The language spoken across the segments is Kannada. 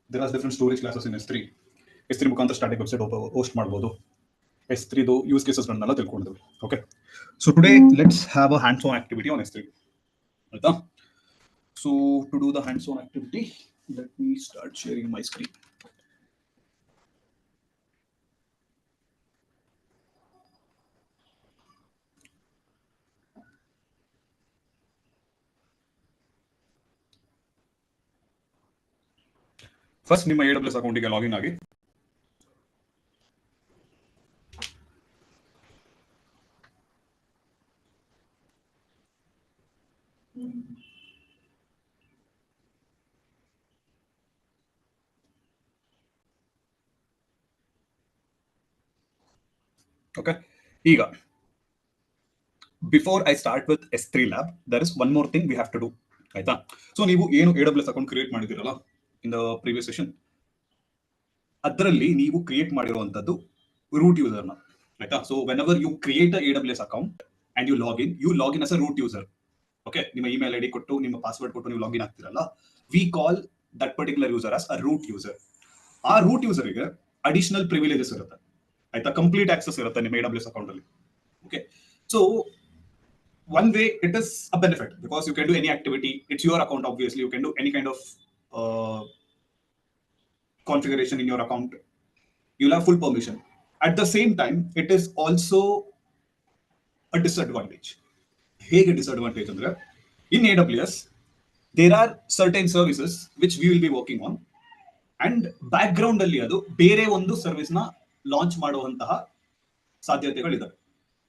there are different storage classes in S3. S3 ಮುಖಾಂತರ ಸ್ಟಾಟಿಕ್ ವೆಬ್ಸೈಟ್ ಹೋಸ್ಟ್ ಮಾಡಬಹುದು. S3 ಯೂಸ್ ಕೇಸಸ್ ಗಳನ್ನೆಲ್ಲ ತಿಳ್ಕೊಂಡಿದ್ವಿ. Okay, so today let's have a hands on activity on S3. ಆಯ್ತಾ? So to do the hands on activity, let me start sharing my screen. First ನಿಮ್ಮ AWS ಅಕೌಂಟಿಗೆ ಲಾಗಿನ್ ಆಗಿ. ಓಕೆ, ಈಗ before I start with S3 ಲ್ಯಾಬ್, there is one more thing we have to do. ಆಯ್ತಾ? ಸೊ ನೀವು ಏನು AWS ಅಕೌಂಟ್ ಕ್ರಿಯೇಟ್ ಮಾಡಿದಿರಲ್ಲ ಇನ್ ದ ಪ್ರೀವಿಯಸ್ ಸೆಷನ್, ಅದರಲ್ಲಿ ನೀವು ಕ್ರಿಯೇಟ್ ಮಾಡಿರುವಂತದ್ದು ರೂಟ್ ಯೂಸರ್ನ. ಆಯ್ತಾ? So whenever you create a AWS account and you login as a root user. Okay, ನಿಮ್ಮ ಇಮೇಲ್ ಐಡಿ ಕೊಟ್ಟು ನಿಮ್ಮ ಪಾಸ್ವರ್ಡ್ ಕೊಟ್ಟು ನೀವು ಲಾಗಿನ್ ಆಗ್ತಿರಲ್ಲ, we call that particular user as a root user. ಆ ರೂಟ್ ಯೂಸರ್ಗೆ ಅಡಿಷನಲ್ ಪ್ರಿವಿಲೇಜಸ್ ಇರುತ್ತೆ. ಆಯ್ತಾ? ಕಂಪ್ಲೀಟ್ ಆಕ್ಸೆಸ್ ಇರುತ್ತೆ ನಿಮ್ಮ AWS ಅಕೌಂಟ್ ಅಲ್ಲಿ. Okay, so one way it is a benefit because you can do any activity. It's your account, obviously. You can do any kind of configuration in your account. You'll have full permission. At the same time, it is also a disadvantage. Hege disadvantage andre, in AWS there are certain services which we will be working on, and background alli adu bere ondu service na launch ಮಾಡುವಂತಹ ಸಾಧ್ಯತೆಗಳಿವೆ.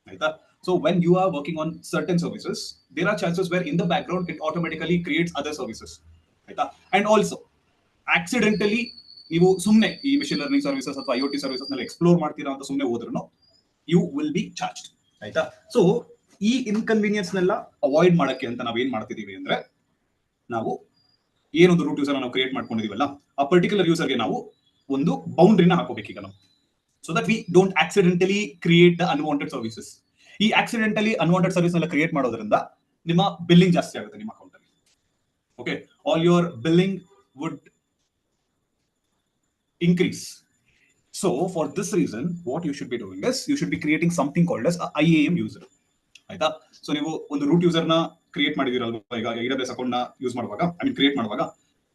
ಆಯ್ತಾ? So when you are working on certain services, there are chances where in the background it automatically creates other services. ಆಯ್ತಾ? And also accidentally ನೀವು ಸುಮ್ಮನೆ ಈ ಮಿಷನ್ ಲರ್ನಿಂಗ್ ಸರ್ವಿಸಸ್ ಅಥವಾ IoT ಸರ್ವಿಸಸ್ ನಲ್ಲಿ ಎಕ್ಸ್ಪ್ಲೋರ್ ಮಾಡ್ತೀರಾ ಅಂತ ಸುಮ್ಮನೆ ಹೋದ್ರೂ ಯು ವಿಲ್ ಬಿ ಚಾರ್ಜ್ಡ್. ಆಯ್ತಾ? ಸೊ ಈ ಇನ್ಕನ್ವೀನಿಯನ್ಸ್ ನೆಲ್ಲ ಅವಾಯ್ಡ್ ಮಾಡಕ್ಕೆ ಅಂತ ನಾವೇನ್ ಮಾಡ್ತಿದೀವಿ ಅಂದ್ರೆ, ನಾವು ಏನೊಂದು ರೂಟ್ ಯೂಸರ್ ನಾವು ಕ್ರಿಯೇಟ್ ಮಾಡ್ಕೊಂಡಿದೀವಲ್ಲ, ಆ ಪರ್ಟಿಕ್ಯುಲರ್ ಯೂಸರ್ಗೆ ನಾವು ಒಂದು ಬೌಂಡ್ರಿನ ಹಾಕೋಬೇಕೀಗ ನಾವು, so that we don't accidentally create the unwanted services. ಈ ಆಕ್ಸಿಡೆಂಟಲಿ ಅನ್ವಾಂಟೆಡ್ ಸರ್ವಿಸ್ ನೆಲ್ಲ ಕ್ರಿಯೇಟ್ ಮಾಡೋದ್ರಿಂದ ನಿಮ್ಮ ಬಿಲ್ಲಿಂಗ್ ಜಾಸ್ತಿ ಆಗುತ್ತೆ ನಿಮ್ಮ ಅಕೌಂಟ್ ಅಲ್ಲಿ. Okay, all your billing would increase. So for this reason, what you should be doing is you should be creating something called as a IAM user. ಆಯ್ತಾ? ಸೊ ನೀವು ಒಂದು ರೂಟ್ ಯೂಸರ್ ನ ಕ್ರಿಯೇಟ್ ಮಾಡಿದಿರಲ್ವಾ ಈಗ AWS ಅಕೌಂಟ್ ನ ಯೂಸ್ ಮಾಡುವಾಗ, ಕ್ರಿಯೇಟ್ ಮಾಡುವಾಗ,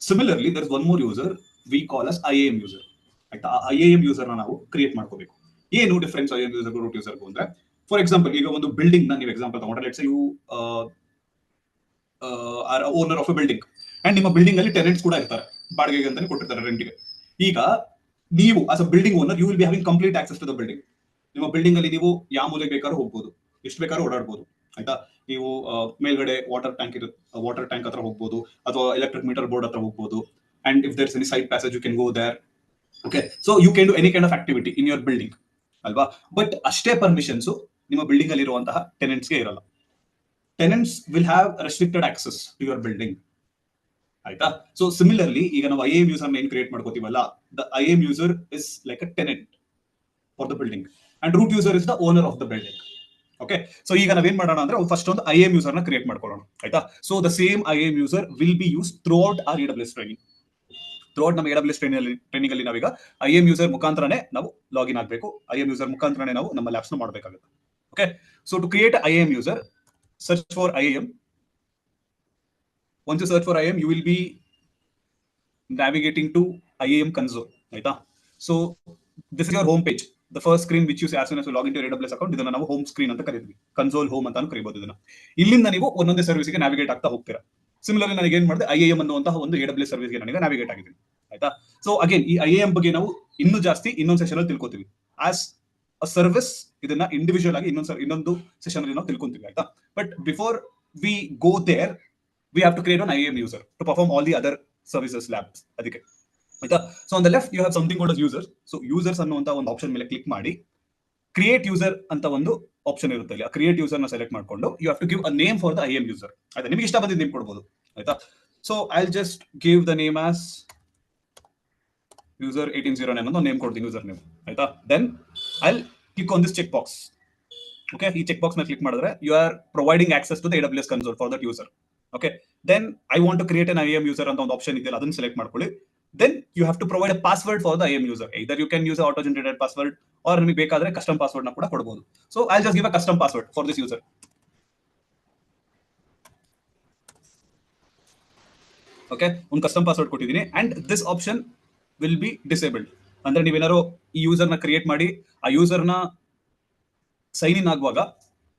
similarly there is one more user we call as IAM user. ಆಯ್ತಾ? IAM ಯೂಸರ್ ನ ನಾವು ಕ್ರಿಯೇಟ್ ಮಾಡ್ಕೋಬೇಕು. ಏನು difference IAM user root user ಅಂದ್ರೆ, ಫಾರ್ ಎಕ್ಸಾಂಪಲ್ ಈಗ ಒಂದು ಬಿಲ್ಡಿಂಗ್ ನ ನೀವು ಎಕ್ಸಾಂಪಲ್ ತಗೊಂಡ್ರೆ, let's say you are owner of a building and ನಿಮ್ಮ ಬಿಲ್ಡಿಂಗ್ ಅಲ್ಲಿ ಟೆನೆಂಟ್ಸ್ ಕೂಡ ಇರ್ತಾರೆ, ಬಾಡಿಗೆಗೆ ಅಂತಾನೆ ಕೊಟ್ಟಿರ್ತಾರೆ ರೆಂಟಿಗೆ. ಈಗ ನೀವು as a building owner you will be having complete access to the building. ನಿಮ್ಮ ಬಿಲ್ಡಿಂಗ್ ಅಲ್ಲಿ ನೀವು ಯಾವ ಮೂಲೆಗೆ ಬೇಕಾದ್ರೂ ಹೋಗ್ಬೋದು, ಎಷ್ಟು ಬೇಕಾದ್ರೂ ಓಡಾಡ್ಬೋದು. ಆಯ್ತಾ? ನೀವು ಮೇಲ್ಗಡೆ ವಾಟರ್ ಟ್ಯಾಂಕ್ ಹತ್ರ ಹೋಗ್ಬೋದು, ಅಥವಾ ಎಲೆಕ್ಟ್ರಿಕ್ ಮೀಟರ್ ಬೋರ್ಡ್ ಹತ್ರ ಹೋಗ್ಬೋದು. And if there is any side passage you can go there. Okay, so you can do any kind of activity in your building ಅಲ್ವಾ? ಬಟ್ ಅಷ್ಟೇ ಪರ್ಮಿಷನ್ಸ್ ನಿಮ್ಮ ಬಿಲ್ಡಿಂಗ್ ಅಲ್ಲಿ ಇರುವಂತಹ ಟೆನೆಂಟ್ಸ್ಗೆ ಇರಲ್ಲ. Tenants will have restricted access to your building. ಆಯ್ತಾ? ಸೊ ಸಿಮಿಲರ್ಲಿ ಈಗ ನಾವು IAM ಯೂಸರ್ ಏನ್ ಕ್ರಿಯೇಟ್ ಮಾಡ್ಕೋತೀವಲ್ಲ, the IAM user is like a tenant for the building and root user is the owner of the building. Okay, so ಈಗ ನಾವೇನ್ ಮಾಡೋಣ ಅಂದ್ರೆ ಫಸ್ಟ್ ಒಂದು IAM ಯೂಸರ್ ನ ಕ್ರಿಯೇಟ್ ಮಾಡ್ಕೊಳ್ಳೋಣ. ಆಯ್ತಾ? So the same IAM user will be use throughout our AWS training. Throughout ನಮ್ಮ AWS ಟ್ರೈನಿಂಗ್ ಅಲ್ಲಿ ನಾವೀಗ IAM ಯೂಸರ್ ಮುಖಾಂತರನೇ ನಾವು ಲಾಗಿನ್ ಆಗಬೇಕು, IAM ಯೂಸರ್ ಮುಖಾಂತರನೇ ನಾವು ನಮ್ಮ ಲ್ಯಾಬ್ಸ್ ನ ಮಾಡಬೇಕಾಗುತ್ತೆ. Okay, so to create IAM user, search for IAM. Once you search for IAM, you will be navigating to IAM console. Right? So this is your home page. The first screen which you see as soon as you log into your AWS account, ಇದನ್ನ ನಾವು ಹೋಮ್ ಸ್ಕ್ರೀನ್ ಅಂತ ಕರೀತೀವಿ, ಕನ್ಸೋಲ್ ಹೋಮ್ ಅಂತಾನು ಕರೀಬಹುದು ಇದನ್ನ. ಇಲ್ಲಿಂದ ನೀವು ಒಂದೊಂದೇ ಸರ್ವಿಸ್ಗೆ ನ್ಯಾವಿಗೇಟ್ ಆಗ್ತಾ ಹೋಗ್ತೀರಾ. ಸಿಮಿಲರ್ಲಿ ನನಗೆ ಏನ್ ಮಾಡಿದೆ, IAM ಅನ್ನುವಂತಹ ಒಂದು AWS ಸರ್ವಿಸ್ಗೆ ನನಗೆ ನ್ಯಾವಿಗೇಟ್ ಆಗಿದ್ದೀನಿ. ಆಯ್ತಾ? ಸೊ ಅಗೇನ್ ಈ IAM ಬಗ್ಗೆ ನಾವು ಇನ್ನೂ ಜಾಸ್ತಿ ಇನ್ನೊಂದು ಸೆಷನ್ ಅಲ್ಲಿ ತಿಳ್ಕೊತೀವಿ. ಆಸ್ ಅ ಸರ್ವಿಸ್ ಇದನ್ನ ಇಂಡಿವಿಜುವಲ್ ಆಗಿ ಇನ್ನೊಂದು ಸೆಷನ್ ಅಲ್ಲಿ ನಾವು ತಿಳ್ಕೊಂತೀವಿ. ಆಯ್ತಾ? But before we go there, we have to create an IAM user to perform all the other services labs. ಅದಕ್ಕೆ ಆಯ್ತಾ? So on the left you have something called as users. So users ಅನ್ನುವಂತ ಒಂದು ಆಪ್ಷನ್ ಮೇಲೆ ಕ್ಲಿಕ್ ಮಾಡಿ ಕ್ರಿಯೇಟ್ ಯೂಸರ್ ಅಂತ ಒಂದು ಆಪ್ಷನ್ ಇರುತ್ತೆ ಅಲ್ಲಿ. ಆ ಕ್ರಿಯೇಟ್ ಯೂಸರ್ ನ ಸೆಲೆಕ್ಟ್ ಮಾಡ್ಕೊಂಡು you have to give a name for the IAM user. ಆಯ್ತಾ? ನಿಮಗೆ ಇಷ್ಟ ಬಂದಿದ್ದು ನೇಮ್ ಕೊಡಬಹುದು. ಆಯ್ತಾ? So I will just give the name as user 1809 ಅನ್ನೋ ನೇಮ್ ಕೊಡ್ತೀನಿ, ಯೂಸರ್ ನೇಮ್. ಆಯ್ತಾ? Then I will click on this check box. Okay, ಈ ಚೆಕ್ ಬಾಕ್ಸ್ ಮೇಲೆ ಕ್ಲಿಕ್ ಮಾಡಿದ್ರೆ you are providing access to the AWS console for that user. Okay, then I want to create an IAM user ಅಂತ ಒಂದು ಆಪ್ಷನ್ ಇದೆಯಲ್ಲ, ಅದನ್ನ ಸೆಲೆಕ್ಟ್ ಮಾಡ್ಕೊಳ್ಳಿ. then you have to provide a password for the IAM user. Either you can use an auto-generated password or ನಿಮಗೆ ಬೇಕಾದ್ರೆ custom password ನ ಕೂಡ ಕೊಡಬಹುದು. So I'll just give a custom password for this user. Okay, ಒಂದು custom password ಕೊಟ್ಟಿದ್ದೀನಿ and this option will be disabled. ಅಂದ್ರೆ ನೀವೇನಾದ್ರು ಈ ಯೂಸರ್ ನ ಕ್ರಿಯೇಟ್ ಮಾಡಿ ಆ ಯೂಸರ್ ನ ಸೈನ್ ಇನ್ ಆಗುವಾಗ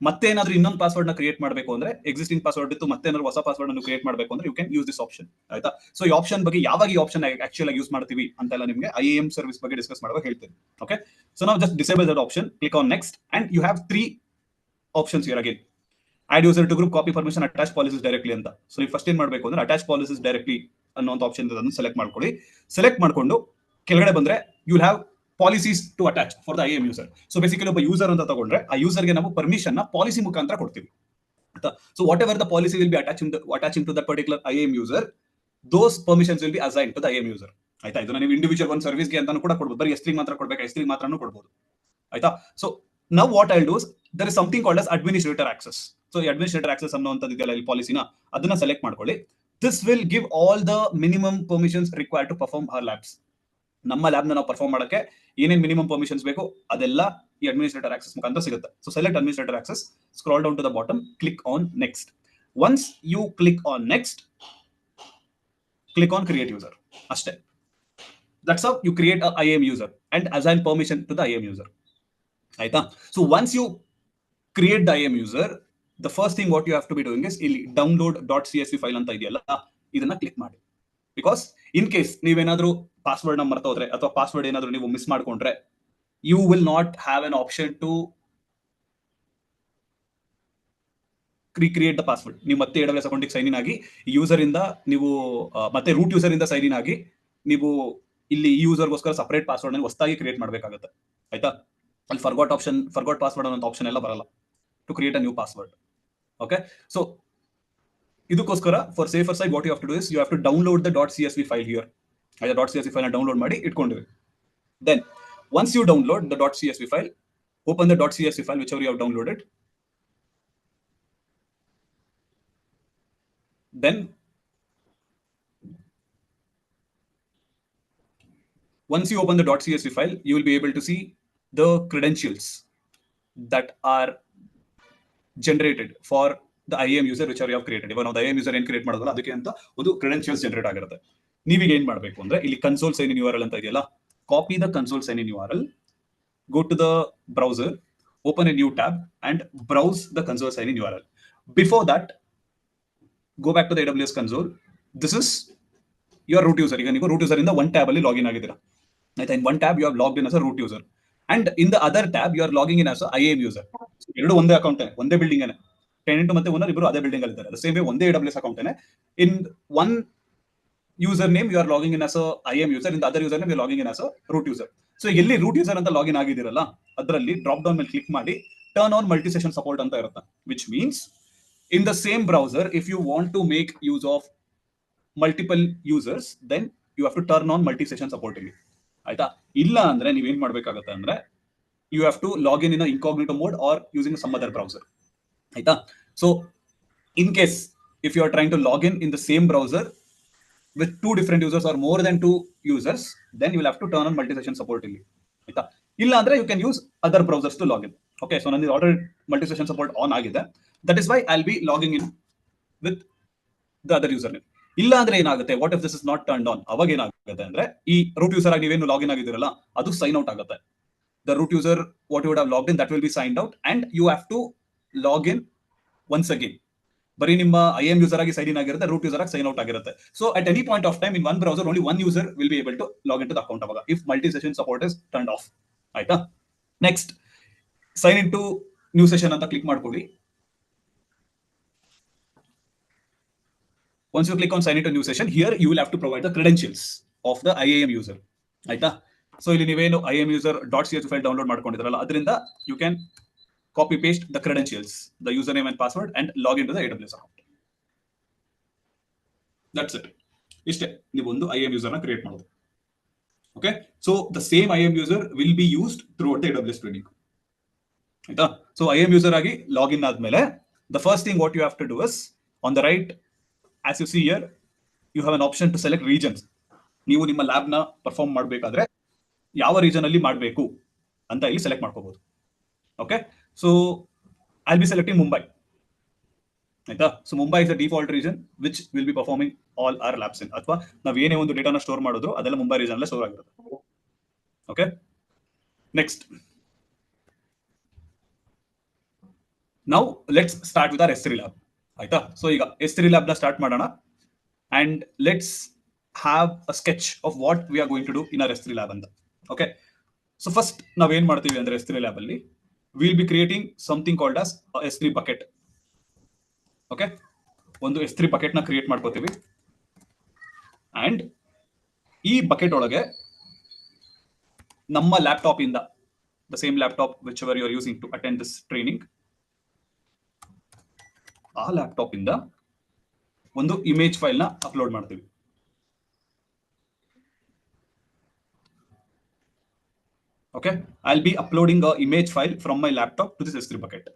ಮತ್ತೆ ಏನಾದ್ರೂ ಇನ್ನೊಂದು ಪಾಸ್ವರ್ಡ್ ನ ಕ್ರಿಯೇಟ್ ಮಾಡಬೇಕು ಅಂದ್ರೆ ಎಕ್ಸಿಸ್ಟಿಂಗ್ ಪಾಸ್ವರ್ಡ್ ಇತ್ತು ಮತ್ತೆ ಏನಾದ್ರು ಹೊಸ ಪಾಸ್ವರ್ಡ್ ಅನ್ನು ಕ್ರಿಯೇಟ್ ಮಾಡಬೇಕು ಅಂದ್ರೆ you can use this option. ಆಯ್ತಾ? ಸೊ ಈ ಆಪ್ಷನ್ ಬಗ್ಗೆ ಯಾವಾಗ ಈ ಆಪ್ಷನ್ ಆಕ್ಚುಲ್ ಆಗಿ ಯೂಸ್ ಮಾಡ್ತೀವಿ ಅಂತೆಲ್ಲ ನಿಮಗೆ IAM ಸರ್ವಿಸ್ ಬಗ್ಗೆ ಡಿಸ್ಕಸ್ ಮಾಡುವಾಗ ಹೇಳ್ತೀನಿ. ಓಕೆ, ಸೊ ನಾವು just disable that option, click on next and you have 3 options here again. Add user to group, copy permission, attach policies directly ಅಂತ. ಸೊ ನೀವು ಫಸ್ಟ್ ಏನ್ ಮಾಡಬೇಕು ಅಂದ್ರೆ ಅಟ್ಯಾಚ್ ಪಾಲಿಸೀಸ್ ಡೈರೆಕ್ಟ್ಲಿ ಅನ್ನೋ ಆಪ್ಷನ್ ಅದನ್ನು ಸೆಲೆಕ್ಟ್ ಮಾಡ್ಕೊಳ್ಳಿ. ಸೆಲೆಕ್ಟ್ ಮಾಡ್ಕೊಂಡು ಕೆಳಗಡೆ ಬಂದ್ರೆ you have policies to attach for the IAM user. So basically ಒಬ್ಬ ಯೂಸರ್ ಅಂತ ತಗೊಂಡ್ರೆ ಆ ಯೂಸರ್ಗೆ ನಾವು ಪರ್ಮಿಷನ್ ನ ಪಾಲಿಸಿ ಮುಖಾಂತರ ಕೊಡ್ತೀವಿ. So whatever the policy will be attaching to that particular IAM user, those permissions will be assign to the IAM user. ಆಯ್ತಾ? ಇದನ್ನ ನೀವು ಇಂಡಿವಿಜುವಲ್ ಒಂದು ಸರ್ವಿಸ್ಗೆ ಅಂತಾನು ಕೂಡ ಕೊಡಬಹುದು. ಬರೀ S3 ಮಾತ್ರ ಕೊಡಬೇಕು, S3 ಮಾತ್ರನೂ ಕೊಡಬಹುದು. ಆಯ್ತಾ? So now what I'll do is there is something called as administrator access. So administrator access ಅನ್ನೋಂಥದ್ದು ಇದೆಯಲ್ಲ ಇಲ್ಲಿ ಪಾಲಿಸಿನ, ಅದನ್ನ ಸೆಲೆಕ್ಟ್ ಮಾಡ್ಕೊಳ್ಳಿ. This will give all the minimum permissions required to perform our labs. ನಮ್ಮ ಲ್ಯಾಬ್ ನಾವು ಪರ್ಫಾರ್ಮ್ ಮಾಡಕ್ಕೆ ಏನೇನ್ ಮಿನಿಮಮ್ ಪರ್ಮಿಷನ್ಸ್ ಬೇಕು ಅದೆಲ್ಲ ಈ ಅಡ್ಮಿನಿಸ್ಟ್ರೇಟರ್ ಆಕ್ಸೆಸ್ ಮುಖಾಂತರ ಸಿಗುತ್ತೆ. So select administrator access, scroll down to the bottom, click on next. Once you click on next, click on create user. ಅಷ್ಟೇ. That's how you create a IAM user and assign permission to the IAM user. ಆಯ್ತಾ? So once you create the IAM user, the first thing what you have to be doing is ಇಲ್ಲಿ download.csv ಫೈಲ್ ಅಂತ ಇದೆಯಲ್ಲ, ಇದನ್ನ ಕ್ಲಿಕ್ ಮಾಡಿ. ಬಿಕಾಸ್ ಇನ್ ಕೇಸ್ ನೀವೇನಾದ್ರೂ ಪಾಸ್ವರ್ಡ್ ನ ಮರ್ತೋದ್ರೆ ಅಥವಾ ಪಾಸ್ವರ್ಡ್ ಏನಾದ್ರೂ ನೀವು ಮಿಸ್ ಮಾಡ್ಕೊಂಡ್ರೆ, you will not have an option to recreate the password. ನೀವು ಮತ್ತೆ AWS ಅಕೌಂಟಿಗೆ ಸೈನ್ ಇನ್ ಆಗಿ ಯೂಸರ್ ಇಂದ ನೀವು ಮತ್ತೆ ರೂಟ್ ಯೂಸರ್ ಇಂದ ಸೈನ್ ಇನ್ ಆಗಿ ನೀವು ಇಲ್ಲಿ ಈ ಯೂಸರ್ಗೋಸ್ಕರ ಸಪರೇಟ್ ಪಾಸ್ವರ್ಡ್ ಅನ್ನು ಹೊಸದಾಗಿ ಕ್ರಿಯೇಟ್ ಮಾಡಬೇಕಾಗುತ್ತೆ. ಆಯ್ತಾ? ಅಲ್ಲಿ ಫರ್ಗಾಟ್ ಪಾಸ್ವರ್ಡ್ ಅನ್ನೋ ಆಪ್ಷನ್ ಎಲ್ಲ ಬರಲ್ಲ to create a new password. Okay, so ಇದಕ್ಕೋಸ್ಕರ for safer side what you have to do is you have to download the .csv file here. ಆಯ್ತಾ? .csv ಫೈಲ್ ನ ಡೌನ್ಲೋಡ್ ಮಾಡಿ ಇಟ್ಕೊಂಡಿರಿ. Then once you download the .csv file, open the .csv file whichever you have downloaded. Then once you open the .csv file, you will be able to see the credentials that are generated for the IAM user which you have created. ಇವಾಗ ನಾವು IAM user ಏನ್ ಕ್ರಿಯೇಟ್ ಮಾಡೋದಲ್ಲ ಅದಕ್ಕೆ ಅಂತ ಒಂದು ಕ್ರೆಡೆನ್ಶಿಯಲ್ಸ್ ಜನರೇಟ್ ಆಗಿರುತ್ತೆ. ನೀವೀಗ ಏನ್ ಮಾಡಬೇಕು ಅಂದ್ರೆ ಇಲ್ಲಿ ಕನ್ಸೋಲ್ ಸೈನ್ ಇನ್ URL ಅಂತ ಇದೆಯಲ್ಲ, copy the console sign in URL, go to the browser, open a new tab and browse the console sign in URL. Before that, go back to the AWS console. This is your root user. ಈಗ ನೀವು root user ಇಂದ one tab ಅಲ್ಲಿ ಲಾಗಿನ್ ಆಗಿದ್ದೀರಾ. ಆಯ್ತಾ? in one tab you have logged in as a root user and in the other tab you are logging in as a IAM user. ಎರಡು ಒಂದೇ ಅಕೌಂಟ್, ಒಂದೇ ಬಿಲ್ಡಿಂಗ್ ಏನೆ, ಟೆನೆಂಟ್ ಮತ್ತೆ ಓನರ್ ಇಬ್ಬರು ಅದೇ ಬಿಲ್ಡಿಂಗ್ ಅಲ್ಲಿ ಇದ್ದಾರೆ. ದ ಸೇಮ್ ವೇ ಒಂದೇ AWS ಅಕೌಂಟ್ ಏನೆ, in one user name you are logging in as a IAM user, in the other user name you logging in as a root user. So ಎಲ್ಲಿ ರೂಟ್ ಯೂಸರ್ ಅಂತ ಲಾಗಿನ್ ಆಗಿದ್ದೀರಲ್ಲ ಅದರಲ್ಲಿ ಡ್ರಾಪ್ ಡೌನ್ ಮೇಲೆ ಕ್ಲಿಕ್ ಮಾಡಿ turn on multi session support ಅಂತ ಇರುತ್ತೆ. Which means in the same browser if you want to make use of multiple users then you have to turn on multi session support ಇಲ್ಲಿ. ಆಯ್ತಾ? ಇಲ್ಲ ಅಂದ್ರೆ ನೀವೇನ್ ಮಾಡ್ಬೇಕಾಗತ್ತೆ ಅಂದ್ರೆ you have to login in incognito mode or using some other browser. ಆಯ್ತಾ? So in case if you are trying to log in the same browser with 2 different users or more than 2 users, then you will have to turn on multi-session support ಇಲ್ಲಿ. ಆಯ್ತಾ? ಇಲ್ಲ ಅಂದ್ರೆ you can use other browsers to log in. Okay, so ನಾನು already multi-session support on ಆಗಿದೆ. That is why I'll be logging in with the other username. ಇಲ್ಲ ಅಂದ್ರೆ ಏನಾಗುತ್ತೆ, what if this is not turned on? ಅವಾಗ ಏನಾಗುತ್ತೆ ಅಂದ್ರೆ ಈ ರೂಟ್ ಯೂಸರ್ ಆಗಿ ನೀವೇನು ಲಾಗಿನ್ ಆಗಿದ್ದೀರಲ್ಲ ಅದು ಸೈನ್ ಔಟ್ ಆಗುತ್ತೆ. The root user what you would have logged in that will be signed out and you have to log in once again. ಬರೀ ನಿಮ್ಮ IAM ಯೂಸರ್ ಆಗಿ ಸೈನ್ ಇನ್ ಆಗಿರುತ್ತೆ, ರೂಟ್ ಯೂಸರ್ ಆಗಿ ಸೈನ್ ಔಟ್ ಆಗಿರುತ್ತೆ. So at any point of time in one browser only one user will be able to log in to the account ಅವಾಗ if multi session support is turned off. ಆಯ್ತಾ? Next sign in to new session ಅಂತ ಕ್ಲಿಕ್ ಮಾಡ್ಕೊಳ್ಳಿ. Once you click on sign in to new session, here you will have to provide the ಕ್ರೆಡೆನ್ಶಿಯಲ್ಸ್ of the IAM user. ಆಯ್ತಾ? ಸೊ ಇಲ್ಲಿ ನೀವೇನು IAM user .csv file download ಮಾಡ್ಕೊಂಡಿದ್ರಲ್ಲ ಅದರಿಂದ you can copy paste the credentials, the username and password and log into the AWS account. That's it. ಇಷ್ಟೇ ನೀವು ಒಂದು IAM user ನ ಕ್ರಿಯೇಟ್ ಮಾಡೋದು. Okay, so the same IAM user will be used throughout the AWS training. ಆಯ್ತಾ? ಸೊ IAM user ಆಗಿ ಲಾಗಿನ್ ಆದ್ಮೇಲೆ the first thing what you have to do is on the right as you see here you have an option to select regions. ನೀವು ನಿಮ್ಮ ಲ್ಯಾಬ್ ನ ಪರ್ಫಾರ್ಮ್ ಮಾಡಬೇಕಾದ್ರೆ ಯಾವ ರೀಜನ್ ಅಲ್ಲಿ ಮಾಡಬೇಕು ಅಂತ ಇಲ್ಲಿ ಸೆಲೆಕ್ಟ್ ಮಾಡ್ಕೋಬಹುದು. Okay, so I be selecting Mumbai. ಆಯ್ತಾ, so Mumbai is the default region which will be performing all our labs in, ಅಥವಾ ನಾವು ಏನೇ ಒಂದು ಡೇಟಾನ ಸ್ಟೋರ್ ಮಾಡಿದ್ರು ಅದೆಲ್ಲ ಮುಂಬೈ ರೀಜನ್ ಅಲ್ಲೇ ಸ್ಟೋರ್ ಆಗಿರುತ್ತೆ. ಓಕೆ, ನೆಕ್ಸ್ಟ್ ನಾವು let's start with our S3 lab. ಆಯ್ತಾ, ಸೊ ಈಗ S3 ಲ್ಯಾಬ್ ನ ಸ್ಟಾರ್ಟ್ ಮಾಡೋಣ and let's have a sketch of what we are going to do in our S3 lab ಅಂತ. ಓಕೆ, ಸೊ ಫಸ್ಟ್ ನಾವೇನ್ ಮಾಡ್ತೀವಿ ಅಂದ್ರೆ S3 ಲ್ಯಾಬ್ ಅಲ್ಲಿ will be creating something called as S3 bucket. Okay, ಒಂದು S3 ಬಕೆಟ್ ನ ಕ್ರಿಯೇಟ್ ಮಾಡ್ಕೋತೀವಿ ಅಂಡ್ ಈ ಬಕೆಟ್ ಒಳಗೆ ನಮ್ಮ ಲ್ಯಾಪ್ಟಾಪ್ ಇಂದ, the same laptop whichever you are using to attend this training, ಆ ಲ್ಯಾಪ್ಟಾಪ್ ಇಂದ ಒಂದು ಇಮೇಜ್ ಫೈಲ್ ನ ಅಪ್ಲೋಡ್ ಮಾಡ್ತೀವಿ. Okay, I will be uploading a image file from my laptop to this S3 bucket.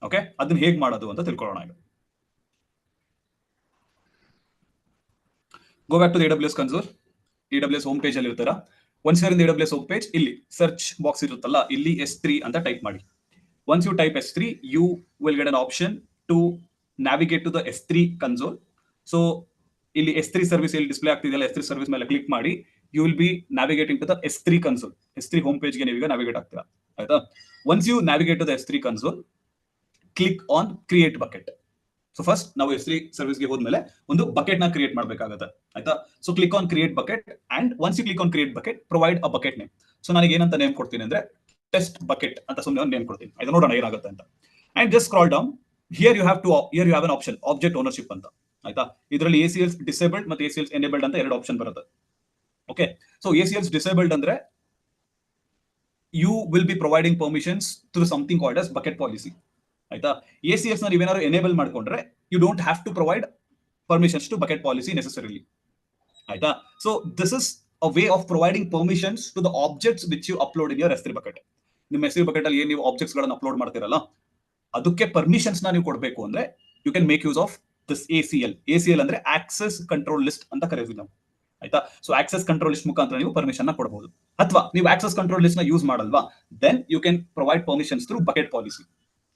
Okay, ಅದನ್ನ ಹೇಗೆ ಮಾಡೋದು ಅಂತ ತಿಳ್ಕೊಳ್ಳೋಣ ಈಗ. Go back to AWS console. AWS home page ಅಲ್ಲಿ ಇರ್ತಾರ. Once you are in AWS home page, ಇಲ್ಲಿ ಸರ್ಚ್ ಬಾಕ್ಸ್ ಇರುತ್ತಲ್ಲ, ಇಲ್ಲಿ S3 ಅಂತ ಟೈಪ್ ಮಾಡಿ. Once you type S3, you will get an option to navigate to the S3 console. So ಇಲ್ಲಿ S3 ಸರ್ವಿಸ್ ಇಲ್ಲಿ ಡಿಸ್ಪ್ಲೇ ಆಗ್ತಿದೆಯಲ್ಲ, S3 ಸರ್ವಿಸ್ ಮೇಲೆ ಕ್ಲಿಕ್ ಮಾಡಿ, you will be navigating to the S3 console. S3 home page ಗೆ ನೀವೀಗ ನ್ಯಾವಿಗೇಟ್ ಆಗ್ತೀರಾ. ಆಯ್ತಾ, once you navigate to the S3 console, click on create bucket. So first ನಾವು S3 ಸರ್ವಿಸ್ ಗೆ ಹೋದ್ಮೇಲೆ ಒಂದು ಬಕೆಟ್ ನ ಕ್ರಿಯೇಟ್ ಮಾಡಬೇಕಾಗುತ್ತೆ. ಆಯ್ತಾ, so click on create bucket and once you click on create bucket, provide a bucket name. So ನನಗೆ ಏನಂತ ನೇಮ್ ಕೊಡ್ತೀನಿ ಅಂದ್ರೆ ಟೆಸ್ಟ್ ಬಕೆಟ್ ಅಂತ ಸುಮ್ಮನೆ ಒಂದು ನೇಮ್ ಕೊಡ್ತೀನಿ. ಆಯ್ತಾ, ನೋಡೋಣ ಏನಾಗುತ್ತೆ ಅಂತ. And just scroll down. Here you have an option object ownership ಅಂತ. ಆಯ್ತಾ, ಇದರಲ್ಲಿ ACLs ಡಿಸೇಬಲ್ಡ್ ಮತ್ತು ACLs ಎನೇಬಲ್ಡ್ ಅಂತ ಎರಡು ಆಪ್ಷನ್ ಬರುತ್ತೆ. ಓಕೆ, ಸೊ ACLs ಡಿಸೇಬಲ್ಡ್ ಅಂದ್ರೆ you will be providing permissions to something called as bucket policy. ಆಯ್ತಾ, ACLs ನ ನೀವೇನಾದ್ರು ಎನೇಬಲ್ ಮಾಡ್ಕೊಂಡ್ರೆ you don't have to provide permissions to bucket policy necessarily. ಆಯ್ತಾ, so this is a way of providing permissions to the objects which you upload in your S3 bucket. ನಿಮ್ಮ S3 ಬಕೆಟ್ ಅಲ್ಲಿ ಏನು ನೀವು ಆಬ್ಜೆಕ್ಟ್ಸ್ ಗಳನ್ನ ಅಪ್ಲೋಡ್ ಮಾಡ್ತಿರಲ್ಲ, ಅದಕ್ಕೆ ಪರ್ಮಿಷನ್ಸ್ ನ ನೀವು ಕೊಡಬೇಕು ಅಂದ್ರೆ you can make use of this ACL ಅಂದ್ರೆ ಆಕ್ಸೆಸ್ ಕಂಟ್ರೋಲ್ ಲಿಸ್ಟ್ ಅಂತ ಕರೆಯುತ್ತೀವಿ ನಾವು. ಆಯ್ತಾ, ಸೊ ಆಕ್ಸೆಸ್ ಕಂಟ್ರೋಲ್ ಲಿಸ್ಟ್ ಮುಖಾಂತರ ನೀವು ಪರ್ಮಿಷನ್ ನ ಕೊಡಬಹುದು. ಅಥವಾ ನೀವು ಆಕ್ಸೆಸ್ ಕಂಟ್ರೋಲ್ ಲಿಸ್ಟ್ ನ ಯೂಸ್ ಮಾಡಲ್ವಾ, then you can provide permissions through bucket policy.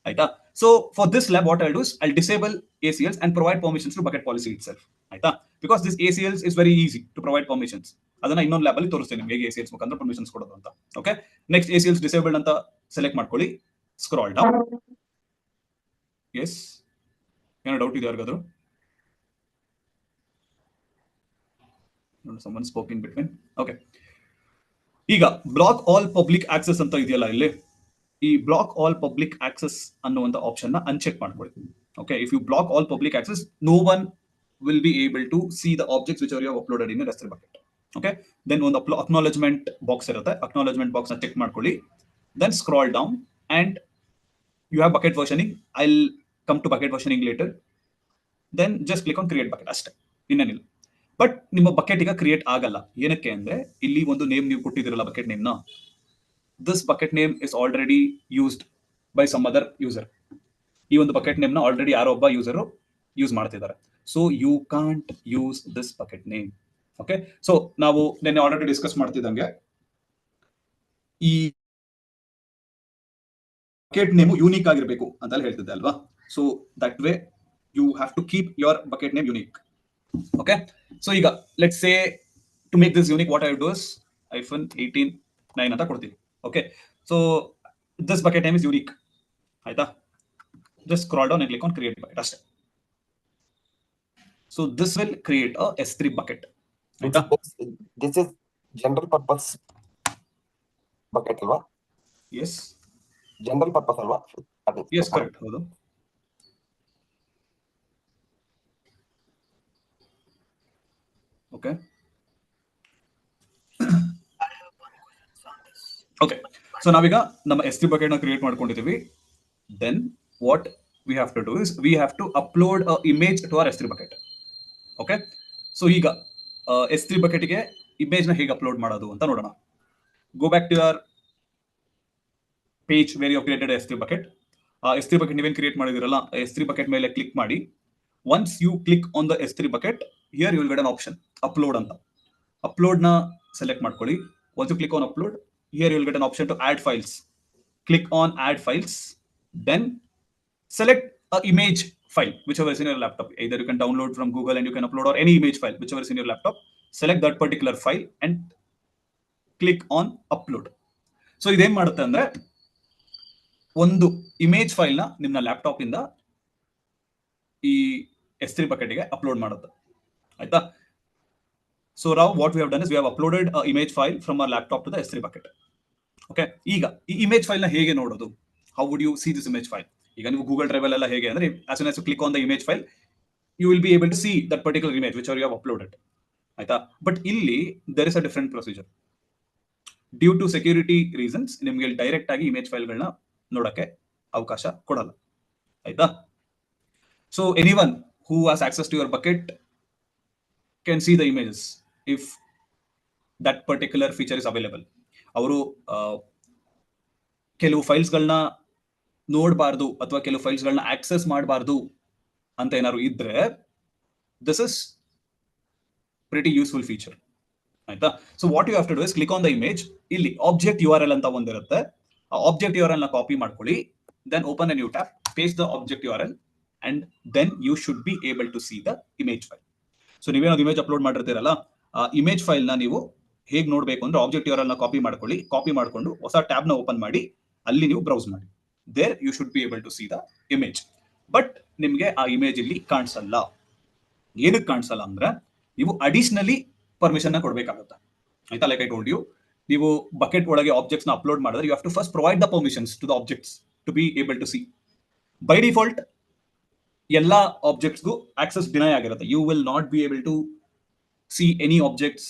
ಆಯ್ತಾ, so for this lab what I'll do is I'll disable ACLs and provide permissions to bucket policy itself. ಆಯ್ತಾ, because this ACLs is very easy to provide permissions. ಅದನ್ನ ಇನ್ನೊಂದು ಲ್ಯಾಬ್ ಅಲ್ಲಿ ತೋರಿಸ್ತೀನಿ ನಿಮಗೆ ಹೇಗೆ ACLs ಮುಖಾಂತರ ಪರ್ಮಿಷನ್ಸ್ ಕೊಡೋದು ಅಂತ. ಓಕೆ, ನೆಕ್ಸ್ಟ್ ACLs ಡಿಸೇಬಲ್ಡ್ ಅಂತ ಸೆಲೆಕ್ಟ್ ಮಾಡ್ಕೊಳ್ಳಿ. Scroll down. ಎಸ್, ಏನೋ ಡೌಟ್ ಇದೆ ಯಾರಿಗಾದ್ರು? someone spoke in between. Okay, ಈಗ ಬ್ಲಾಕ್ ಆಲ್ ಪಬ್ಲಿಕ್ ಆಕ್ಸೆಸ್ ಅಂತ ಇದೆಯಲ್ಲ, ಇಲ್ಲಿ ಈ ಬ್ಲಾಕ್ ಆಲ್ ಪಬ್ಲಿಕ್ ಆಕ್ಸೆಸ್ ಅನ್ನುವಂತ ಆಪ್ಷನ್ ನ ಅನ್ಚೆಕ್ ಮಾಡ್ಕೊಳ್ಳಿ. Okay, if you block all public access, no one will be able to see the objects which are you uploaded in S3 bucket. Okay, then ಒಂದು ಅಕ್ನಾಲೆಜ್ಮೆಂಟ್ ಬಾಕ್ಸ್ ಇರುತ್ತೆ. ಅಕ್ನಾಲೆಜ್ಮೆಂಟ್ ಬಾಕ್ಸ್ ನ ಚೆಕ್ ಮಾಡ್ಕೊಳ್ಳಿ. Then scroll down and you have bucket versioning. I will come to bucket versioning later. Then just click on create bucket, ಅಷ್ಟೇ, ಇನ್ನೇನಿಲ್ಲ. ಬಟ್ ನಿಮ್ಮ ಬಕೆಟ್ ಈಗ ಕ್ರಿಯೇಟ್ ಆಗಲ್ಲ. ಏನಕ್ಕೆ ಅಂದ್ರೆ ಇಲ್ಲಿ ಒಂದು ನೇಮ್ ನೀವು ಕೊಟ್ಟಿದಿರಲ್ಲ ಬಕೆಟ್ ನೇಮ್ ನ, this bucket name is already used by some other user. ಈ ಒಂದು ಬಕೆಟ್ ನೇಮ್ ನ ಆಲ್ರೆಡಿ ಯಾರೋ ಒಬ್ಬ ಯೂಸರ್ ಯೂಸ್ ಮಾಡ್ತಿದ್ದಾರೆ. So you can't use this bucket name. Okay, so ನಾವು ನಿನ್ನೆ ಆಲ್ರೆಡಿ ಡಿಸ್ಕಸ್ ಮಾಡ್ತಿದ್ದಂಗೆ ಈ ಬಕೆಟ್ ನೇಮ್ ಯೂನಿಕ್ ಆಗಿರ್ಬೇಕು ಅಂತ ಹೇಳ್ತಿದ್ದೆ ಅಲ್ವಾ. So that way you have to keep your bucket name unique. Okay, so ಈಗ let's say to make this unique, what I do is -18 ಅಂತ ಕೊಡ್ತೀನಿ. Okay, so this bucket name is unique. ಆಯ್ತಾ, just scroll down and click on create bucket, ಅಷ್ಟೇ. So this will create a S3 bucket. ಆಯ್ತಾ, this is general purpose bucket ಅಲ್ವಾ? yes, general purpose ಅಲ್ವಾ? yes, correct, ಹೌದು. Okay. Okay, so ನಾವೀಗ ನಮ್ಮ S3 ಬಕೆಟ್ ನ ಕ್ರಿಯೇಟ್ ಮಾಡ್ಕೊಂಡಿದ್ದೀವಿ. Then what we have to do is we have to upload a image to our S3 bucket. Okay, so ಈಗ S3 ಬಕೆಟ್ ಗೆ ಇಮೇಜ್ ನ ಹೇಗೆ ಅಪ್ಲೋಡ್ ಮಾಡೋದು ಅಂತ ನೋಡೋಣ. Go back to your page where you have created a S3 bucket. S3 bucket ನೀವೇನ್ ಕ್ರಿಯೇಟ್ ಮಾಡಿದಿರಲ್ಲ, S3 bucket ಮೇಲೆ ಕ್ಲಿಕ್ ಮಾಡಿ. Once you click on the S3 bucket, here you will get an option upload ಅಂತ. ಅಪ್ಲೋಡ್ ನ ಸೆಲೆಕ್ಟ್ ಮಾಡ್ಕೊಳ್ಳಿ. once you click on upload, here you will get an option to add files. Click on add files, then select a image file whichever is in your laptop. Either you can download from Google and you can upload, or any image file whichever is in your laptop. Select that particular file and click on upload. So ಇದೇನ್ ಮಾಡುತ್ತೆ ಅಂದ್ರೆ ಒಂದು ಇಮೇಜ್ ಫೈಲ್ ನ ನಿಮ್ಮ ಲ್ಯಾಪ್ಟಾಪ್ ಇಂದ ಈ S3 ಬಕೆಟ್ ಗೆ ಅಪ್ಲೋಡ್ ಮಾಡುತ್ತೆ. ಆಯ್ತಾ? So now what we have done is we have uploaded a image file from our laptop to the S3 bucket. Okay, ಈಗ ಈ ಇಮೇಜ್ ಫೈಲ್ ನ ಹೇಗೆ ನೋಡೋದು? How would you see this image file? ಈಗ ನೀವು ಗೂಗಲ್ ಡ್ರೈವ್ ಅಲ್ಲೆಲ್ಲ ಹೇಗೆ ಅಂದ್ರೆ as soon as you click on the image file, you will be able to see that particular image which you have uploaded. ಆಯ್ತಾ? ಬಟ್ ಇಲ್ಲಿ there is a different procedure. Due to security reasons ನಿಮ್ಗೆ ಡೈರೆಕ್ಟ್ ಆಗಿ ಇಮೇಜ್ ಫೈಲ್ಗಳನ್ನ ನೋಡಕ್ಕೆ ಅವಕಾಶ ಕೊಡಲ್ಲ. ಆಯ್ತಾ? So anyone who has access to your bucket can see the images if that particular feature is available. ಅವರು ಕೆಲವು ಫೈಲ್ಸ್ಗಳನ್ನ ನೋಡಬಾರ್ದು ಅಥವಾ ಕೆಲವು ಫೈಲ್ಸ್ಗಳನ್ನ ಆಕ್ಸೆಸ್ ಮಾಡಬಾರ್ದು ಅಂತ ಏನಾದ್ರು ಇದ್ರೆ this is pretty useful feature. ಆಯ್ತಾ? So what you have to do is click on the image. ಇಲ್ಲಿ ಆಬ್ಜೆಕ್ಟ್ URL ಅಂತ ಒಂದಿರುತ್ತೆ. ಆ ಆಬ್ಜೆಕ್ಟ್ URL ನ ಕಾಪಿ ಮಾಡ್ಕೊಳ್ಳಿ, then open a new tab, paste the object URL and then you should be able to see the image file. So ನೀವೇನೋ ಇಮೇಜ್ ಅಪ್ಲೋಡ್ ಮಾಡಿರ್ತೀರಲ್ಲ, ಆ ಇಮೇಜ್ ಫೈಲ್ ನ ನೀವು ಹೇಗೆ ನೋಡಬೇಕು ಅಂದ್ರೆ ಆಬ್ಜೆಕ್ಟ್ URL ನ ಕಾಪಿ ಮಾಡ್ಕೊಳ್ಳಿ, ಕಾಪಿ ಮಾಡ್ಕೊಂಡು ಹೊಸ ಟ್ಯಾಬ್ ನ ಓಪನ್ ಮಾಡಿ ಅಲ್ಲಿ ನೀವು ಬ್ರೌಸ್ ಮಾಡಿ. There you should be able to see the image. But ನಿಮ್ಗೆ ಆ ಇಮೇಜ್ ಇಲ್ಲಿ ಕಾಣಿಸಲ್ಲ. ಏನಕ್ಕೆ ಕಾಣಿಸಲ್ಲ ಅಂದ್ರೆ ನೀವು ಅಡಿಷನಲಿ ಪರ್ಮಿಷನ್ ನ ಕೊಡಬೇಕಾಗುತ್ತೆ. ಆಯ್ತಾ? ಲೈಕ್ ಐ ಟೋಲ್ಡ್ ಯು, ನೀವು ಬಕೆಟ್ ಒಳಗೆ ಆಬ್ಜೆಕ್ಟ್ಸ್ ನ ಅಪ್ಲೋಡ್ ಮಾಡಿದ್ರೆ you have to first provide the permissions to the objects to be able to see. By default ಎಲ್ಲಾ ಆಬ್ಜೆಕ್ಟ್ಸ್ಗೂ ಆಕ್ಸೆಸ್ ಡಿನೈ ಆಗಿರುತ್ತೆ. You will not be able to see any objects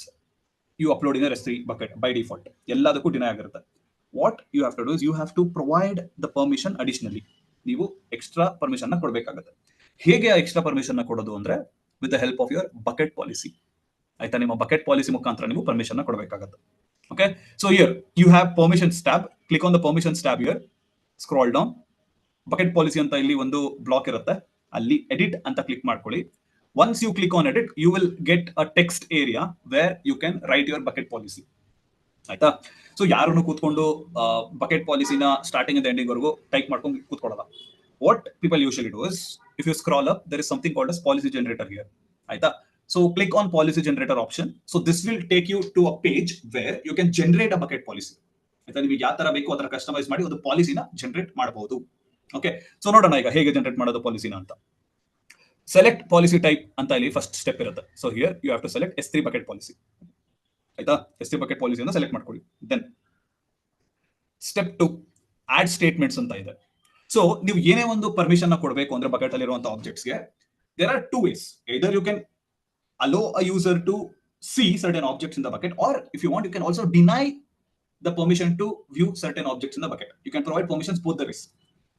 you upload in S3 bucket. By default ಎಲ್ಲದಕ್ಕೂ ಡಿನೈ ಆಗಿರುತ್ತೆ. What you have to do is you have to provide the permission additionally. ನೀವು ಎಕ್ಸ್ಟ್ರಾ ಪರ್ಮಿಷನ್ ನ ಕೊಡಬೇಕಾಗುತ್ತೆ. ಹೇಗೆ ಎಕ್ಸ್ಟ್ರಾ ಪರ್ಮಿಷನ್ ನ ಕೊಡೋದು ಅಂದ್ರೆ with the help of your bucket policy. ಆಯ್ತಾ? ನಿಮ್ಮ ಬಕೆಟ್ ಪಾಲಿಸಿ ಮುಖಾಂತರ ನೀವು ಪರ್ಮಿಷನ್ ನ ಕೊಡಬೇಕಾಗುತ್ತೆ. Okay, so here you have permissions tab. Click on the permissions tab here, scroll down, bucket policy ಅಂತ ಇಲ್ಲಿ ಒಂದು ಬ್ಲಾಕ್ ಇರುತ್ತೆ, ಅಲ್ಲಿ ಎಡಿಟ್ ಅಂತ ಕ್ಲಿಕ್ ಮಾಡ್ಕೊಳ್ಳಿ. Once you click on edit, you will get a text area where you can write your bucket policy. ಆಯ್ತಾ? ಸೊ ಯಾರನ್ನು ಕೂತ್ಕೊಂಡು ಬಕೆಟ್ ಪಾಲಿಸಿನ ಸ್ಟಾರ್ಟಿಂಗ್ ಇಂದ ಎಂಡಿಂಗ್ ವರೆಗೂ ಟೈಪ್ ಮಾಡ್ಕೊಂಡು ಕೂತ್ಕೊಳ್ಳಲ್ಲ. What people usually do is if you scroll up, there is something called as policy generator here. ಆಯ್ತಾ? So click on policy generator option. So this will take you to a page where you can generate a bucket policy. ಆಯ್ತಾ? ನಿಮಗೆ ಯಾವ ತರ ಬೇಕು ಅದರ ಕಸ್ಟಮೈಸ್ ಮಾಡಿ ಒಂದು ಪಾಲಿಸಿನ ಜನರೇಟ್ ಮಾಡಬಹುದು. ಓಕೆ, ಸೊ ನೋಡೋಣ ಈಗ ಹೇಗೆ ಜನರೇಟ್ ಮಾಡೋದು ಪಾಲಿಸಿನ ಅಂತ. ಸೆಲೆಕ್ಟ್ ಪಾಲಿಸಿ ಟೈಪ್ ಅಂತ ಇಲ್ಲಿ ಫಸ್ಟ್ ಸ್ಟೆಪ್ ಇರುತ್ತೆ. So here you have to select S3 bucket policy. ಆಯ್ತಾ? S3 ಬಕೆಟ್ ಪಾಲಿಸಿಯನ್ನು ಸೆಲೆಕ್ಟ್ ಮಾಡ್ಕೊಳ್ಳಿ. ದೆನ್ ಸ್ಟೆಪ್ 2 ಆಡ್ ಸ್ಟೇಟ್ಮೆಂಟ್ಸ್ ಅಂತ ಇದೆ. ಸೊ ನೀವು ಏನೇ ಒಂದು ಪರ್ಮಿಷನ್ ನ ಕೊಡಬೇಕು ಅಂದ್ರೆ ಬಕೆಟ್ ಅಲ್ಲಿ ಇರುವಂತಹ ಆಬ್ಜೆಕ್ಟ್ಸ್ ಗೆ there are 2 ways. Either you can allow a user to see certain objects in the bucket, or if you want you can also deny the permission to view certain objects in the bucket. You can provide permissions both the ways.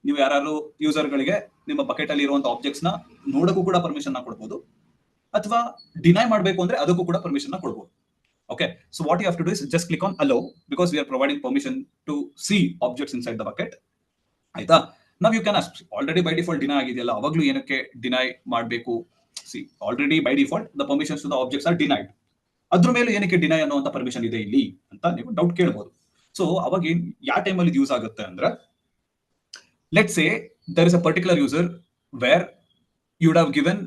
ನೀವು ಯಾರು ಯೂಸರ್ ಗಳಿಗೆ ನಿಮ್ಮ ಬಕೆಟ್ ಅಲ್ಲಿ ಇರುವಂತಹ ಆಬ್ಜೆಕ್ಟ್ಸ್ ನ ನೋಡಕ್ಕೂ ಕೂಡ ಪರ್ಮಿಷನ್ ನ ಕೊಡಬಹುದು, ಅಥವಾ ಡಿನೈ ಮಾಡಬೇಕು ಅಂದ್ರೆ ಅದಕ್ಕೂ ಕೂಡ ಪರ್ಮಿಷನ್ ನ ಕೊಡಬಹುದು. Okay, so what you have to do is just click on allow because we are providing permission to see objects inside the bucket. ಆಯ್ತಾ? now you can ask, already by default deny ಆಗಿದೆಯಲ್ಲ, ಅವಾಗ್ಲೂ ಏನಕ್ಕೆ ಡಿನೈ ಮಾಡಬೇಕು? See, already by default the permissions to the objects are denied. ಅದ್ರ ಮೇಲೆ ಏನಕ್ಕೆ ಡಿನೈ ಅನ್ನುವಂತ ಪರ್ಮಿಷನ್ ಇದೆ ಇಲ್ಲಿ ಅಂತ ನೀವು ಡೌಟ್ ಕೇಳಬಹುದು. ಸೊ ಅವಾಗ ಯಾವ ಟೈಮಲ್ಲಿ ಇದು ಯೂಸ್ ಆಗುತ್ತೆ ಅಂದ್ರೆ, let's say there is a particular user where you would have given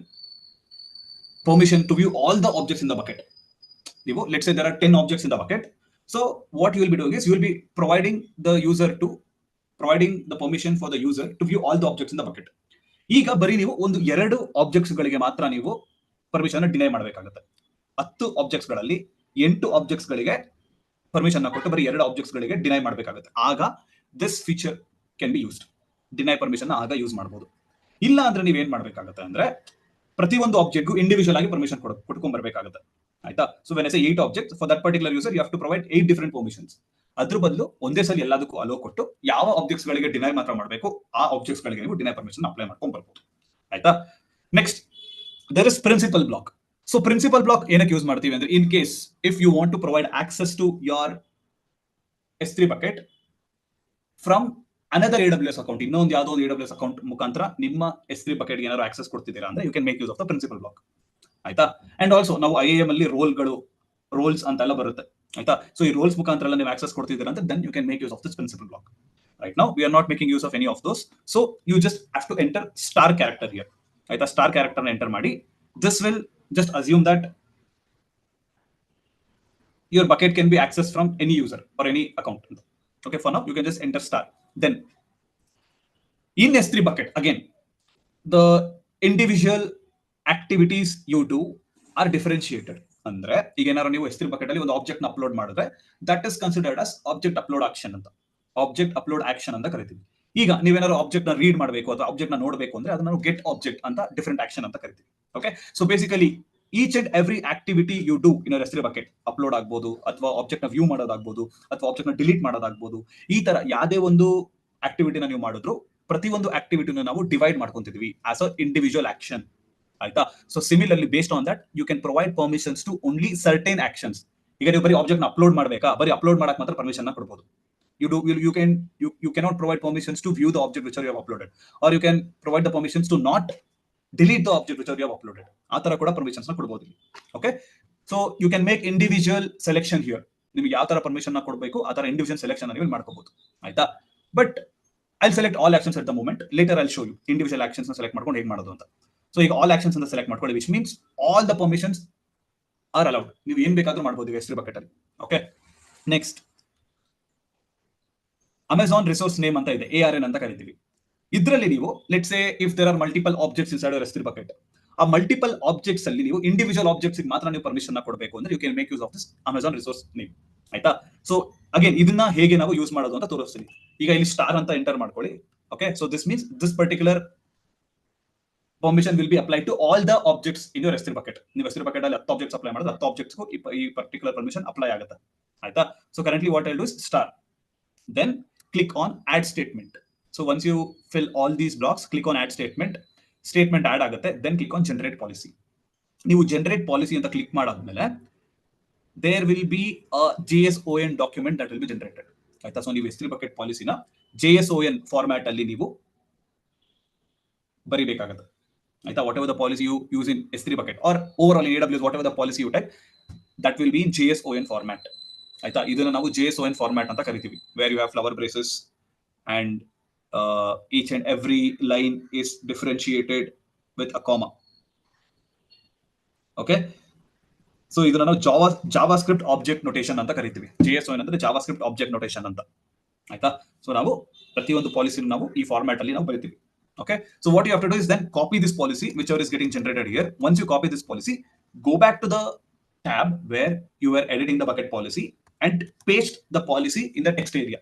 permission to view all the objects in the bucket. ನೀವು let's say there are 10 objects in the bucket. So what you will be doing is you will be providing the permission for the user to view all the objects in the bucket. ಈಗ ಬರೀ ನೀವು ಒಂದು 2 ಆಬ್ಜೆಕ್ಟ್ಸ್ ಗಳಿಗೆ ಮಾತ್ರ ನೀವು ಪರ್ಮಿಷನ್ ಡಿನೈ ಮಾಡಬೇಕಾಗುತ್ತೆ. 10 ಆಬ್ಜೆಕ್ಟ್ಸ್ ಗಳಲ್ಲಿ 8 ಆಬ್ಜೆಕ್ಟ್ಸ್ ಗಳಿಗೆ ಪರ್ಮಿಷನ್ ಕೊಟ್ಟು ಬರೀ 2 ಆಬ್ಜೆಕ್ಟ್ಸ್ ಗಳಿಗೆ ಡಿನೈ ಮಾಡಬೇಕಾಗುತ್ತೆ. ಆಗ this feature can be used. Deny permission ಆಗ ಯೂಸ್ ಮಾಡಬಹುದು. ಇಲ್ಲ ಅಂದ್ರೆ ನೀವೇನ್ ಮಾಡ್ಬೇಕಾಗುತ್ತೆ ಅಂದ್ರೆ ಪ್ರತಿಯೊಂದು ಆಬ್ಜೆಕ್ಟ್ಗೂ ಇಂಡಿವಿಜುವಲ್ ಆಗಿ ಪರ್ಮಿಷನ್ ಕೊಟ್ಕೊಂಡ್ ಬರ್ಬೇಕಾಗುತ್ತೆ. ಆಯ್ತಾ? So when I say 8 objects, for that particular user you have to provide 8 different permissions. ಅದ್ರ ಬದಲು ಒಂದೇ ಸಲ ಎಲ್ಲದಕ್ಕೂ ಅಲೋ ಕೊಟ್ಟು ಯಾವ ಆಬ್ಜೆಕ್ಟ್ಸ್ ಗಳಿಗೆ ಡಿನೈ ಮಾತ್ರ ಮಾಡಬೇಕು ಆ ಆಬ್ಜೆಕ್ಟ್ಸ್ ಗಳಿಗೆ ನೀವು ಡಿನೈ ಪರ್ಮಿಷನ್ ಅಪ್ಲೈ ಮಾಡ್ಕೊಂಡು ಬರ್ಬೋದು. ಆಯ್ತಾ? Next there is principal block. So principal block ಏನಕ್ಕೆ ಯೂಸ್ ಮಾಡ್ತೀವಿ ಅಂದ್ರೆ, in case if you want to provide access to your S3 bucket from another AWS account, ಇನ್ನೊಂದು ಯಾವುದೋ ಒಂದು AWS ಅಕೌಂಟ್ ಮುಖಾಂತರ ನಿಮ್ಮ S3 ಬಕೆಟ್ ಏನಾದ್ರು ಆಕ್ಸೆಸ್ ಕೊಡ್ತಿದ್ದೀರಾ ಅಂದ್ರೆ you can make use of the principal block. ಆಯ್ತಾ? ಅಂಡ್ ಆಲ್ಸೋ ನಾವು IAM ಅಲ್ಲಿ ರೋಲ್ಗಳು ರೋಲ್ಸ್ ಅಂತೆಲ್ಲ ಬರುತ್ತೆ ಆಯ್ತಾ. ಸೊ ಈ ರೋಲ್ಸ್ ಮುಖಾಂತರ ನೀವು ಆಕ್ಸೆಸ್ ಕೊಡ್ತಿದ್ದೀರಾ ಅಂತ then you can make use of this principal block. Right now we are not making use of any of those. So you just have to enter star character here ಆಯ್ತಾ. ಸ್ಟಾರ್ ಕ್ಯಾರೆಕ್ಟರ್ ಎಂಟರ್ ಮಾಡಿ this will just assume that your bucket can be accessed from any user or any account. Okay, for now you can just enter star. Then in S3 bucket again the individual activities you do are differentiated. ಅಂದ್ರೆ ಈಗ ಏನಾದ್ರು ನೀವು S3 bucket ಅಲ್ಲಿ ಒಂದು ಆಬ್ಜೆಕ್ಟ್ ನ ಅಪ್ಲೋಡ್ ಮಾಡಿದ್ರೆ that is considered as object upload action ಅಂತ. ಆಬ್ಜೆಕ್ಟ್ ಅಪ್ಲೋಡ್ ಆಕ್ಷನ್ ಅಂತ ಕರಿತೀವಿ. ಈಗ ನೀವೇನಾದ್ರು ಆಬ್ಜೆಕ್ಟ್ ನ ರೀಡ್ ಮಾಡಬೇಕು ಅಥವಾ ಆಬ್ಜೆಕ್ಟ್ ನ ನೋಡಬೇಕು ಅಂದ್ರೆ ಅದನ್ನ ನಾವು ಗೆಟ್ ಆಬ್ಜೆಕ್ಟ್ ಅಂತ ಡಿಫರೆಂಟ್ ಆಕ್ಷನ್ ಅಂತ ಕರಿತೀವಿ. ಓಕೆ, ಸೊ basically each and every activity you do in S3 bucket, upload ಆಗ್ಬೋದು ಅಥವಾ ಆಬ್ಜೆಕ್ಟ್ ನ ವ್ಯೂ ಮಾಡೋದಾಗ್ಬೋದು ಅಥವಾ ಆಬ್ಜೆಕ್ಟ್ ನ ಡಿಲೀಟ್ ಮಾಡೋದಾಗ್ಬೋದು, ಈ ತರ ಯಾವುದೇ ಒಂದು ಆಕ್ಟಿವಿಟಿನ ನೀವು ಮಾಡಿದ್ರು ಪ್ರತಿಯೊಂದು ಆಕ್ಟಿವಿಟಿನ ನಾವು ಡಿವೈಡ್ ಮಾಡ್ಕೊಂತಿದ್ವಿ ಆಸ್ ಅ ಇಂಡಿವಿಜುವಲ್ ಆಕ್ಷನ್ ಆಯ್ತಾ. So similarly based on that you can provide permissions to only certain actions. ಈಗ ನೀವು ಬರೀ ಆಬ್ಜೆಕ್ಟ್ ನ ಅಪ್ಲೋಡ್ ಮಾಡಬೇಕಾ, ಬರೀ ಅಪ್ಲೋಡ್ ಮಾಡಕ್ ಮಾತ್ರ ಪರ್ಮಿಷನ್ ಕೊಡಬಹುದು. You cannot provide permissions to view the object which you have uploaded, or you can provide the permissions to not delete the object which you have uploaded. ಆ ತರ ಕೂಡ ಪರ್ಮಿಷನ್ಸ್ ನ ಕೊಡಬಹುದು. Okay, so you can make individual selection here. ನಿಮಗೆ ಯಾವ ತರ ಪರ್ಮಿಷನ್ ನ ಕೊಡಬೇಕು ಆ ತರ ಇಂಡಿವಿಜುವಲ್ ಸೆಲೆಕ್ಷನ್ ನೀವು ಮಾಡ್ಕೋಬಹುದು ಆಯ್ತಾ. But I select all actions at the moment. Later I show you individual actions ನ ಸೆಲೆಕ್ಟ್ ಮಾಡ್ಕೊಂಡು ಹೇಗೆ ಮಾಡೋದು ಅಂತ. ಸೊ ಈಗ ಆಲ್ ಆಕ್ಷನ್ಸ್ ಅಂತ ಸೆಲೆಕ್ಟ್ ಮಾಡ್ಕೊಳ್ಳಿ, which means all the permissions are allowed. ನೀವು ಏನ್ ಬೇಕಾದ್ರೂ ಮಾಡಬಹುದು S3 ಬಕೆಟ್ ಅಲ್ಲಿ. Okay, next Amazon resource name ಅಂತ ಇದೆ, ARN ಅಂತ ಕರಿತೀವಿ. ಇದರಲ್ಲಿ ನೀವು let's say if there are multiple objects inside S3 bucket, ಆ ಮಲ್ಟಿಪಲ್ ಆಬ್ಜೆಕ್ಟ್ಸ್ ಅಲ್ಲಿ ನೀವು ಇಂಡಿವಿಜುವಲ್ ಆಬ್ಜೆಕ್ಟ್ಸ್ ಮಾತ್ರ ನೀವು ಪರ್ಮಿಷನ್ ನ ಕೊಡಬೇಕು ಅಂದ್ರೆ you can make use of this Amazon resource name ಆಯ್ತಾ. ಸೊ ಅಗೇನ್ ಇದನ್ನ ಹೇಗೆ ನಾವು ಯೂಸ್ ಮಾಡೋದು ಅಂತ ತೋರಿಸ್ತೀನಿ. ಈಗ ಇಲ್ಲಿ ಸ್ಟಾರ್ ಅಂತ ಎಂಟರ್ ಮಾಡ್ಕೊಳ್ಳಿ. Okay, so this means this particular permission will be applied to all the objects in your S3 bucket. ನೀವು S3 bucket ಅಲ್ಲಿ 10 objects ಅಪ್ಲೈ ಮಾಡಿದ್ರೆ 10 objects ಗೂ ಈ ಪರ್ಟಿಕ್ಯುಲರ್ ಪರ್ಮಿಷನ್ ಅಪ್ಲೈ ಆಗುತ್ತೆ ಆಯ್ತಾ. So currently what I will do is star, then click on add statement. So once you fill all these blocks, click on add statement. Statement add ಆಗುತ್ತೆ, then click on generate policy. ನೀವು generate policy ಅಂತ ಕ್ಲಿಕ್ ಮಾಡಾದ್ಮೇಲೆ there will be a JSON document that will be generated ಆಯ್ತಾ. ಸೊ ನೀವು S3 bucket ಪಾಲಿಸಿನ JSON ಫಾರ್ಮ್ಯಾಟ್ ಅಲ್ಲಿ ನೀವು ಬರಿಬೇಕಾಗುತ್ತೆ ಆಯ್ತಾ. Whatever the policy you use in S3 bucket or overall in AWS, whatever the policy you type, that will be in JSON format ಆಯ್ತಾ. ಇದನ್ನ ನಾವು JSON ಫಾರ್ಮ್ಯಾಟ್ ಅಂತ ಕರಿತೀವಿ, where you have flower braces and each and every line is differentiated with a comma. Okay, so ಇದನ್ನ ನಾವು ಜಾವಾ ಸ್ಕ್ರಿಪ್ಟ್ ಆಬ್ಜೆಕ್ಟ್ ನೊಟೇಷನ್ ಅಂತ ಕರಿತೀವಿ. JSON ಅಂದ್ರೆ ಜಾವಾ ಸ್ಕ್ರಿಪ್ಟ್ ಆಬ್ಜೆಕ್ಟ್ ನೊಟೇಷನ್ ಅಂತ ಆಯ್ತಾ. ಸೊ ನಾವು ಪ್ರತಿಯೊಂದು ಪಾಲಿಸಿ ನಾವು ಈ ಫಾರ್ಮ್ಯಾಟ್ ಅಲ್ಲಿ ನಾವು ಬರಿತೀವಿ. Okay, so what you have to do is then copy this policy, whichever is getting generated here. Once you copy this policy, go back to the tab where you were editing the bucket policy and paste the policy in the text area.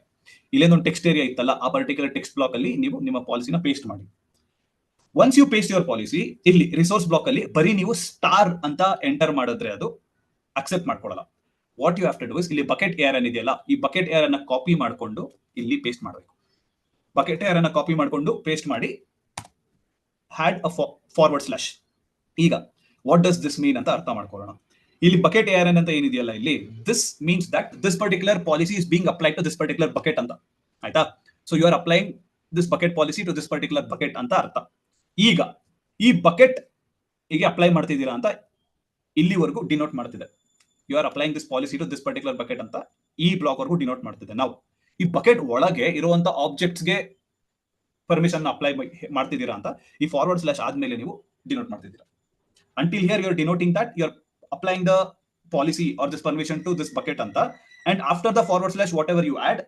ಇಲ್ಲೇನೊಂದು ಟೆಕ್ಸ್ಟ್ ಏರಿಯಾ ಇತ್ತಲ್ಲ, ಆ ಪರ್ಟಿಕ್ಯುಲರ್ ಟೆಕ್ಸ್ಟ್ ಬ್ಲಾಕ್ ಅಲ್ಲಿ ನೀವು ನಿಮ್ಮ ಪಾಲಿಸಿನ ಪೇಸ್ಟ್ ಮಾಡಿ. Once you paste your policy, ಇಲ್ಲಿ ರಿಸೋರ್ಸ್ ಬ್ಲಾಕ್ ಅಲ್ಲಿ ಬರೀ ನೀವು ಸ್ಟಾರ್ ಅಂತ ಎಂಟರ್ ಮಾಡಿದ್ರೆ ಅದು ಅಕ್ಸೆಪ್ಟ್ ಮಾಡ್ಕೊಳ್ಳಲ್ಲ. What you have to do is ಇಲ್ಲಿ ಬಕೆಟ್ ARN ಇದೆಯಲ್ಲ, ಈ ಬಕೆಟ್ ARN ಕಾಪಿ ಮಾಡಿಕೊಂಡು ಇಲ್ಲಿ ಪೇಸ್ಟ್ ಮಾಡಬೇಕು. ಬಕೆಟ್ ARN ಕಾಪಿ ಮಾಡಿಕೊಂಡು ಪೇಸ್ಟ್ ಮಾಡಿ ಹ್ಯಾಡ್ ಅ ಫಾರ್ವರ್ಡ್ ಸ್ಲಾಶ್. ಈಗ ವಾಟ್ ಡಸ್ ದಿಸ್ ಮೀನ್ ಅಂತ ಅರ್ಥ ಮಾಡ್ಕೊಳ್ಳೋಣ. ಇಲ್ಲಿ ಬಕೆಟ್ ARN ಅಂತ ಏನಿದೆಯಲ್ಲ ಇಲ್ಲಿ, this means that this particular policy is being applied to this particular bucket ಅಂತ ಆಯ್ತಾ. So you are applying this bucket policy to this particular bucket ಅಂತ ಅರ್ಥ. ಈಗ ಈ ಬಕೆಟ್ ಹೀಗೆ ಅಪ್ಲೈ ಮಾಡ್ತಿದ್ದೀರಾ ಅಂತ ಇಲ್ಲಿವರೆಗೂ ಡಿನೋಟ್ ಮಾಡ್ತಿದೆ. You are applying this policy to this particular bucket ಅಂತ ಈ ಬ್ಲಾಕ್ ವರೆಗೂ ಡಿನೋಟ್ ಮಾಡ್ತಿದೆ. ನಾವು ಈ ಬಕೆಟ್ ಒಳಗೆ ಇರುವಂತ ಆಬ್ಜೆಕ್ಟ್ಸ್ಗೆ ಪರ್ಮಿಷನ್ ಅಪ್ಲೈ ಮಾಡ್ತಿದ್ದೀರಾ ಅಂತ ಈ ಫಾರ್ವರ್ಡ್ ಸ್ಲಾಶ್ ಆದ್ಮೇಲೆ ನೀವು ಡಿನೋಟ್ ಮಾಡ್ತಿದ್ದೀರಾ. Until here you are denoting that you are applying the policy or this permission to this bucket anta, and after the forward slash whatever you add,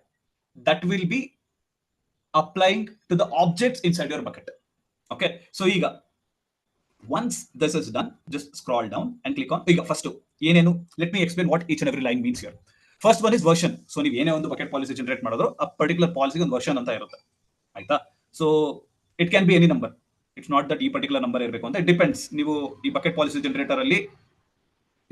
that will be applying to the objects inside your bucket. Okay, so iga once this is done, just scroll down and click on iga first ಏನಏನು, let me explain what each and every line means here. First one is version. So ನೀವು ಏನೇ ಒಂದು ಬಕೆಟ್ ಪಾಲಿಸಿ ಜನರೇಟ್ ಮಾಡಿದ್ರು ಆ ಪರ್ಟಿಕ್ಯುಲರ್ ಪಾಲಿಸಿಗೆ ಒಂದು ವರ್ಷನ್ ಅಂತ ಇರುತ್ತೆ ಆಯ್ತಾ. So it can be any number, it's not that ಈ ಪರ್ಟಿಕ್ಯುಲರ್ ನಂಬರ್ ಇರಬೇಕು ಅಂತ. It depends. ನೀವು ಈ ಬಕೆಟ್ ಪಾಲಿಸಿ ಜನರೇಟರ್ ಅಲ್ಲಿ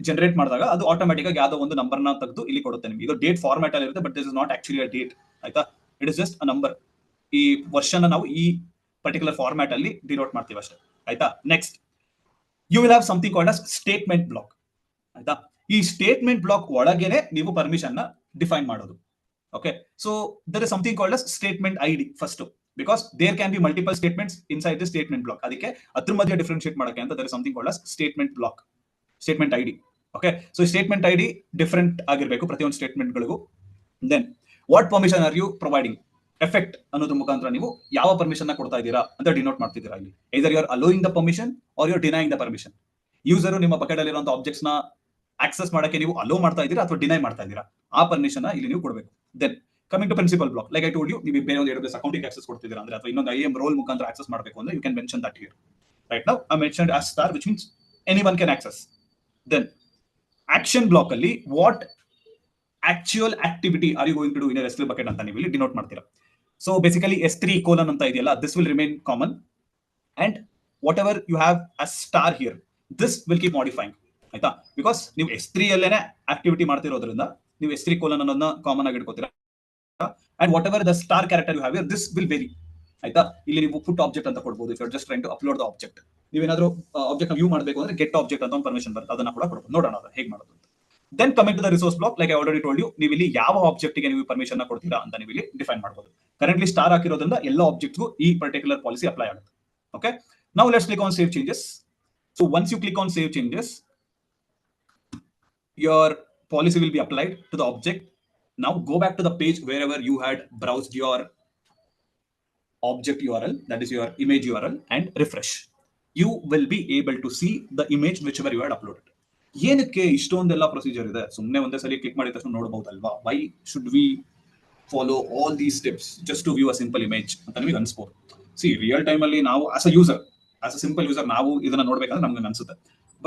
ಜನರೇಟ್ ಮಾಡಿದಾಗ ಅದು ಆಟೋಮ್ಯಾಟಿಕ್ ಆಗಿ ಯಾವುದೋ ಒಂದು ನಂಬರ್ನ ತೆಗೆದು ಇಲ್ಲಿ ಕೊಡುತ್ತೆ ನಿಮಗೆ. ಇದು ಡೇಟ್ ಫಾರ್ಮ್ಯಾಟ್ ಅಲ್ಲಿ ಇರುತ್ತೆ, but this is not actually a date ಆಯ್ತಾ. It is just a number. ಈ ವರ್ಷನ್ ನಾವು ಈ ಪರ್ಟಿಕ್ಯುಲರ್ ಫಾರ್ಮ್ಯಾಟ್ ಅಲ್ಲಿ ಡಿನೋಟ್ ಮಾಡ್ತೀವಿ ಅಷ್ಟೇ ಆಯ್ತಾ. Next you will have something called as statement block ಆಯ್ತಾ. ಈ ಸ್ಟೇಟ್ಮೆಂಟ್ ಬ್ಲಾಕ್ ಒಳಗೇನೆ ನೀವು ಪರ್ಮಿಷನ್ ನ ಡಿಫೈನ್ ಮಾಡೋದು. Okay, so there is something called as statement ID first, because there can be multiple statements inside the statement block. ಅದಕ್ಕೆ ಅದ್ರ ಮಧ್ಯೆ ಡಿಫರೆನ್ಶಿಯೇಟ್ ಮಾಡಕ್ಕೆ ಅಂತ there is something called as statement block, statement ID. Okay, so statement ID different ಆಗಿರಬೇಕು ಪ್ರತಿಯೊಂದು ಸ್ಟೇಟ್ಮೆಂಟ್ಗಳಿಗೂ. Then what permission R you providing, effect ಅನ್ನೋದ್ರ ಮುಖಾಂತರ ನೀವು ಯಾವ ಪರ್ಮಿಷನ್ ಕೊಡ್ತಾ ಇದ್ದೀರಾ ಅಂತ ಡಿನೋಟ್ ಮಾಡ್ತಿದ್ದೀರಾ ಇಲ್ಲಿ. Either you are allowing the permission R you are denying the permission. User ನಿಮ್ಮ ಬಕೆಟ್ ಅಲ್ಲಿರುವಂತ ಆಬ್ಜೆಕ್ಟ್ಸ್ ನ ಆಕ್ಸೆಸ್ ಮಾಡಕ್ಕೆ ನೀವು ಅಲೋ ಮಾಡ್ತಾ ಇದ್ದೀರಾ ಅಥವಾ ಡಿನೈ ಮಾಡ್ತಾ ಇದ್ದೀರಾ, ಆ ಪರ್ಮಿಷನ್ ಇಲ್ಲಿ ನೀವು ಕೊಡಬೇಕು. Then coming to principal block, like I told you, ನೀವು ಬೇರೆ ಒಂದು AWS ಅಕೌಂಟಿಗೆ ಆಕ್ಸೆಸ್ ಕೊಡ್ತಿದ್ದೀರಾ ಅಂದ್ರೆ ಅಥವಾ ಇನ್ನೊಂದು IAM ರೋಲ್ ಮುಖಾಂತರ ಆಕ್ಸೆಸ್ ಮಾಡಬೇಕು ಅಂದ್ರೆ you can mention that here. Right now I mentioned as star which means anyone can access. Then action block ಅಲ್ಲಿ what actual activity are you going to do in S3 bucket ಅಂತ ನೀವು ಇಲ್ಲಿ ಡಿನೋಟ್ ಮಾಡ್ತೀರಾ. ಸೊ ಬೇಸಿಕಲಿ S3 colon ಅಂತ ಇದೆಯಲ್ಲ, this will remain common and whatever you have a star here this will keep modifying. ಆಯ್ತಾ, ಬಿಕಾಸ್ ನೀವು S3 ಅಲ್ಲೇನೆ ಆಕ್ಟಿವಿಟಿ ಮಾಡ್ತಿರೋದ್ರಿಂದ ನೀವು S3 colon ಅನ್ನೋದನ್ನ ಕಾಮನ್ ಆಗಿ ಇಟ್ಕೋತೀರಾ. And whatever the star character you have here this will vary. ಆಯ್ತಾ, ಇಲ್ಲಿ ನೀವು ಪುಟ್ ಆಬ್ಜೆಕ್ಟ್ ಅಂತ ಕೊಡಬಹುದು. If you are just trying to upload the object, ನೀವೇನಾದ್ರೂ ಆಬ್ಜೆಕ್ಟ್ ವ್ಯೂ ಮಾಡಬೇಕು ಅಂದ್ರೆ ಗೆಟ್ ಆಬ್ಜೆಕ್ಟ್ ಅಂತ ಒಂದು ಪರ್ಮಿಷನ್ ಬರುತ್ತೆ, ಅದನ್ನ ಕೂಡ ಕೊಡಬಹುದು. ನೋಡೋಣ ಅದು ಹೇಗೆ ಮಾಡೋದು ಅಂತ. Then coming to the resource block, like I already told you, ನೀವು ಇಲ್ಲಿ ಯಾವ ಆಬ್ಜೆಕ್ಟ್ ಗೆ ನೀವು ಪರ್ಮಿಷನ್ ಕೊಡ್ತೀರಾ ಅಂತ ನೀವು ಇಲ್ಲಿ ಡಿಫೈನ್ ಮಾಡಬಹುದು. ಕರೆಂಟ್ಲಿ ಸ್ಟಾರ್ ಹಾಕಿರೋದ್ರಿಂದ ಎಲ್ಲ ಆಬ್ಜೆಕ್ಟ್ಗೂ ಈ ಪರ್ಟಿಕ್ಯುಲರ್ ಪಾಲಿಸಿ ಅಪ್ಲೈ ಆಗುತ್ತೆ. Okay, now let's click on save changes. So once you click on save changes, your policy will be applied to the object. Now go back to the page wherever you had browsed your object URL, that is your image URL, and refresh. You will be able to see the image whichever you had uploaded. ಏನಕ್ಕೆ ಇಷ್ಟೊಂದೆಲ್ಲ ಪ್ರೊಸೀಜರ್ ಇದೆ? ಸುಮ್ಮನೆ ಒಂದೇ ಸಲ ಕ್ಲಿಕ್ ಮಾಡಿದ ತಕ್ಷಣ ನೋಡಬಹುದಲ್ವಾ? Why should we follow all these steps just to view a simple image ಅಂತ ನಿಮಗೆ ಅನ್ಸ್ಬೋದು. ಸಿ ರಿಯಲ್ ಟೈಮ್ ಅಲ್ಲಿ ನಾವು as a user, as a simple user ನಾವು ಇದನ್ನ ನೋಡ್ಬೇಕಂದ್ರೆ ನಮ್ಗೆ ಅನ್ಸುತ್ತೆ.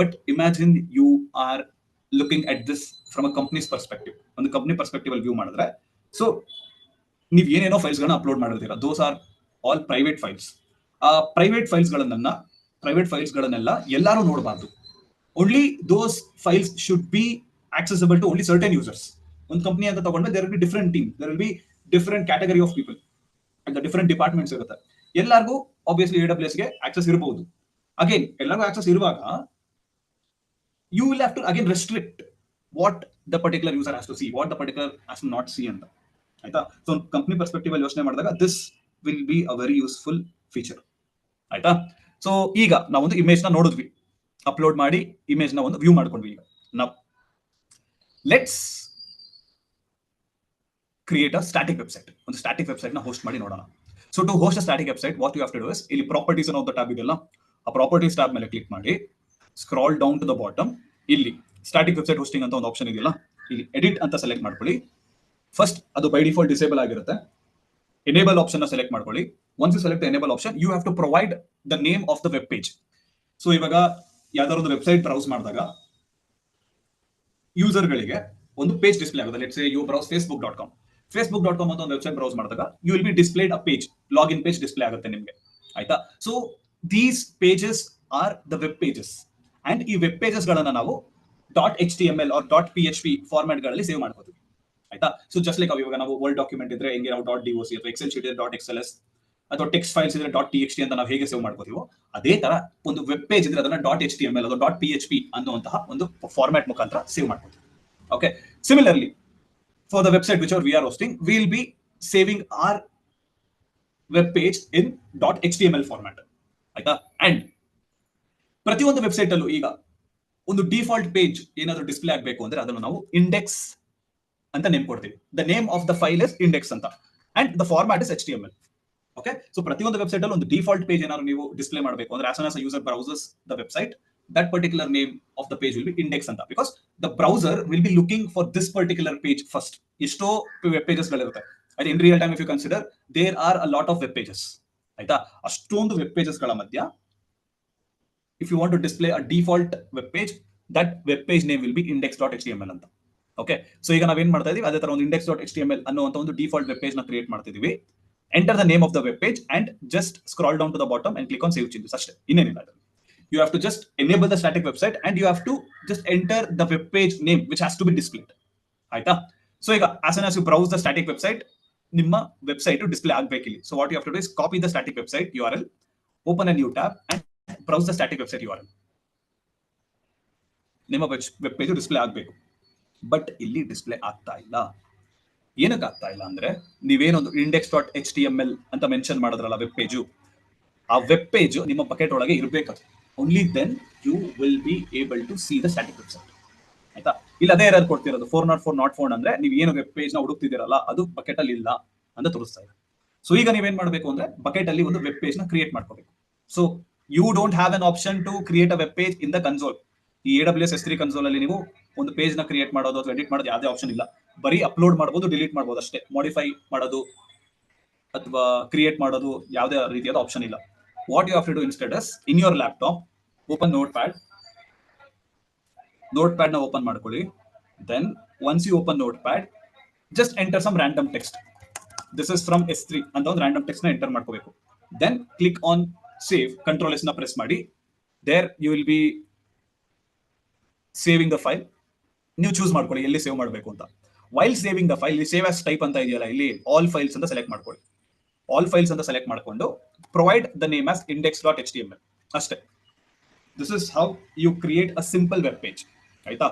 But imagine you are looking at this from a company's perspective. ಒಂದು ಕಂಪ್ನಿ ಪರ್ಸ್ಪೆಕ್ಟಿವ್ ಅಲ್ಲಿ ವ್ಯೂ ಮಾಡಿದ್ರೆ, ಸೊ ನೀವು ಏನೇನೋ ಫೈಲ್ಸ್ ಗಳನ್ನ ಅಪ್ಲೋಡ್ ಮಾಡಿರ್ತೀರಾ, those are all private files. ಆ ಪ್ರೈವೇಟ್ ಫೈಲ್ಸ್ ಗಳನ್ನೆಲ್ಲ ಎಲ್ಲರೂ ನೋಡಬಾರ್ದು. Only those files should be accessible to only certain users. ಒಂದು ಕಂಪ್ನಿ ಅಂತ ತಗೊಂಡ್ರೆ there will be different team, there will be different category of people, different departments ಇರುತ್ತೆ. ಎಲ್ಲರಿಗೂ ಆಬ್ವಿಯಸ್ಲಿ AWS ಗೆ ಆಕ್ಸೆಸ್ ಇರಬಹುದು. ಅಗೇನ್ ಎಲ್ಲರಿಗೂ ಆಕ್ಸೆಸ್ ಇರುವಾಗ you will have to again restrict what the particular user has to see, what the particular has to not see ಅಂತ. ಆಯ್ತಾ, ಸೊ ಕಂಪ್ನಿ ಪರ್ಸ್ಪೆಕ್ಟಿವ್ ಅಲ್ಲಿ ಯೋಚನೆ ಮಾಡಿದಾಗ this will be a very useful feature. ಆಯ್ತಾ, ಸೊ ಈಗ ನಾವೊಂದು ಇಮೇಜ್ ನ ನೋಡಿದ್ವಿ, ಅಪ್ಲೋಡ್ ಮಾಡಿ ಇಮೇಜ್ ನ ಒಂದು ವ್ಯೂ ಮಾಡ್ಕೊಂಡ್ವಿ. ಈಗ ನಾವು let's create a static website. ಒಂದು ಸ್ಟಾಟಿಕ್ ವೆಬ್ಸೈಟ್ ನ ಹೋಸ್ಟ್ ಮಾಡಿ ನೋಡೋಣ. So to host a static website what you have to do is, ಇಲ್ಲಿ ಪ್ರಾಪರ್ಟೀಸ್ ಅನ್ನೋ ಟ್ಯಾಬ್ ಇದೆಯಲ್ಲ, ಆ ಪ್ರಾಪರ್ಟೀಸ್ ಟ್ಯಾಬ್ ಮೇಲೆ ಕ್ಲಿಕ್ ಮಾಡಿ scroll down to the bottom. ಇಲ್ಲಿ ಸ್ಟಾಟಿಕ್ ವೆಬ್ಸೈಟ್ ಹೋಸ್ಟಿಂಗ್ ಅಂತ ಒಂದು ಆಪ್ಷನ್ ಇದೆಯಲ್ಲ, ಇಲ್ಲಿ ಎಡಿಟ್ ಅಂತ ಸೆಲೆಕ್ಟ್ ಮಾಡ್ಕೊಳ್ಳಿ. ಫಸ್ಟ್ ಅದು ಬೈ ಡಿಫಾಲ್ಟ್ ಡಿಸೇಬಲ್ ಆಗಿರುತ್ತೆ. ಎನೇಬಲ್ ಆಪ್ಷನ್ ನ ಸೆಲೆಕ್ಟ್ ಮಾಡ್ಕೊಳ್ಳಿ. Once you select enable option, you have to provide the name of the web page. So ಇವಾಗ ಯಾವ್ದಾದ್ರು ಒಂದು ವೆಬ್ಸೈಟ್ ಬ್ರೌಸ್ ಮಾಡಿದಾಗ ಯೂಸರ್ ಗಳಿಗೆ ಒಂದು ಪೇಜ್ ಡಿಸ್ಪ್ಲೇ ಆಗುತ್ತೆ. Let's say you browse facebook.com ಅಂತ ಒಂದು ವೆಬ್ಸೈಟ್ ಬ್ರೌಸ್ ಮಾಡಿದಾಗ you will be displayed a page, login page display ಆಗುತ್ತೆ ನಿಮಗೆ. ಆಯ್ತಾ, so these pages are the web pages. And ಈ ವೆಬ್ ಪೇಜಸ್ ಗಳನ್ನ ನಾವು .html or .php ಫಾರ್ಮ್ಯಾಟ್ ಗಳಲ್ಲಿ ಸೇವ್ ಮಾಡ್ಕೋತೀವಿ. ಆಯ್ತಾ, ಸೊ ಜಸ್ಟ್ ಲೈಕ್ ಇವಾಗ ನಾವು ವರ್ಡ್ ಡಾಕ್ಯುಮೆಂಟ್ ಇದ್ರೆ ಹೆಂಗೆ ನಾವು .doc ಅಥವಾ ಎಕ್ಸೆಲ್ ಶೀಟ್ ಇದ್ರೆ .xls ಅಥವಾ ಟೆಕ್ಸ್ಟ್ ಫೈಲ್ಸ್ ಇದ್ರೆ .txt ಅಂತ ನಾವು ಹೇಗೆ ಸೇವ್ ಮಾಡ್ಕೋತೀವೋ, ಅದೇ ತರ ಒಂದು ವೆಬ್ ಪೇಜ್ ಇದ್ರೆ ಅದನ್ನ .html ಅಥವಾ .php ಅನ್ನುವಂತಹ ಒಂದು ಫಾರ್ಮ್ಯಾಟ್ ಮುಖಾಂತರ ಸೇವ್ ಮಾಡ್ಕೋತೀವಿ. Okay, similarly for the website which we are hosting, we will be saving our web page in .html format. ಆಯ್ತಾ, ಅಂಡ್ ಪ್ರತಿಯೊಂದು ವೆಬ್ಸೈಟ್ ಅಲ್ಲೂ ಈಗ ಒಂದು ಡಿಫಾಲ್ಟ್ ಪೇಜ್ ಏನಾದರೂ ಡಿಸ್ಪ್ಲೇ ಆಗಬೇಕು ಅಂದ್ರೆ ಅದನ್ನು ನಾವು ಇಂಡೆಕ್ಸ್ ಅಂತ ನೇಮ್ ಕೊಡ್ತೀವಿ. The name of the file is index ಅಂತ and the format is HTML. Okay, so ಪ್ರತಿಯೊಂದು ವೆಬ್ಸೈಟ್ ಅಲ್ಲಿ ಒಂದು ಡಿಫಾಲ್ಟ್ ಪೇಜ್ ಏನಾದ್ರು ನೀವು ಡಿಸ್ಪ್ಲೇ ಮಾಡಬೇಕು ಅಂದ್ರೆ as soon as user browses the website, that particular name of the page will be index ಅಂತ, because the browser will be looking for this particular page first. ಎಷ್ಟೋ ವೆಬ್ ಪೇಜಸ್ ಗಳಿರುತ್ತೆ. ಆಯ್ತಾ, in real time if you consider there are a lot of web pages. ಆಯ್ತಾ, ಅಷ್ಟೊಂದು ವೆಬ್ ಪೇಜಸ್ ಗಳ ಮಧ್ಯ if you want to display a default web page, that web page name will be index.html ಅಂತ. ಓಕೆ, ಸೊ ಈಗ ನಾವೇನ್ ಮಾಡ್ತಾ ಇದೀವಿ, ಅದೇ ತರ ಒಂದು index.html ಅನ್ನುವಂತ ಒಂದು ಡಿಫಾಲ್ಟ್ ವೆಬ್ ಪೇಜ್ ನ ಕ್ರಿಯೇಟ್ ಮಾಡ್ತಿದೀವಿ. Enter the name of the web page and just scroll down to the bottom and click on save changes. ಅಷ್ಟೇ, ಇನ್ನೇನಿಲ್ಲ. You have to just enable the static website and you have to just enter the web page name which has to be displayed. ಆಯ್ತಾ, ಸೊ ಈಗ as soon as you browse the static website, ನಿಮ್ಮ ವೆಬ್ಸೈಟ್ ಡಿಸ್ಪ್ಲೇ ಆಗಬೇಕಿಲ್ಲ. So what you have to do is copy the static website URL, open a new tab and browse the static website URL. ನಿಮ್ಮ ವೆಬ್ ಪೇಜ್ ಡಿಸ್ಪ್ಲೇ ಆಗಬೇಕು. ಬಟ್ ಇಲ್ಲಿ ಡಿಸ್ಪ್ಲೇ ಆಗ್ತಾ ಇಲ್ಲ. ಏನಕ್ಕೆ ಆಗ್ತಾ ಇಲ್ಲ ಅಂದ್ರೆ, ನೀವೇನೊಂದು index.html ಅಂತ ಮೆನ್ಷನ್ ಮಾಡಿದ್ರಲ್ಲ ವೆಬ್ ಪೇಜು, ಆ ವೆಬ್ ಪೇಜ್ ನಿಮ್ಮ ಬಕೆಟ್ ಒಳಗೆ ಇರಬೇಕು. Only then you will be able to see the static website. ಆಯ್ತಾ. ಇಲ್ಲಿ ಅದೇ ಎರರ್ ಕೊಡ್ತಿರೋದು 404 ನಾಟ್ ಫೌಂಡ್ ಅಂದ್ರೆ ನೀವು ಏನು ವೆಬ್ ಪೇಜ್ ನ ಹುಡುಕ್ತಿದ್ದೀರಲ್ಲ ಅದು ಬಕೆಟ್ ಅಲ್ಲಿ ಇಲ್ಲ ಅಂತ ತೋರಿಸ್ತಾ ಇದೆ. ಸೊ ಈಗ ನೀವೇನ್ ಮಾಡಬೇಕು ಅಂದ್ರೆ ಬಕೆಟ್ ಅಲ್ಲಿ ಒಂದು ವೆಬ್ ಪೇಜ್ ನ ಕ್ರಿಯೇಟ್ ಮಾಡ್ಕೋಬೇಕು. So you don't have an option to create a web page in the console. ಈ AWS S3 ಕನ್ಸೋಲ್ ಅಲ್ಲಿ ನೀವು ಒಂದು ಪೇಜ್ ನ ಕ್ರಿಯೇಟ್ ಮಾಡೋದು ಅಥವಾ ಎಡಿಟ್ ಮಾಡೋದು ಯಾವುದೇ ಆಪ್ಷನ್ ಇಲ್ಲ. ಬರೀ ಅಪ್ಲೋಡ್ ಮಾಡಬಹುದು, ಡಿಲೀಟ್ ಮಾಡಬಹುದು ಅಷ್ಟೇ. ಮಾಡಿಫೈ ಮಾಡೋದು ಅಥವಾ ಕ್ರಿಯೇಟ್ ಮಾಡೋದು ಯಾವುದೇ ರೀತಿಯಾದ ಆಪ್ಷನ್ ಇಲ್ಲ. What you have to do instead is in your laptop open notepad ನ ಓಪನ್ ಮಾಡ್ಕೊಳ್ಳಿ. Then once you open notepad just enter some random text. This is from S3 ಅಂತ ಒಂದು ರ್ಯಾಂಡಮ್ ಟೆಕ್ಸ್ಟ್ ನ ಎಂಟರ್ ಮಾಡ್ಕೋಬೇಕು. Then click on save, control S ನ ಪ್ರೆಸ್ ಮಾಡಿ. There you will be saving the file. ನೀವು ಚೂಸ್ ಮಾಡ್ಕೊಳ್ಳಿ ಎಲ್ಲಿ ಸೇವ್ ಮಾಡಬೇಕು ಅಂತ. ವೈಲ್ ಸೇವಿಂಗ್ ದ ಫೈಲ್, ಇಲ್ಲಿ ಸೇವ್ ಆಸ್ ಟೈಪ್ ಅಂತ ಇದೆಯಲ್ಲ, ಇಲ್ಲಿ ಆಲ್ ಫೈಲ್ಸ್ ಅಂತ ಸೆಲೆಕ್ಟ್ ಮಾಡ್ಕೊಳ್ಳಿ. ಆಲ್ ಫೈಲ್ಸ್ ಅಂತ ಸೆಲೆಕ್ಟ್ ಮಾಡ್ಕೊಂಡು provide the name as index.html ಅಷ್ಟೇ. This is how you create a simple web page. ಆಯ್ತಾ.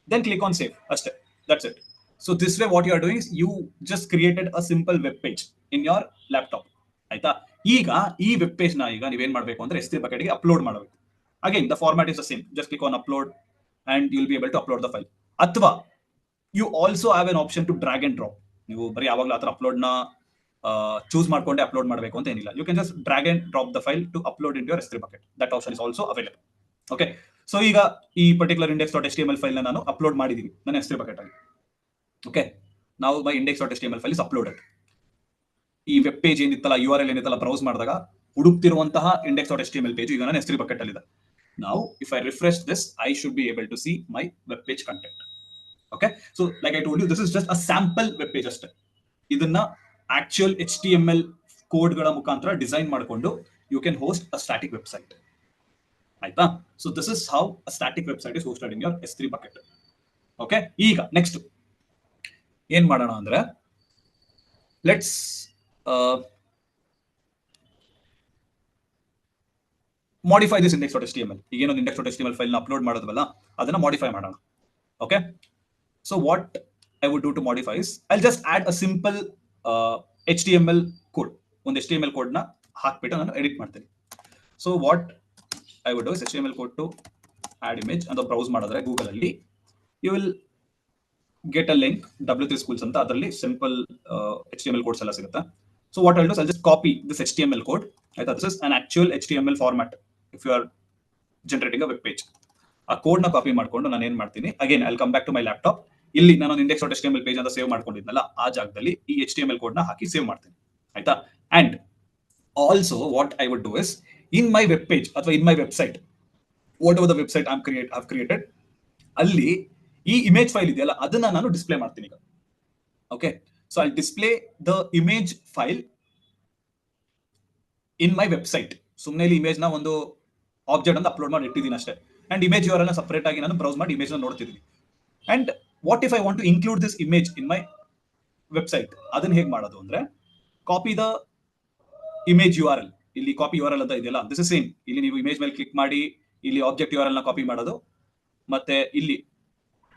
ದೆನ್ ಕ್ಲಿಕ್ ಆನ್ ಸೇವ್ ಅಷ್ಟೇ. That's it. So this way what you are doing is you just created a simple web page in your laptop. ಆಯ್ತಾ. ಈಗ ಈ ವೆಬ್ ಪೇಜ್ ನ ಈಗ ನೀವೇನ್ ಮಾಡಬೇಕು ಅಂದ್ರೆ S3 bucket ಗೆ ಅಪ್ಲೋಡ್ ಮಾಡಬೇಕು. Again the format is the same. Just click on upload and you will be able to upload the file. ಅಥವಾ you also have an option to drag and drop. ನೀವು ಬರೀ ಯಾವಾಗಲೂ ಆ ಥರ ಅಪ್ಲೋಡ್ ನ ಚೂಸ್ ಮಾಡ್ಕೊಂಡೆ ಅಪ್ಲೋಡ್ ಮಾಡಬೇಕು ಅಂತ ಏನಿಲ್ಲ. You can just drag and drop the file to upload in your S3 bucket. That option is also available. Okay. So ಈಗ ಈ ಪರ್ಟಿಕ್ಯುಲರ್ index.html ಫೈಲ್ ನಾನು ಅಪ್ಲೋಡ್ ಮಾಡಿದೀನಿ ನನ್ನ S3 bucket ಅಲ್ಲಿ. ಓಕೆ. ನಾವು ಮೈ index.html ಫೈಲ್ ಇಸ್ ಅಪ್ಲೋಡೆಡ್. ಈ ವೆಬ್ ಪೇಜ್ ಏನಿತ್ತಲ್ಲ, URL ಏನಿತ್ತಲ್ಲ, ಬ್ರೌಸ್ ಮಾಡಿದಾಗ ಹುಡುಕ್ತಿರುವಂತಹ index.html ಪೇಜ್ ಈಗ ನನ್ನ S3 bucket ಅಲ್ಲಿ ಇದೆ. Now, if I refresh this, I should be able to see my web page content. Okay. So, like I told you, this is just a sample web page ಅಷ್ಟೇ. ಇದನ್ನ actual HTML ಕೋಡ್ ಗಳ ಮುಖಾಂತರ ಡಿಸೈನ್ ಮಾಡಿಕೊಂಡು you can host a static website. ಆಯ್ತಾ. So, this is how a static website is hosted in your S3 bucket. Okay. ಈಗ next ಏನ್ ಮಾಡೋಣ ಅಂದ್ರೆ let's modify this index.html. ಈಗ ಏನೊಂದು index.html ಫೈಲ್ ನ ಅಪ್ಲೋಡ್ ಮಾಡೋದವಲ್ಲ ಅದನ್ನ modify ಮಾಡೋಣ. Okay. So what I would do to modify is I'll just add a simple HTML code. ಒಂದು HTML ಕೋಡ್ ನ ಹಾಕ್ಬಿಟ್ಟು ನಾನು ಎಡಿಟ್ ಮಾಡ್ತೀನಿ. So what I would do is HTML code to add image ಅಂತ ಬ್ರೌಸ್ ಮಾಡಿದ್ರೆ ಗೂಗಲ್ ಅಲ್ಲಿ you will get a link W3 Schools ಅಂತ. ಅದರಲ್ಲಿ ಸಿಂಪಲ್ HTML ಕೋಡ್ಸ್ ಎಲ್ಲ ಸಿಗುತ್ತೆ. So what I will do I'll just copy this HTML code. ಆಯ್ತಾ. This is an actual HTML format if you are generating a web page. ಆ ಕೋಡ್ ನ ಕಾಪಿ ಮಾಡ್ಕೊಂಡು ನಾನು ಏನ್ ಮಾಡ್ತೀನಿ, again I will come back to my laptop. ಇಲ್ಲಿ ನಾನು index.html ಪೇಜ್ ಅಂತ ಸೇವ್ ಮಾಡ್ಕೊಂಡಿದ್ನಲ್ಲ ಆ ಜಾಗದಲ್ಲಿ ಈ HTML ಕೋಡ್ ನ ಹಾಕಿ ಸೇವ್ ಮಾಡ್ತೀನಿ. ಆಯ್ತಾ. And also what I would do is in my web page ಅಥವಾ in my website, whatever the website I have created, ಅಲ್ಲಿ ಈ ಇಮೇಜ್ ಫೈಲ್ ಇದೆಯಲ್ಲ ಅದನ್ನ ನಾನು ಡಿಸ್ಪ್ಲೇ ಮಾಡ್ತೀನಿ ಈಗ. Okay. So I display the image file in my website. ಸುಮ್ಮನೆ ಇಲ್ಲಿ ಇಮೇಜ್ ನ ಒಂದು ಆಬ್ಜೆಕ್ಟ್ ಅಂತ ಅಪ್ಲೋಡ್ ಮಾಡಿ ಇಟ್ಟಿದ್ದೀನಿ ಅಷ್ಟೇ. ಅಂಡ್ ಇಮೇಜ್ URL ನ ಸಪರೇಟ್ ಆಗಿ ನಾನು ಬ್ರೌಸ್ ಮಾಡಿ ಇಮೇಜ್ ನ ನೋಡ್ತಿದ್ದೀನಿ. And what if I want to include this image in my website, ಅದನ್ನ ಹೇಗೆ ಮಾಡೋದು ಅಂದ್ರೆ ಕಾಪಿ ದ ಇಮೇಜ್ URL. ಇಲ್ಲಿ ಕಾಪಿ URL ಅಂತ ಇದೆಯಲ್ಲ, ದಿಸ್ ಇಸ್ ಸೇಮ್. ಇಲ್ಲಿ ನೀವು ಇಮೇಜ್ ಮೇಲೆ ಕ್ಲಿಕ್ ಮಾಡಿ ಇಲ್ಲಿ ಆಬ್ಜೆಕ್ಟ್ URL ನ ಕಾಪಿ ಮಾಡೋದು ಮತ್ತೆ ಇಲ್ಲಿ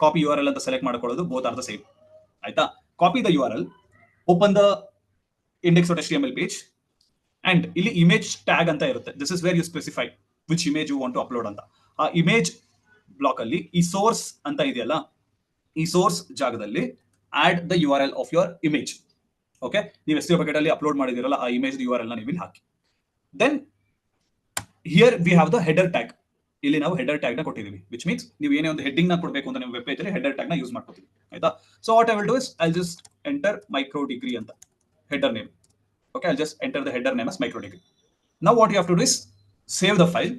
ಕಾಪಿ URL ಅಂತ ಸೆಲೆಕ್ಟ್ ಮಾಡ್ಕೊಳ್ಳೋದು, ಬೋತ್ ಆರ್ ದ ಸೇಮ್. ಆಯ್ತಾ. Copy the URL, open the index.html page and ಇಲ್ಲಿ ಇಮೇಜ್ ಟ್ಯಾಗ್ ಅಂತ ಇರುತ್ತೆ. This is where you specify which image you want to upload ಅಂತ. ಆ ಇಮೇಜ್ ಬ್ಲಾಕ್ ಅಲ್ಲಿ ಈ ಸೋರ್ಸ್ ಅಂತ ಇದೆಯಲ್ಲ, ಈ ಸೋರ್ಸ್ ಜಾಗದಲ್ಲಿ add the URL of your image. Okay. ನೀವು S3 bucket ಅಲ್ಲಿ ಅಪ್ಲೋಡ್ ಮಾಡಿದಿರಲ್ಲ ಆ ಇಮೇಜ್ URL ನ ನೀವು ಇಲ್ಲಿ ಹಾಕಿ. Then here we have the header tag. ಇಲ್ಲಿ ನಾವು ಹೆಡರ್ ಟ್ಯಾಗ್ ನ ಕೊಟ್ಟಿದ್ದೀವಿ, ವಿಚ್ ಮೀನ್ಸ್ ನೀವು ಏನೇ ಒಂದು ಹೆಡ್ಡಿಂಗ್ ನ ಕೊಡಬೇಕು ಅಂತ ನಿಮ್ಮ ವೆಬ್ ಪೇಜ್ ಅಲ್ಲಿ ಹೆಡರ್ ಟ್ಯಾಗ್ ನ ಯೂಸ್ ಮಾಡ್ಕೊತೀವಿ. ಆಯ್ತಾ. So what I will do is I just enter micro degree ಅಂತ header name. Okay, I'll just enter the header name as micro degree. Now what you have to do is save the file.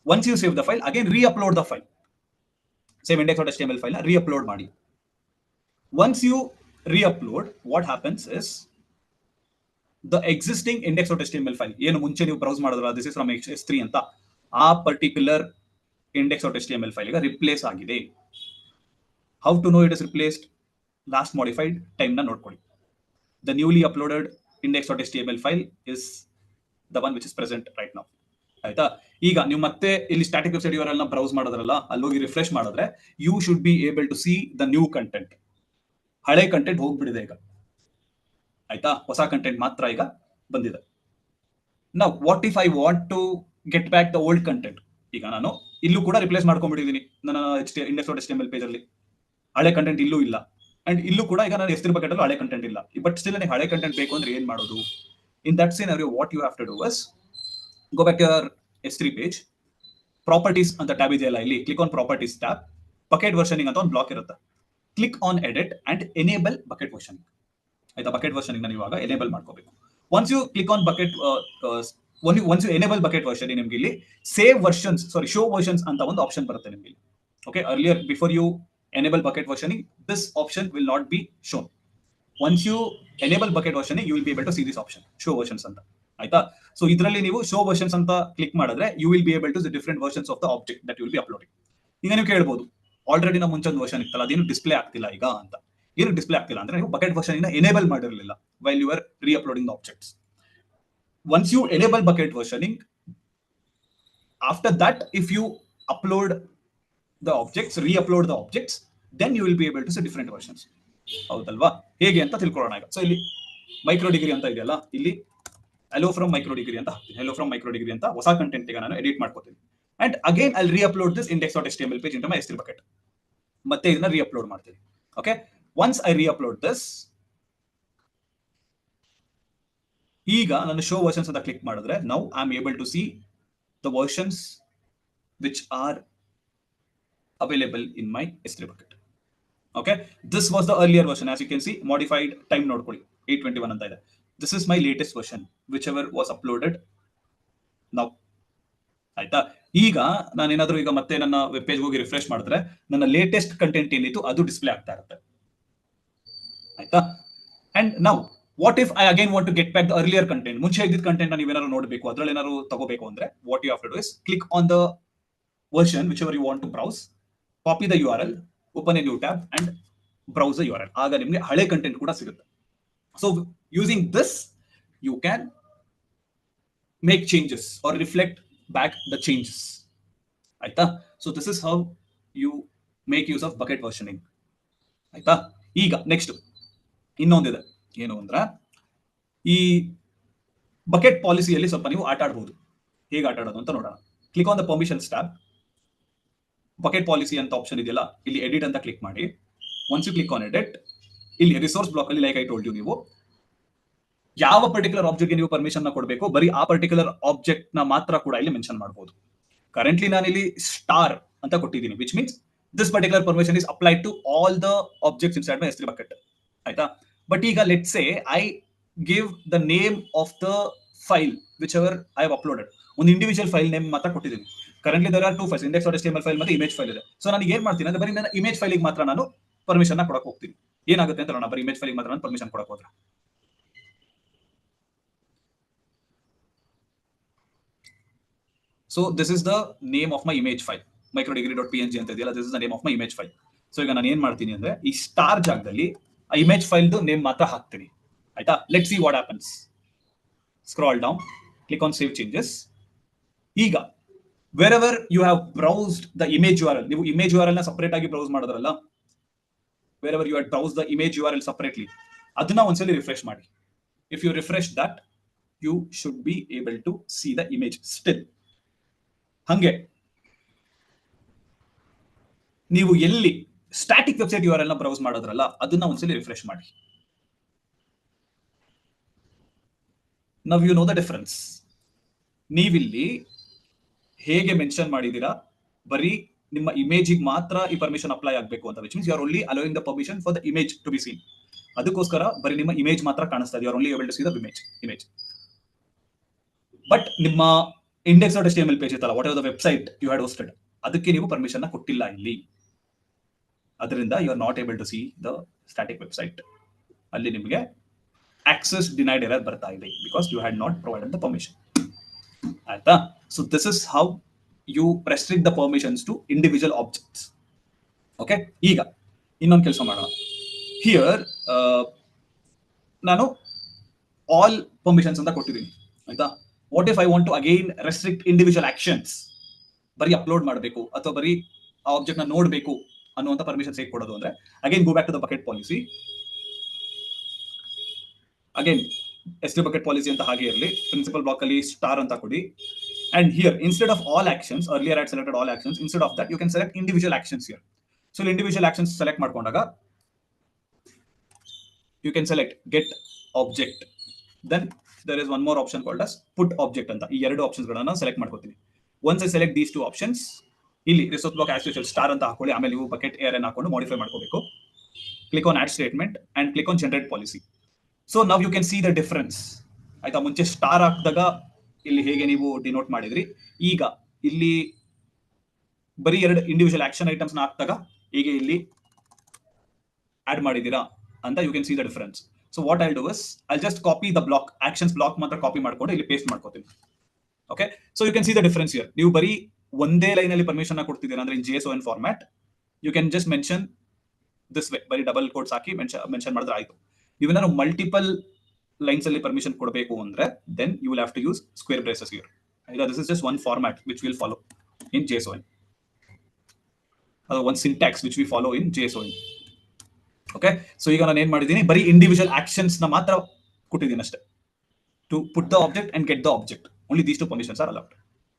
Once you save the file, again re-upload the file. Same index.html file na re-upload ಮಾಡಿ. Once you re-upload, what happens is the existing index.html file ಏನು ಮುಂಚೆ ನೀವು ಬ್ರೌಸ್ ಮಾಡಿದ್ರಲ್ಲ, this is from S3 ಅಂತ, ಆ ಪರ್ಟಿಕ್ಯುಲರ್ index.html ಫೈಲ್ ಈಗ ರಿಪ್ಲೇಸ್ ಆಗಿದೆ. How to know it is replaced? Last modified time na ನೋಡ್ಕೊಳ್ಳಿ. The newly uploaded index.html file is the one which is present right now. ಆಯ್ತಾ. ಈಗ ನೀವು ಮತ್ತೆ ಇಲ್ಲಿ ಸ್ಟಾಟಿಕ್ ವೆಬ್ಸೈಟ್ URL ನ ಬ್ರೌಸ್ ಮಾಡೋದ್ರಲ್ಲ, ಅಲ್ಲಿ ಹೋಗಿ ರಿಫ್ರೆಶ್ ಮಾಡಿದ್ರೆ you should be able to see the new content. ಹಳೆ ಕಂಟೆಂಟ್ ಹೋಗ್ಬಿಡಿದೆ ಈಗ. ಆಯ್ತಾ. ಹೊಸ ಕಂಟೆಂಟ್ ಮಾತ್ರ ಈಗ ಬಂದಿದೆ. Now what if I want to get back the old content? ಈಗ ನಾನು ಇಲ್ಲೂ ಕೂಡ ರಿಪ್ಲೇಸ್ ಮಾಡ್ಕೊಂಡ್ಬಿಟ್ಟಿದ್ದೀನಿ ನನ್ನ index.html ಪೇಜ್ ಅಲ್ಲಿ. ಹಳೆ ಕಂಟೆಂಟ್ ಇಲ್ಲೂ ಇಲ್ಲ. ಅಂಡ್ ಇಲ್ಲೂ ಕೂಡ ಈಗ ನಾನು S3 ಬಕೆಟ್ ಅಲ್ಲೂ ಹಳೆ ಕಂಟೆಂಟ್ ಇಲ್ಲ. ಬಟ್ ಸ್ಟಿಲ್ ನನಗೆ ಹಳೆ ಕಂಟೆಂಟ್ ಬೇಕು ಅಂದ್ರೆ ಏನ್ ಮಾಡೋದು? In that scenario what you have to do is go back to your S3 page, properties ಅಂತ ಟ್ಯಾಬ್ ಇದೆಯಲ್ಲ, ಇಲ್ಲಿ click on properties tab, bucket versioning ಅಂತ ಒಂದು ಬ್ಲಾಕ್ ಇರುತ್ತೆ. Click on edit and enable bucket versioning. ಆಯ್ತಾ, ಬಕೆಟ್ ವರ್ಷನಿಂಗ್ ನಾನು ಇವಾಗ ಎನೇಬಲ್ ಮಾಡ್ಕೋಬೇಕು. Once you click on bucket, once you enable bucket version, ನಿಮ್ಗೆ ಇಲ್ಲಿ ಸೇವ್ ವರ್ಷನ್ಸ್, ಶೋ ವರ್ಷನ್ಸ್ ಅಂತ ಒಂದು ಆಪ್ಷನ್ ಬರುತ್ತೆ ನಿಮ್ಗೆ. Okay, earlier before you enable bucket versioning, this option will not be shown. Once you enable bucket versioning, you will be able to see this option, show versions anta. ಆಯ್ತಾ? ಸೊ ಇದರಲ್ಲಿ ನೀವು ಶೋ ವರ್ಷನ್ಸ್ ಅಂತ ಕ್ಲಿಕ್ ಮಾಡಿದ್ರೆ you will be able to see different versions of the object that you will be uploading. ಈಗ ನೀವು ಕೇಳಬಹುದು, ಆಲ್ರೆಡಿ ನಮ್ಮ ಮುಂಚೆ ಒಂದು ವರ್ಷನ್ ಇತ್ತಲ್ಲ, ಅದೇನು ಡಿಸ್ಪ್ಲೇ ಆಗ್ತಿಲ್ಲ ಈಗ ಅಂತ. ಏನು ಡಿಸ್ಪ್ಲೇ ಆಗ್ತಿಲ್ಲ ಅಂದ್ರೆ ನೀವು ಬಕೆಟ್ ವರ್ಷನಿಂಗ್ ನ ಎನೇಬಲ್ ಮಾಡಿರಲಿಲ್ಲ while you were re-uploading the objects. Once you enable bucket versioning, after that if you upload the objects, re-upload the objects, then you will be able to see different versions. ಹೌದಲ್ವಾ? ಹೇಗೆ ಅಂತ ತಿಳ್ಕೊಳ್ಳೋಣ ಈಗ. ಸೊ ಇಲ್ಲಿ ಮೈಕ್ರೋ ಡಿಗ್ರಿ ಅಂತ ಇದೆಯಲ್ಲ, ಇಲ್ಲಿ hello from micro degree ಅಂತ ಹಾಕ್ತೀನಿ. hello from micro degree ಅಂತ ಹೊಸ ಕಂಟೆಂಟ್ ಈಗ ನಾನು ಎಡಿಟ್ ಮಾಡ್ಕೊತೀನಿ. And again I re-upload this index.html page into my S3 bucket. ಮತ್ತೆ ಇದನ್ನ re-upload ಮಾಡ್ತೀನಿ. Okay, once I re-upload this, ಈಗ ನಾನು ಶೋ ವರ್ಷನ್ಸ್ ಅಂತ ಕ್ಲಿಕ್ ಮಾಡಿದ್ರೆ now I am able to see the versions which are available in my S3 bucket. Okay, this was the earlier version. As you can see, modified time ನೋಡ್ಕೊಳ್ಳಿ 821 ಅಂತ ಇದೆ. This is my latest version, whichever was uploaded now. ಆಯ್ತಾ? ಈಗ ನಾನೇನಾದ್ರೂ ಈಗ ಮತ್ತೆ ನನ್ನ ವೆಬ್ ಪೇಜ್ ಹೋಗಿ ರಿಫ್ರೆಶ್ ಮಾಡಿದ್ರೆ ನನ್ನ ಲೇಟೆಸ್ಟ್ ಕಂಟೆಂಟ್ ಏನಿತ್ತು ಅದು ಡಿಸ್ಪ್ಲೇ ಆಗ್ತಾ ಇರುತ್ತೆ. ಆಯ್ತಾ? And now what if I again want to get back the earlier content, ಮುಂಚೆ ಇದ್ದಿದ್ದ ಕಂಟೆಂಟ್ ನೀವೇನಾದ್ರು ನೋಡಬೇಕು, ಅದ್ರಲ್ಲಿ ಏನಾದ್ರು ತಗೋಬೇಕು ಅಂದ್ರೆ what you have to do is click on the version whichever you want to browse, copy the URL, open a new tab and browse the URL. ಆಗ ನಿಮಗೆ ಹಳೆ ಕಂಟೆಂಟ್ ಕೂಡ ಸಿಗುತ್ತೆ. So using this you can make changes or reflect back the changes. ಆಯ್ತಾ? So this is how you make use of bucket versioning. ಆಯ್ತಾ? ಈಗ ನೆಕ್ಸ್ಟ್ ಇನ್ನೊಂದಿದೆ, ಏನು ಅಂದ್ರೆ ಈ ಬಕೆಟ್ ಪಾಲಿಸಿಯಲ್ಲಿ ಸ್ವಲ್ಪ ನೀವು ಆಟ ಆಡಬಹುದು. ಹೇಗೆ ಆಟ ಆಡೋದು ಅಂತ ನೋಡೋಣ. Click on the permissions tab, bucket policy ಅಂತ ಆಪ್ಷನ್ ಇದೆಯಲ್ಲ, ಇಲ್ಲಿ ಎಡಿಟ್ ಅಂತ ಕ್ಲಿಕ್ ಮಾಡಿ. Once you click on edit, ಇಲ್ಲಿ ರಿಸೋರ್ಸ್ ಬ್ಲಾಕ್ ಅಲ್ಲಿ ಲೈಕ್ ಐ ಟೋಲ್ಡ್ ಯು, ನೀವು ಯಾವ ಪರ್ಟಿಕ್ಯುಲರ್ ಆಬ್ಜೆಕ್ಟ್ ಗೆ ನೀವು ಪರ್ಮಿಷನ್ ನ ಕೊಡಬೇಕು, ಬರೀ ಆ ಪರ್ಟಿಕ್ಯುಲರ್ ಆಬ್ಜೆಕ್ಟ್ ನ ಮಾತ್ರ ಕೂಡ ಇಲ್ಲಿ ಮೆನ್ಷನ್ ಮಾಡಬಹುದು. ಕರೆಂಟ್ಲಿ ನಾನು ಇಲ್ಲಿ ಸ್ಟಾರ್ ಅಂತ ಕೊಟ್ಟಿದ್ದೀನಿ, which means this particular permission is applied to all the objects inside my S3 bucket. ಆಯ್ತಾ? ಬಟ್ ಈಗ let say I give the name of the file whichever I have uploaded. ಒಂದು ಇಂಡಿವಿಜುವಲ್ ಫೈಲ್ ನೇಮ್ ಮಾತ್ರ ಕೊಟ್ಟಿದ್ದೀನಿ. Currently there are two files, index.html file ಮತ್ತೆ ಇಮೇಜ್ ಫೈಲ್ ಇದೆ. ಸೊ ನಾನು ಏನ್ ಮಾಡ್ತೀನಿ ಅಂದ್ರೆ ಬರೀ ನನ್ನ ಇಮೇಜ್ ಫೈಲಿಗೆ ಮಾತ್ರ ನಾನು ಪರ್ಮಿಷನ್ ನ ಕೊಡಕ್ಕೆ ಹೋಗ್ತೀನಿ. ಏನಾಗುತ್ತೆ ಅಂತ ನೋಡೋಣ. ಬರೀ ಇಮೇಜ್ ಫೈಲಿಗೆ ಮಾತ್ರ ನಾನು ಪರ್ಮಿಷನ್ ಕೊಡಕ್ಕೆ ಹೋದ್ರೆ, so this is the name of my image file, microdegree.png ಅಂತ ಇದೆಯಲ್ಲ, this is the name of my image file. So ಈಗ ನಾನು ಏನ್ ಮಾಡ್ತೀನಿ ಅಂದ್ರೆ ಈ ಸ್ಟಾರ್ ಜಾಗದಲ್ಲಿ ಆ ಇಮೇಜ್ ಫೈಲ್ದು ನೇಮ್ ಮಾತ್ರ ಹಾಕ್ತೀನಿ. ಆಯ್ತಾ? Let see what happens. Scroll down, click on save changes. ಈಗ wherever you have browsed the image URL, ನೀವು ಇಮೇಜ್ URL ನ ಸಪರೇಟ್ ಆಗಿ ಬ್ರೌಸ್ ಮಾಡಿದ್ರಲ್ಲ, wherever you had browsed the image URL separately, ಅದನ್ನ ಒಂದ್ಸಲಿ ರಿಫ್ರೆಶ್ ಮಾಡಿ. If you refresh that, you should be able to see the image still. ಹಂಗೆ ನೀವು ಎಲ್ಲಿ ಸ್ಟಾಟಿಕ್ ವೆಬ್ಸೈಟ್ URL ನ ಬ್ರೌಸ್ ಮಾಡೋದ್ರಲ್ಲ, ಅದನ್ನ ಒಂದ್ಸಲಿ ರಿಫ್ರೆಶ್ ಮಾಡಿ. Now you know the difference. ನೀವಿಲ್ಲಿ ಹೇಗೆ ಮೆನ್ಷನ್ ಮಾಡಿದೀರಾ, ಬರೀ ನಿಮ್ಮ ಇಮೇಜಿಗೆ ಮಾತ್ರ ಈ ಪರ್ಮಿಷನ್ ಅಪ್ಲೈ ಆಗಬೇಕು ಅಂತ, which means you are only allowing the permission for the image to be seen. ಅದಕ್ಕೋಸ್ಕರ ಬರೀ ನಿಮ್ಮ ಇಮೇಜ್ ಮಾತ್ರ ಕಾಣಿಸ್ತಾ ಇದೆ, you are only able to see the image. But ನಿಮ್ಮ index.html ಪೇಜ್ ಇತ್ತಲ್ಲ, whatever the website you had hosted, ಅದಕ್ಕೆ ನೀವು ಪರ್ಮಿಷನ್ ಕೊಟ್ಟಿಲ್ಲ ಇಲ್ಲಿ. ಅದರಿಂದ you are not able to see the static website. ಅಲ್ಲಿ ನಿಮಗೆ ಆಕ್ಸೆಸ್ ಡಿನೈಡ್ ಎರರ್ ಬರ್ತಾ ಇದೆ because you had not provided the permission. ಆಯ್ತಾ? So this is how you restrict the permissions to individual objects. Okay, ಈಗ ಇನ್ನೊಂದು ಕೆಲಸ ಮಾಡೋಣ. ಹಿಯರ್ ನಾನು ಆಲ್ ಪರ್ಮಿಷನ್ಸ್ ಅಂತ ಕೊಟ್ಟಿದ್ದೀನಿ. ಆಯ್ತಾ? What if I want to again restrict individual actions, ಬರೀ ಅಪ್ಲೋಡ್ ಮಾಡಬೇಕು ಅಥವಾ ಬರೀ ಆ ಆಬ್ಜೆಕ್ಟ್ ನ ನೋಡಬೇಕು ಅನ್ನುವಂಥ ಪರ್ಮಿಷನ್ಸ್ ಹೇಗೆ ಕೊಡೋದು ಅಂದ್ರೆ, again go back to the bucket policy. Again S3 bucket policy ಅಂತ ಹಾಗೆ ಇರಲಿ, ಪ್ರಿನ್ಸಿಪಲ್ ಬ್ಲಾಕ್ ಅಲ್ಲಿ ಸ್ಟಾರ್ ಅಂತ ಕೊಡಿ. And here instead of all actions, earlier I had selected all actions, instead of that you can select individual actions here. So ಇಲ್ಲಿ ಇಂಡಿವಿಜುವಲ್ ಆಕ್ಷನ್ಸ್ ಸೆಲೆಕ್ಟ್ ಮಾಡ್ಕೊಂಡಾಗ you can select get object, then there is one more option called as put object ಅಂತ. ಈ ಎರಡು ಆಪ್ಷನ್ಸ್ ಗಳನ್ನ ಸೆಲೆಕ್ಟ್ ಮಾಡ್ಕೊತೀನಿ. Once I select these two options, ಇಲ್ಲಿ resource block as usual star ಅಂತ ಹಾಕೊಳ್ಳಿ, ಆಮೇಲೆ ನೀವು ಬಕೆಟ್ ARN ಹಾಕೊಂಡು ಮಾಡಿಫೈ ಮಾಡ್ಕೋಬೇಕು. Click on add statement and click on generate policy. So now you can see the difference. ಆಯ್ತಾ, ಮುಂಚೆ ಸ್ಟಾರ್ ಹಾಕಿದಾಗ ಇಲ್ಲಿ ಹೇಗೆ ನೀವು ಡಿನೋಟ್ ಮಾಡಿದ್ರಿ, ಈಗ ಇಲ್ಲಿ ಬರೀ ಎರಡು ಇಂಡಿವಿಜುವಲ್ ಆಕ್ಷನ್ ಐಟಮ್ಸ್ ನ ಹಾಕಿದಾಗ ಹೇಗೆ ಇಲ್ಲಿ ಆಡ್ ಮಾಡಿದೀರಾ ಅಂತ you can see the difference. So what I'll do is I'll just copy the block, actions block ಮಾತ್ರ ಕಾಪಿ ಮಾಡ್ಕೊಂಡು ಇಲ್ಲಿ ಪೇಸ್ಟ್ ಮಾಡ್ಕೋತೀನಿ. Okay, so you can see the difference here. ನೀವು ಬರೀ ಒಂದೇ ಲೈನ್ ಅಲ್ಲಿ ಪರ್ಮಿಷನ್ ಕೊಡ್ತಿದ್ದೀರಾ ಅಂದ್ರೆ in JSON format, you can just mention this way, ಬರೀ ಡಬಲ್ ಕೋಟ್ಸ್ ಹಾಕಿ ಮೆನ್ಷನ್ ಮಾಡಿದ್ರೆ ಆಯ್ತು. ನೀವೇನಾದ್ರು ಮಲ್ಟಿಪಲ್ ಲೈನ್ಸ್ ಅಲ್ಲಿ ಪರ್ಮಿಷನ್ ಕೊಡಬೇಕು ಅಂದ್ರೆ then you will have to use square braces here. ಆಯ್ತಾ, this is just one format which will follow in JSON, ಅದು ಒಂದು syntax which we follow in JSON. Okay, so ಈಗ ನಾನು ಏನ್ ಮಾಡಿದ್ದೀನಿ, ಬರೀ ಇಂಡಿವಿಜುವಲ್ ಆಕ್ಷನ್ಸ್ ನ ಮಾತ್ರ ಕೊಟ್ಟಿದ್ದೀನಿ ಅಷ್ಟೇ. To put the object and get the object, only these two permissions are allowed.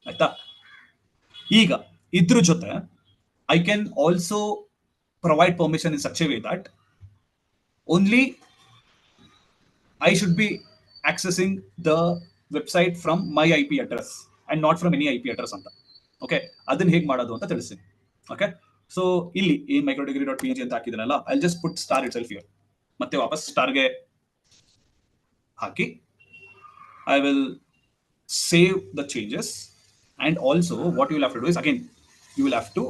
ಆಯ್ತಾ, ಈಗ ಇದ್ರ ಜೊತೆ I can also provide permission in such a way that only I should be accessing the website from my IP address and not from any IP address ಅಂತ. ಓಕೆ, ಅದನ್ನ ಹೇಗೆ ಮಾಡೋದು ಅಂತ ತಿಳಿಸ್ತೀನಿ. ಓಕೆ, ಸೊ ಇಲ್ಲಿ ಏನ್ microdegree.png ಅಂತ ಹಾಕಿದ್ರಲ್ಲ, I just put star itself here. ಮತ್ತೆ ವಾಪಸ್ ಸ್ಟಾರ್ಗೆ ಹಾಕಿ I will save the changes and also what you will have to do is again you will have to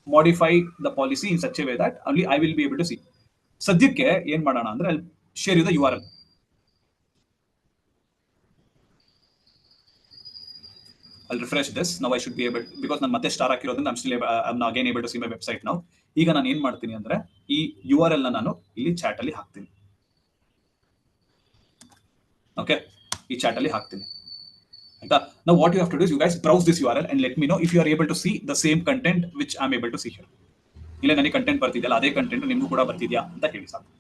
modify the policy in such a way that only I will be able to see. ಸದ್ಯಕ್ಕೆ ಏನ್ ಮಾಡೋಣ ಅಂದ್ರೆ I'll share you the URL. I'll refresh this. Now I should be able, because ನಾನು ಮತ್ತೆ ಸ್ಟಾರ್ ಹಾಕಿರೋದ್ರಿಂದ I'm again able to see my website now. ಈಗ ನಾನು ಏನ್ ಮಾಡ್ತೀನಿ ಅಂದ್ರೆ ಈ URL ನ ನಾನು ಇಲ್ಲಿ ಚಾಟ್ ಅಲ್ಲಿ ಹಾಕ್ತೀನಿ. ಓಕೆ, ಈ ಚಾಟ್ ಅಲ್ಲಿ ಹಾಕ್ತೀನಿ. ಆಯ್ತಾ, now what you have to do is you guys browse this URL and let me know if you are able to see the same content which I'm able to see here. ಇಲ್ಲ ನನಗೆ ಕಂಟೆಂಟ್ ಬರ್ತಿದೆಯಲ್ಲ ಅದೇ ಕಂಟೆಂಟ್ ನಿಮಗೂ ಕೂಡ ಬರ್ತಿದ್ಯಾ ಅಂತ ಹೇಳಿ ಸಾಕು.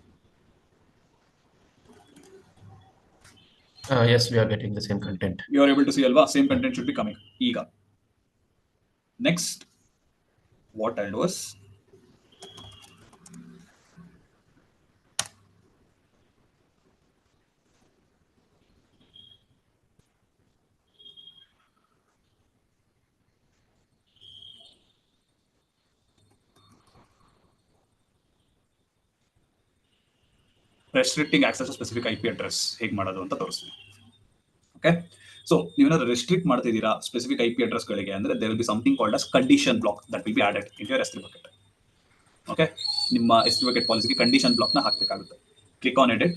Yes, we are getting the same content. You are able to see alva, same content should be coming. Ega. Next, what I'll do is restricting access to specific IP address ಹೇಗೆ ಮಾಡೋದು ಅಂತ ತೋರಿಸ್ತೀನಿ. ಓಕೆ, ಸೊ ನೀವೇನಾದ್ರು ರೆಸ್ಟ್ರಿಕ್ಟ್ ಮಾಡ್ತಿದ್ದೀರಾ ಸ್ಪೆಸಿಫಿಕ್ IP ಅಡ್ರೆಸ್ ಗಳಿಗೆ ಅಂದ್ರೆ there will be something called as condition block that will be added into your S3 bucket. Okay, ನಿಮ್ಮ S3 bucket ಪಾಲಿಸಿಗೆ ಕಂಡೀಷನ್ ಬ್ಲಾಕ್ ನ ಹಾಕಬೇಕಾಗುತ್ತೆ. Click on edit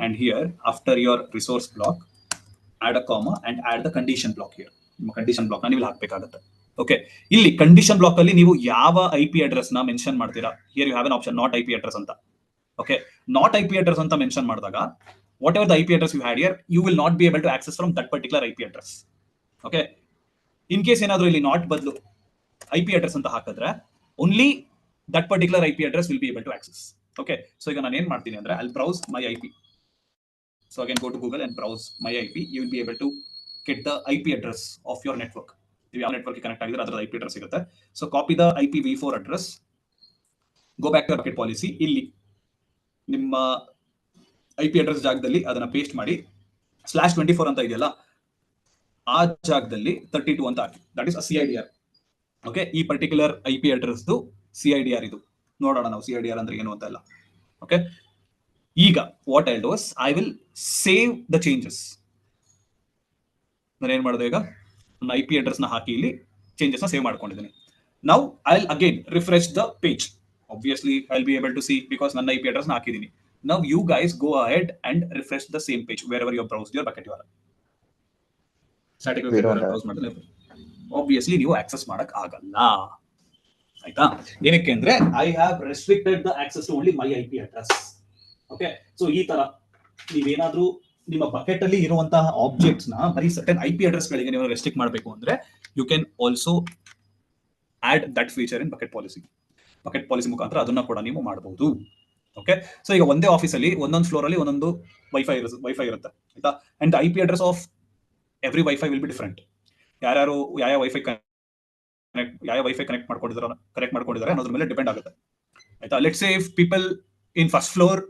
and here after your resource block add a comma and add the condition block here. ನಿಮ್ಮ ಕಂಡೀಷನ್ ಬ್ಲಾಕ್ ನ ನೀವು ಹಾಕಬೇಕಾಗುತ್ತೆ. ಓಕೆ, ಇಲ್ಲಿ ಕಂಡೀಷನ್ ಬ್ಲಾಕ್ ಅಲ್ಲಿ ನೀವು ಯಾವ IP ಅಡ್ರೆಸ್ ನ ಮೆನ್ಷನ್ ಮಾಡ್ತೀರಾ, here you have an option not IP address ಅಂತ. ಓಕೆ, ನಾಟ್ IP ಅಡ್ರೆಸ್ ಅಂತ ಮೆನ್ಷನ್ ಮಾಡಿದಾಗ whatever the IP address you had here, you will not be able to access from that particular IP address. Okay, in case ಏನಾದರೂ ಇಲ್ಲಿ ನಾಟ್ ಬದಲು IP address ಅಂತ ಹಾಕಿದ್ರೆ only that particular IP address will be able to access. Okay, so ಈಗ ನಾನು ಏನ್ ಮಾಡ್ತೀನಿ ಅಂದ್ರೆ I'll browse my IP. So again go to Google and browse my IP. You will be able to get the IP address of your network. ನೀವು ಯಾವ ನೆಟ್ವರ್ಕ್ ಕನೆಕ್ಟ್ ಆಗಿದ್ರೆ ಅದರ IP address ಸಿಗುತ್ತೆ. So copy the IPv4 address, go back to your bucket policy. ಇಲ್ಲಿ ನಿಮ್ಮ IP ಅಡ್ರೆಸ್ ಜಾಗದಲ್ಲಿ ಅದನ್ನ ಪೇಸ್ಟ್ ಮಾಡಿ /24 ಅಂತ ಇದೆಯಲ್ಲ ಆ ಜಾಗದಲ್ಲಿ 32 ಅಂತ ಹಾಕಿ, ದಟ್ ಇಸ್ CIDR. ಓಕೆ, ಈ ಪರ್ಟಿಕ್ಯುಲರ್ IP ಅಡ್ರೆಸ್ದು CIDR ಇದು. ನೋಡೋಣ ನಾವು CIDR ಅಂದ್ರೆ ಏನು ಅಂತ ಎಲ್ಲ. ಓಕೆ, ಈಗ what I do is I will save the changes. ನಾನು ಏನ್ ಮಾಡಿದೆ, ಈಗ ನನ್ನ IP ಅಡ್ರೆಸ್ ನ ಹಾಕಿ ಇಲ್ಲಿ ಚೇಂಜಸ್ ನ ಸೇವ್ ಮಾಡ್ಕೊಂಡಿದ್ದೀನಿ. Now I will again refresh the page. Obviously I'll be able to see because ನನ್ನ IP address ನ ಹಾಕಿದ್ದೀನಿ. Now you guys go ahead and refresh the same page wherever you have browsed your bucket URL. Static web browse ಮಾಡಿದ್ರೆ obviously ನೀವು access ಮಾಡಕ್ ಆಗಲ್ಲ. ಆಯ್ತಾ, ಏನಕ್ಕೆ ಅಂದ್ರೆ I have restricted the access to only my IP address. Okay, so ಈ ತರ ನೀವೇನಾದ್ರೂ ನಿಮ್ಮ ಬಕೆಟ್ ಅಲ್ಲಿ ಇರುವಂತಹ ಆಬ್ಜೆಕ್ಟ್ಸ್ ನ ಬರೀ ಸರ್ಟನ್ IP ಅಡ್ರೆಸ್ ಗಳಿಗೆ ನೀವು ರೆಸ್ಟ್ರಿಕ್ಟ್ ಮಾಡಬೇಕು ಅಂದ್ರೆ you can also add that feature in bucket policy. Bucket policy ಮುಖಾಂತರ ಅದನ್ನ ಕೂಡ ನೀವು ಮಾಡಬಹುದು. ಓಕೆ, ಸೊ ಈಗ ಒಂದೇ ಆಫೀಸ್ ಅಲ್ಲಿ ಒಂದೊಂದು ಫ್ಲೋರ್ ಅಲ್ಲಿ ಒಂದೊಂದು ವೈಫೈ ಇರುತ್ತೆ. ಆಯ್ತಾ, and IP address of every wifi will be different. ಯಾವ ವೈಫೈ ಯಾವ ವೈಫೈ ಕನೆಕ್ಟ್ ಮಾಡ್ಕೊಂಡಿದ್ದಾರೆ ಅನ್ನೋದ್ರ ಮೇಲೆ ಡಿಪೆಂಡ್ ಆಗುತ್ತೆ ಆಯ್ತಾ. Let's say if people in first floor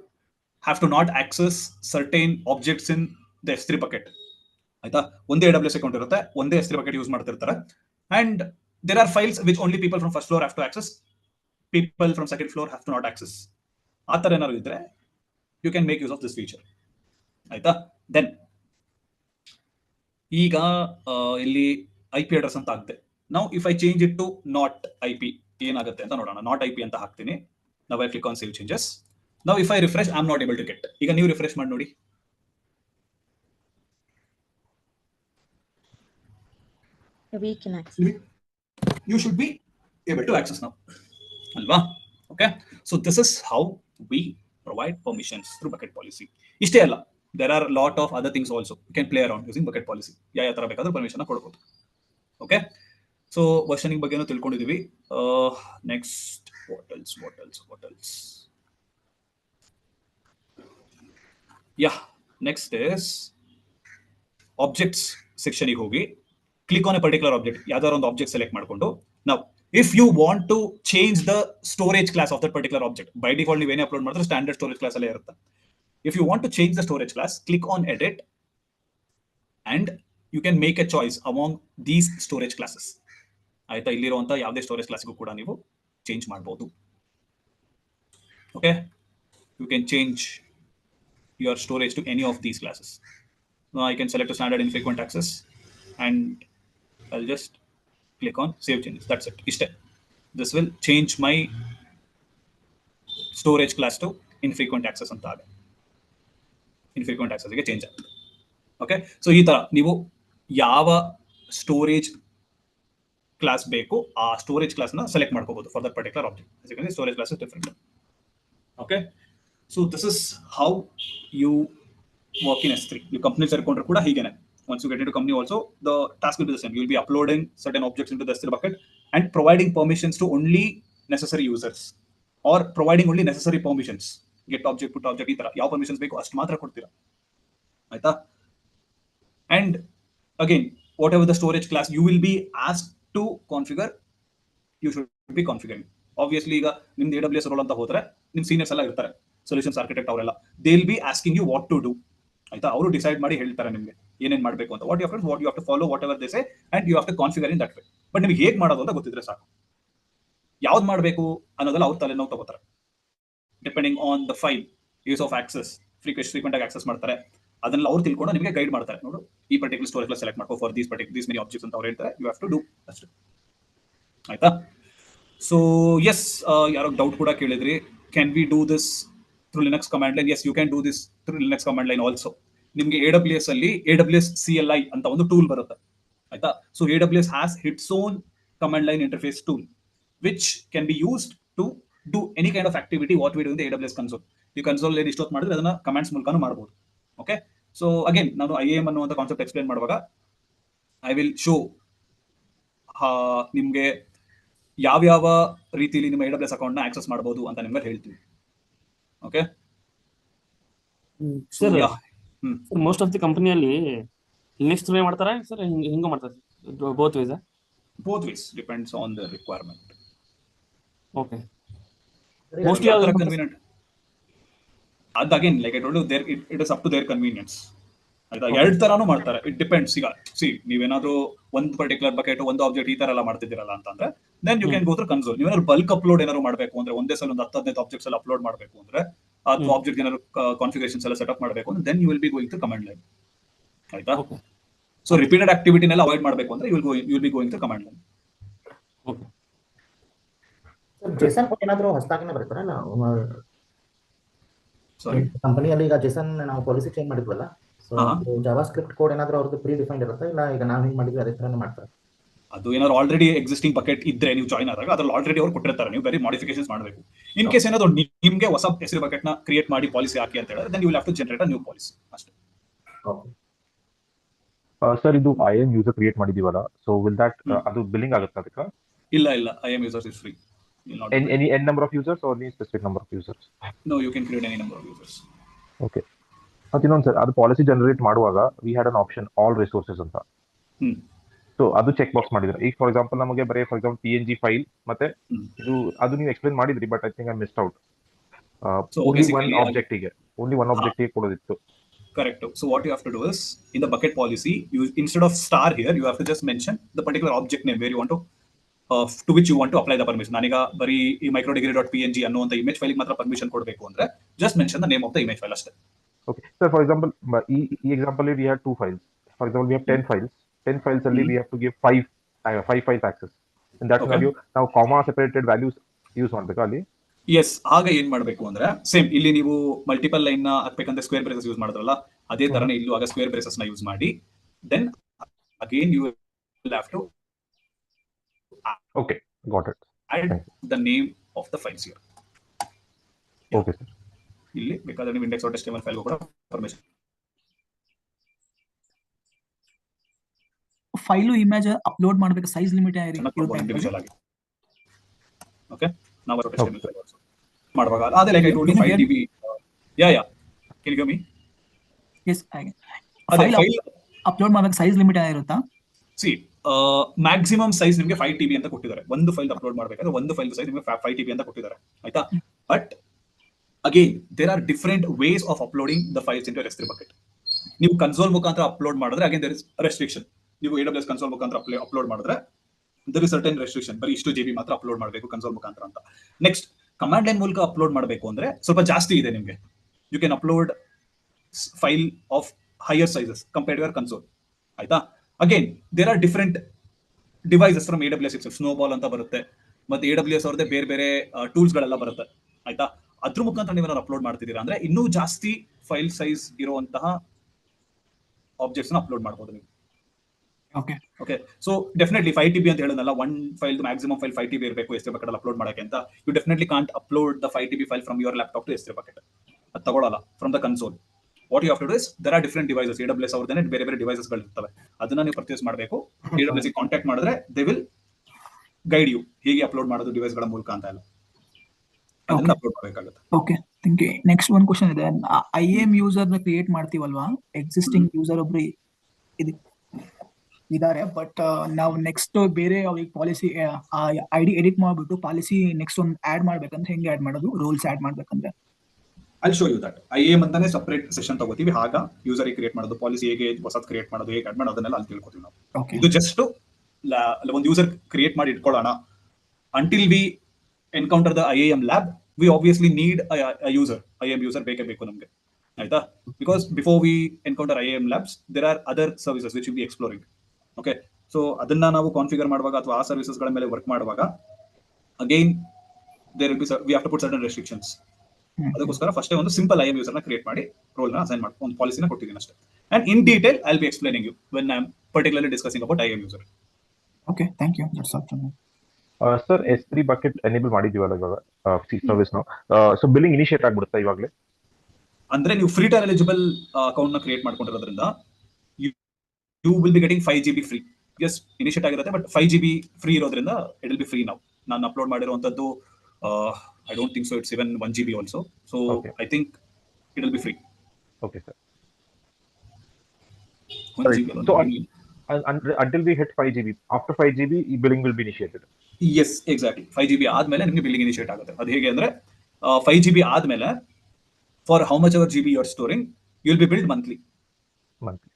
have to not access certain objects in the S3 bucket ಆಯ್ತಾ. ಒಂದೇ AWS ಅಕೌಂಟ್ ಇರುತ್ತೆ, ಒಂದೇ S3 ಬಕೆಟ್ ಯೂಸ್ ಮಾಡ್ತಿರ್ತಾರೆ, and there are files which only people from first floor have to access, people from second floor have to not access. ಆ ಥರ ಏನಾದ್ರು ಇದ್ರೆ you can make use of this feature ಆಯ್ತಾ. ದೆನ್ ಈಗ ಇಲ್ಲಿ IP ಅಡ್ರೆಸ್ ಅಂತ ಆಗುತ್ತೆ. ನಾವು if I change it to not IP ಏನಾಗುತ್ತೆ ಅಂತ ನೋಡೋಣ. ನಾಟ್ IP ಅಂತ ಹಾಕ್ತೀನಿ. ನಾವು I click on save changes. ನಾವು if I refresh I am not able to get. ಈಗ ನೀವು ರಿಫ್ರೆಶ್ ಮಾಡಿ ನೋಡಿ. We can access. You should be able to access now. Alva? Okay. So this is how we provide permissions through bucket policy. Ishte alla. There are a lot of other things also. You can play around using bucket policy. ಯಾವ ತರ ಬೇಕಾದ್ರೂ ಪರ್ಮಿಷನ್ ಕೊಡಬಹುದು. ಓಕೆ. ಸೊ ವರ್ಷನಿಂಗ್ ಬಗ್ಗೆನೂ ತಿಳ್ಕೊಂಡಿದೀವಿ. Next what else? Yeah. Next is objects section ಗೆ ಹೋಗಿ click on a particular object. ಯಾವ್ದಾರ ಒಂದು ಆಬ್ಜೆಕ್ಟ್ ಸೆಲೆಕ್ಟ್ ಮಾಡ್ಕೊಂಡು now if you want to change the storage class of that particular object, by default ನೀವೇನೇ ಅಪ್ಲೋಡ್ ಮಾಡಿದ್ರೆ ಸ್ಟ್ಯಾಂಡರ್ಡ್ ಸ್ಟೋರೇಜ್ ಕ್ಲಾಸ್ ಅಲ್ಲೇ ಇರುತ್ತೆ. If you want to change the storage class, click on edit and you can make a choice among these storage classes. ಆಯ್ತಾ. ಇಲ್ಲಿರುವಂತ ಯಾವುದೇ ಸ್ಟೋರೇಜ್ ಕ್ಲಾಸ್ಗೂ ಕೂಡ ನೀವು ಚೇಂಜ್ ಮಾಡಬಹುದು. Okay. You can change your storage to any of these classes. Now I can select a standard infrequent access and I'll just click on save changes. That's it. Ishte. This will change my storage class to infrequent access ಅಂತ ಆಗ infrequent access ಗೆ ಚೇಂಜ್ ಆಗುತ್ತೆ. ಓಕೆ. ಸೊ ಈ ತರ ನೀವು ಯಾವ ಸ್ಟೋರೇಜ್ ಕ್ಲಾಸ್ ಬೇಕು ಆ ಸ್ಟೋರೇಜ್ ಕ್ಲಾಸ್ ನ ಸೆಲೆಕ್ಟ್ ಮಾಡ್ಕೋಬಹುದು for that particular object. As you can see, storage class is different. Okay. So this is how you work in S3. You company ಸೇರ್ಕೊಂಡ್ರೆ ಕೂಡ ಹೀಗೇನೆ. Once you get into company also, the task will be the same. You will be uploading certain objects into the S3 bucket and providing permissions to only necessary users or providing only necessary permissions. Get object, put object, ಈ ತರ ಯಾವ ಪರ್ಮಿಷನ್ಸ್ ಬೇಕು ಅಷ್ಟು ಮಾತ್ರ ಕೊಡ್ತೀರಾ ಆಯ್ತಾ. And again, whatever the storage class you will be asked to configure, you should be configuring. Obviously, ಈಗ ನಿಮ್ದು AWS ರೋಲ್ ಅಂತ ಹೋದ್ರೆ ನಿಮ್ ಸೀನಿಯರ್ಸ್ ಎಲ್ಲ ಇರ್ತಾರೆ, ಸೊಲ್ಯೂಷನ್ಸ್ ಆರ್ಕಿಟೆಕ್ಟ್ ಅವರೆಲ್ಲ, they will be asking you what to do ಆಯ್ತಾ. ಅವರು ಡಿಸೈಡ್ ಮಾಡಿ ಹೇಳ್ತಾರೆ ನಿಮಗೆ ಏನೇನ್ ಮಾಡಬೇಕು ಅಂತ. What you have to follow whatever they say and you have to configure in that way. But ನಿಮಗೆ ಹೇಗೆ ಮಾಡೋದು ಅಂತ ಗೊತ್ತಿದ್ರೆ ಸಾಕು. ಯಾವ್ದು ಮಾಡಬೇಕು ಅನ್ನೋದೆಲ್ಲ ಅವ್ರ ತಲೆ ನೋವು ತಗೋತಾರೆ. Depending on the file use of access, frequent ಆಗಿ ಆಕ್ಸೆಸ್ ಮಾಡ್ತಾರೆ, ಅದನ್ನೆಲ್ಲ ಅವ್ರು ತಿಳ್ಕೊಂಡು ನಿಮಗೆ ಗೈಡ್ ಮಾಡ್ತಾರೆ. ನೋಡು ಈ ಪರ್ಟಿಕ್ಯುಲರ್ ಸ್ಟೋರೇಜ್ ಕ್ಲಾಸ್ ಸೆಲೆಕ್ಟ್ ಮಾಡ್ಕೋ ಫಾರ್ ದೀಸ್ ಮೆನಿ ಆಬ್ಜೆಕ್ಟ್ಸ್ ಅಂತ ಅವ್ರು ಹೇಳ್ತಾರೆ. ಯು ಹ್ಯಾವ್ ಟು ಡೂ ಅಷ್ಟೇ ಆಯ್ತಾ. ಸೊ ಎಸ್, ಯಾರೋ ಡೌಟ್ ಕೂಡ ಕೇಳಿದ್ರಿ, can we do this through Linux command line? Yes, you can do this through Linux command line also. ನಿಮಗೆ AWS ಅಲ್ಲಿ AWS CLI ಅಂತ ಒಂದು ಟೂಲ್ ಬರುತ್ತೆ ಆಯ್ತಾ. So AWS has its own command line interface tool which can be used to do any kind of activity what we do in the AWS console. ಈ ಕನ್ಸೋಲ್ ಏನು ಇಷ್ಟೊತ್ತು ಮಾಡಿದ್ರೆ ಅದನ್ನ ಕಮಾಂಡ್ಸ್ ಮೂಲಕನೂ ಮಾಡಬಹುದು. ಓಕೆ. ಸೊ ಅಗೇನ್ ನಾನು IAM ಅನ್ನುವಂಥ ಕಾನ್ಸೆಪ್ಟ್ ಎಕ್ಸ್ಪ್ಲೇನ್ ಮಾಡುವಾಗ ಐ ವಿಲ್ ಶೋ ನಿಮ್ಗೆ ಯಾವ್ಯಾವ ರೀತಿಯಲ್ಲಿ ನಿಮ್ಮ AWS ಅಕೌಂಟ್ ನ ಆಕ್ಸೆಸ್ ಮಾಡಬಹುದು ಅಂತ ನಿಮ್ಗೆ ಹೇಳ್ತೀವಿ. Okay sir, most of the ಕಂಪನಿಯಲ್ಲಿ ಲಿನಕ್ಸ್ ಟ್ರೈ ಮಾಡ್ತಾರೆ ಸರ್, ಹಿಂಗ ಮಾಡ್ತಾರೆ both ways? Both ways, depends on the requirement. Okay. Mostly ಅದರ ಕನ್ವೀನಿಯಂಟ್ ಅದು again like I told you, there it is up to their convenience ಆಯ್ತಾ. ಎರಡು ತರಾನು ಮಾಡ್ತಾರೆ, ಇಟ್ ಡಿಪೆಂಡ್ಸ್. ಈಗ ನೀವೇನಾದ್ರೂ ಒಂದು ಪರ್ಟಿಕ್ಯುಲರ್ ಬಕೆಟ್ ಒಂದು ಆಬ್ಜೆಕ್ಟ್ ಈ ತರ ಎಲ್ಲ ಮಾಡ್ತಿದ್ದೀರಲ್ಲ ಅಂತಂದ್ರೆ then you can go through console. ನೀವೇನಾದ್ರು ಬಲ್ಕ್ ಅಪ್ಲೋಡ್ ಏನಾದ್ರು ಮಾಡಬೇಕು ಅಂದ್ರೆ, ಒಂದೇ ಸಲ ಒಂದು 10-15 ಆಬ್ಜೆಕ್ಟ್ಸ್ ಎಲ್ಲ ಅಪ್ಲೋಡ್ ಮಾಡಬೇಕು ಅಂದ್ರೆ, ಅಥವಾ ಆಬ್ಜೆಕ್ಟ್ ಏನಾದ್ರು ಕಾನ್ಫಿಗರೇಷನ್ಸ್ ಎಲ್ಲ ಸೆಟಪ್ ಮಾಡಬೇಕು ಅಂದ್ರೆ then you will be going to command line ಆಯ್ತಾ. ಸೊ ರಿಪೀಟೆಡ್ ಆಕ್ಟಿವಿಟಿನೆಲ್ಲ ಅವಾಯ್ಡ್ ಮಾಡಬೇಕು ಅಂದ್ರೆ you will be going to command line. Okay. JSON ಏನಾದರೂ ಹೊಸದಾಗಿನೇ ಬರ್ತಾರ? ನಾವು ಸಾರಿ, ಕಂಪನಿಯಲ್ಲಿ ಈಗ ಜೇಸನ್ ನಾವು ಪಾಲಿಸಿ ಚೇಂಜ್ ಮಾಡಿದ್ವಲ್ಲ, ಸೊ ಜಾವಾ ಸ್ಕ್ರಿಪ್ಟ್ ಕೋಡ್ ಏನಾದರೂ ಅವ್ರದ್ದು ಪ್ರೀ ಡಿಫೈನ್ಡ್ ಇರುತ್ತೆ, ಇಲ್ಲ ಈಗ ನಾವು ಹಿಂಗೆ ಮಾಡಿದ್ವಿ ಅದೇ ಥರನೇ ಮಾಡ್ತಾರೆ? ಅದು ಏನಾದ್ರು ಆಲ್ರೆಡಿ ಎಕ್ಸಿಸ್ಟಿಂಗ್ ಬಕೆಟ್ ಇದ್ರೆ ನೀವು ಜಾಯ್ನ್ ಆದಾಗ ಅದ್ರಲ್ಲಿ ಆಲ್ರೆಡಿ ಅವ್ರು ಕೊಟ್ಟಿರ್ತಾರೆ, ನೀವು ಬರೀ ಮಾಡಿಫಿಕೇಶನ್ಸ್ ಮಾಡಬೇಕು. ಇನ್ ಕೇಸ್ ಏನಾದ್ರು ನಿಮಗೆ ಹೊಸ ಹೆಸರು ಬಕೆಟ್ ನ ಕ್ರಿಯೇಟ್ ಮಾಡಿ ಪಾಲಿಸಿ ಹಾಕಿ ಅಂತ ಹೇಳಿದ್ರೆ then you will have to generate a new policy ಅಷ್ಟೇ. ಸರ್, ಇದು IAM ಯೂಸರ್ ಕ್ರಿಯೇಟ್ ಮಾಡಿದೀವಲ್ಲ, ಸೊ ವಿಲ್ ದಟ್ ಅದು ಬಿಲ್ಲಿಂಗ್ ಆಗುತ್ತೆ ಅದಕ್ಕೆ? ಇಲ್ಲ, IAM users is free. Any number of users or any specific number of users? No, you can create any number of users. Okay. ಮತ್ತೆ ಇನ್ನೊಂದು ಸರ್, ಅದು ಪಾಲಿಸಿ ಜನರೇಟ್ ಮಾಡುವಾಗ we had an option all resources ಅಂತ. ಸೊ ಅದು ಚೆಕ್ ಬಾಕ್ಸ್ ಮಾಡಿದ್ರೆ ಈಗ ಫಾರ್ ಎಕ್ಸಾಂಪಲ್ ನಮಗೆ ಬರೀ ಫಾರ್ ಎಕ್ಸಾಂಪಲ್ PNG ಫೈಲ್ ಮತ್ತೆ ಇದು ಅದು ನೀವು ಎಕ್ಸ್ಪ್ಲೇನ್ ಮಾಡಿದ್ರಿ but I think I missed out So only one basically, ಆಬ್ಜೆಕ್ಟಿಗೆ ಕೊಡೋದಿತ್ತು. correct. So what you have to do is, in the bucket policy, you instead of star here, you have to just mention the particular object name where you want to which you want to apply the permission. ನಾನೀಗ ಬರೀ ಈ microdegree.png ಅನ್ನುವಂಥ ಇಮೇಜ್ ಫೈಲಿಗೆ ಮಾತ್ರ ಪರ್ಮಿಷನ್ ಕೊಡಬೇಕು ಅಂದ್ರೆ just mention the name of the image file ಅಷ್ಟೇ. Okay. So for example, ಈ example we have 2 files. For example, we have 10 files. 10 files only we have to give 5 files access. In that scenario, ನಾವು comma separated values ಯೂಸ್ ಮಾಡಬೇಕು ಅಲ್ಲಿ. ಎಸ್, ಆಗ ಏನ್ ಮಾಡಬೇಕು ಅಂದ್ರೆ ಸೇಮ್ ಇಲ್ಲಿ ನೀವು ಮಲ್ಟಿಪಲ್ ಲೈನ್ ನ ಹಾಕ್ಬೇಕಂದ್ರೆ ಸ್ಕ್ವೇರ್ ಬ್ರೇಸಸ್ ಯೂಸ್ ಮಾಡಿದ್ರಲ್ಲ ಅದೇ ತರನೇ ಇಲ್ಲೂ ಆಗ ಸ್ಕ್ವೇರ್ ಬ್ರೇಸಸ್ ನ ಯೂಸ್ ಮಾಡಿ then again you will have to Okay, got it. add the name of the files here. Okay, sir. ಇಲ್ಲಿ ಬೇಕಾದ್ರೆ ನೀವು index.html ಫೈಲ್ ಕೂಡ ಪರ್ಮಿಷನ್ ಫೈಲು ಇಮೇಜ್ ಅಪ್ಲೋಡ್ ಮಾಡಬೇಕು ಸೈಜ್ ಲಿಮಿಟ್ ಇಂಡಿವಿಜುವಲ್ ಆಗಿ. ಓಕೆ, ನಾವು HTML ಫೈಲ್ ಮಾಡುವಾಗ ಅದೇ like I told you 5 TB. Yeah can you hear me? Yes ಹಾಗೆ ಫೈಲ್ ಅಪ್ಲೋಡ್ ಮಾಡಬೇಕು ಸೈಜ್ ಲಿಮಿಟ್ ಇರುತ್ತಾ? ಸಿ ಮ್ಯಾಕ್ಸಿಮಮ್ ಸೈಜ್ ನಿಮಗೆ 5 TB ಅಂತ ಕೊಟ್ಟಿದ್ದಾರೆ. ಒಂದು ಫೈಲ್ ಅಪ್ಲೋಡ್ ಮಾಡಬೇಕಾದ್ರೆ ಒಂದು ಫೈಲ್ ಸೈಜ್ ನಿಮಗೆ 5 TB ಅಂತ ಕೊಟ್ಟಿದ್ದಾರೆ, ಆಯ್ತಾ? But again there are different ways of uploading the files into S3 bucket. ನೀವು ಕನ್ಸೋಲ್ ಮುಖಾಂತರ ಅಪ್ಲೋಡ್ ಮಾಡಿದ್ರೆ ಅಗೇನ್ ದೇರ್ ಇಸ್ ರೆಸ್ಟ್ರಿಕ್ಷನ್. ನೀವು AWS ಕನ್ಸೋಲ್ ಮುಖಾಂತರ ಅಪ್ಲೋಡ್ ಮಾಡಿದ್ರೆ ದೇರ್ ಇಸ್ ಸರ್ಟನ್ ರೆಸ್ಟ್ರಿಕ್ಷನ್, ಬರೀ ಇಷ್ಟು GB ಮಾತ್ರ ಅಪ್ಲೋಡ್ ಮಾಡಬೇಕು ಕನ್ಸೋಲ್ ಮುಖಾಂತರ ಅಂತ. ನೆಕ್ಸ್ಟ್ ಕಮಾಂಡ್ ಲೈನ್ ಮೂಲಕ ಅಪ್ಲೋಡ್ ಮಾಡಬೇಕು ಅಂದ್ರೆ ಸ್ವಲ್ಪ ಜಾಸ್ತಿ ಇದೆ ನಿಮಗೆ. You can upload file of higher sizes compared your console, ಆಯ್ತಾ? Again there are different devices from AWS itself. Snowball ಅಂತ ಬರುತ್ತೆ, ಮತ್ತೆ AWS ಅವ್ರದ್ದೇ ಬೇರೆ ಬೇರೆ ಟೂಲ್ಸ್ ಗಳೆಲ್ಲ ಬರುತ್ತೆ, ಆಯ್ತಾ? ಅದ್ರ ಮುಖಾಂತರ ನೀವು ಅಪ್ಲೋಡ್ ಮಾಡ್ತಿದ್ದೀರಾ ಅಂದ್ರೆ ಇನ್ನೂ ಜಾಸ್ತಿ ಫೈಲ್ ಸೈಜ್ ಇರುವಂತಹ ಆಬ್ಜೆಕ್ಟ್ಸ್ ನ ಅಪ್ಲೋಡ್ ಮಾಡಬಹುದು ನೀವು. ಓಕೆ, ಸೊ ಡೆಫಿನೆಟ್ಲಿ 5 TB ಅಂತ ಹೇಳೋದಲ್ಲ, one file maximum file 5 TB ಇರಬೇಕು S3 ಬಕೆಟ್ ಅಲ್ಲಿ ಅಪ್ಲೋಡ್ ಮಾಡಕ್ಕೆ ಅಂತ. You definitely can't upload the 5 TB file from your laptop to S3 bucket. ಅದು ತಗೊಳ್ಳಲ್ಲ from the console. What you have to do is there are different devices. AWS ಅವ್ರದೇ ಬೇರೆ ಬೇರೆ ಡಿವೈಸಸ್ ಗಳು ಇರ್ತವೆ, ಅದನ್ನ ನೀವು ಪರ್ಚೇಸ್ ಮಾಡಬೇಕು. AWS ಗೆ ಕಾಂಟ್ಯಾಕ್ಟ್ ಮಾಡಿದ್ರೆ ದೇ ವಿಲ್ ಗೈಡ್ ಯು ಹೇಗೆ ಅಪ್ಲೋಡ್ ಮಾಡೋದು ಡಿವೈಸ್ ಗಳ ಮೂಲಕ ಅಂತ ಎಲ್ಲ ಅದನ್ನ ಅಪ್ಲೋಡ್ ಮಾಡಬೇಕಾಗುತ್ತೆ. Okay, thank you. ನೆಕ್ಸ್ಟ್ ಒಂದು ಕ್ವಶನ್ ಇದೆ. IAM ಯೂಸರ್ ನ ಕ್ರಿಯೇಟ್ ಮಾಡ್ತೀವಲ್ವಾ, ಎಕ್ಸಿಸ್ಟಿಂಗ್ ಯೂಸರ್ ಒಬ್ರು ಇದಾರೆ, ಬಟ್ ನಾವು ನೆಕ್ಸ್ಟ್ ಬೇರೆ ಅವ್ರಿಗೆ ಪಾಲಿಸಿ ID ಎಡಿಟ್ ಮಾಡ್ಬಿಟ್ಟು ಪಾಲಿಸಿ ನೆಕ್ಸ್ಟ್ ಒಂದು ಆಡ್ ಮಾಡ್ಬೇಕಂದ್ರೆ ಹೆಂಗೆ ಆಡ್ ಮಾಡೋದು? ರೂಲ್ಸ್ ಆಡ್ ಮಾಡ್ಬೇಕಂದ್ರೆ I'll show you that. IAM ಅಂತಾನೆ ಸಪರೇಟ್ ಸೆಷನ್ ತಗೋತೀವಿ, ಆಗ ಯೂಸರ್ ಕ್ರಿಯೇಟ್ ಮಾಡೋದು, ಪಾಲಿಸಿ ಹೇಗೆ ಹೊಸದು ಕ್ರಿಯೇಟ್ ಮಾಡೋದು, ಹೇಗೆ ಆಡ್ ಮಾಡೋದು ಅದನ್ನೆಲ್ಲ ಅಲ್ಲಿ ತಿಳ್ಕೊತೀವಿ ನಾವು. ಇದು ಜಸ್ಟ್ ಒಂದು ಯೂಸರ್ ಕ್ರಿಯೇಟ್ ಮಾಡಿ ಇಟ್ಕೊಳ್ಳೋಣ. Until we encounter the IAM lab we obviously need user. IAM user ಬೇಕೇ ಬೇಕು ನಮಗೆ, ಆಯ್ತಾ? Because before we encounter IAM labs there are other services which will be exploring. Okay, so ಅದನ್ನ ನಾವು ಕಾನ್ಫಿಗರ್ ಮಾಡುವಾಗ ಅಥವಾ ಆ ಸರ್ವಿಸಸ್ ಗಳ ಮೇಲೆ ವರ್ಕ್ ಮಾಡುವಾಗ again there will be we have to put certain restrictions. ಅದಕ್ಕೋಸ್ಕರ ಫಸ್ಟ್ ಒಂದು ಸಿಂಪಲ್ IAM ಯೂಸರ್ ನ ಕ್ರಿಯೇಟ್ ಮಾಡಿ ರೋಲ್ ನ ಅಸೈನ್ ಮಾಡಿ ಒಂದು ಪಾಲಿಸಿನ ಕೊಟ್ಟಿದ್ದೀನಿ ಅಷ್ಟೇ. And in detail I will be explaining you when I am particularly discussing about IAM user. Okay, thank you. That's all from me. Sir S3 bucket enable ಮಾಡಿದೀವಲ್ಲ ಇವಾಗ ಸರ್ವಿಸ್ ನ, ಸೊ ಬಿಲ್ಲಿಂಗ್ ಇನಿಷಿಯೇಟ್ ಆಗ್ಬಿಡುತ್ತಾ ಇವಾಗಲೇ? ಅಂದ್ರೆ ನೀವು ಫ್ರೀ ಟೈರ್ ಎಲಿಜಿಬಲ್ ಅಕೌಂಟ್ ನ ಕ್ರಿಯೇಟ್ ಮಾಡ್ಕೊಂಡಿರೋದ್ರಿಂದ you will be getting 5 GB free. Yes, initiate ಆಗಿರುತ್ತೆ, ಬಟ್ 5 GB ಫ್ರೀ ಇರೋದ್ರಿಂದ ಇಟ್ ವಿಲ್ ಬಿ ಫ್ರೀ. ನಾನು ಅಪ್ಲೋಡ್ ಮಾಡಿರುವಂತದ್ದು I don't think so it's even 1 GB also. So okay. I think it will be free. Okay, sir. 1 GB. So until we hit 5 GB, after 5 GB, billing will be initiated. Yes, exactly. 5 GB ಆದ್ಮೇಲೆ ನಿಮಗೆ billing initiate ಆಗುತ್ತೆ. ಅದು ಹೇಗೆ ಅಂದ್ರೆ 5 GB ಆದ್ಮೇಲೆ for how much ever GB you are storing, you will be billed monthly.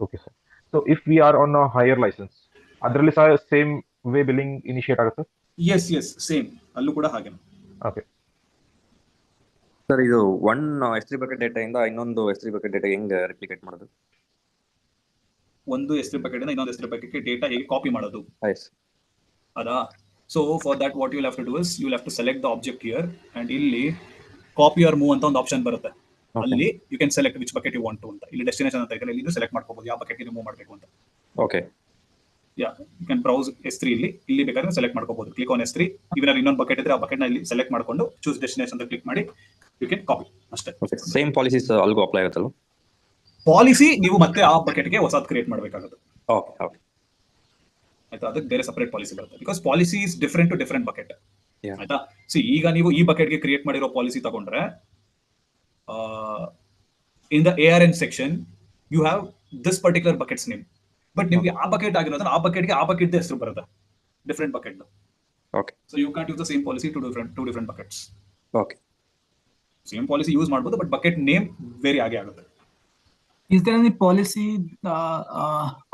Okay, sir. So if we are on a higher license, ಅದರಲ್ಲಿ same way billing initiate ಆಗುತ್ತೆ? Yes, same. ಅಲ್ಲೂ ಕೂಡ ಹಾಗೆ. Okay. ಸರ್, ಇದು ಒನ್ S3 ಬಕೆಟ್ ಡೇಟಾ ಇಂದ ಇನ್ನೊಂದು S3 ಬಕೆಟ್ ಡೇಟಾ ಹೆಂಗೆ ರೆಪ್ಲಿಕೇಟ್ ಮಾಡೋದು? ಒಂದು S3 ಬಕೆಟ್ ಇಂದ ಇನ್ನೊಂದು S3 ಬಕೆಟ್ಗೆ ಡೇಟಾ ಹೇಗೆ ಕಾಪಿ ಮಾಡೋದು? ಎಸ್, ಅದಾ? So for that what you will have to do is you will have to select the object here and ಇಲ್ಲಿ ಕಾಪಿ ಆರ್ ಮೂವ್ ಅಂತ ಒಂದು ಆಪ್ಷನ್ ಬರುತ್ತೆ. ಅಲ್ಲಿ you can select which bucket you want to ಅಂತ. ಇಲ್ಲಿ ಡೆಸ್ಟಿನೇಷನ್ ಅಂತ ಇದೆ, ಇಲ್ಲಿ ಸೆಲೆಕ್ಟ್ ಮಾಡ್ಕೋಬಹುದು ಯಾವ ಬಕೆಟ್ ಮೂವ್ ಮಾಡಬೇಕು ಅಂತ. Okay, you can browse S3 ಇಲ್ಲಿ ಬೇಕಾದ್ರೆ ಸೆಲೆಕ್ಟ್ ಮಾಡ್ಕೋಬಹುದು. Click on S3. ಇವರ ಇನ್ನೊಂದು ಬಕೆಟ್ ಇದ್ರೆ ಆ ಬಕೆಟ್ ನ ಇಲ್ಲಿ ಸೆಲೆಕ್ಟ್ ಮಾಡ್ಕೊಂಡು ಚೂಸ್ ಡೆಸ್ಟಿನೇಷನ್ ಅಂತ ಕ್ಲಿಕ್ ಮಾಡಿ ಯು ಕ್ಯಾನ್ ಕಾಪಿ ಅಷ್ಟೇ. ಸೇಮ್ ಪಾಲಿಸೀಸ್ ಅಲ್ಗೂ ಅಪ್ಲೈ ಆಗುತ್ತಲ್ಲ? ಪಾಲಿಸಿ ನೀವು ಮತ್ತೆ ಆ ಬಕೆಟ್ಗೆ ಹೊಸದು ಕ್ರಿಯೇಟ್ ಮಾಡಬೇಕಾಗುತ್ತೆ. ಓಕೆ, ಆಯ್ತಾ? ಅದಕ್ಕೆ ಬೇರೆ ಸಪರೇಟ್ ಪಾಲಿಸಿ ಬರುತ್ತೆ. Because policy is different to different bucket, ಆಯ್ತಾ? ಸಿ ಈಗ ನೀವು ಈ ಬಕೆಟ್ಗೆ ಕ್ರಿಯೇಟ್ ಮಾಡಿರೋ ಪಾಲಿಸಿ ತಗೊಂಡ್ರೆ in the ARN section you have this particular buckets name. But ನಿಮ್ಗೆ ಆ ಬಕೆಟ್ ಆಗಿರೋದ್ರೆ ಆ ಬಕೆಟ್ಗೆ ಆ ಬಕೆಟ್ ಹೆಸರು ಬರುತ್ತೆ, different bucket. Okay so you can use the same policy to different buckets. Okay same policy use ಮಾಡ್ಬೋದು, ಬಟ್ ಬಕೆಟ್ ನೇಮ್ ವೇರಿ ಆಗೇ ಆಗುತ್ತೆ. Is there any policy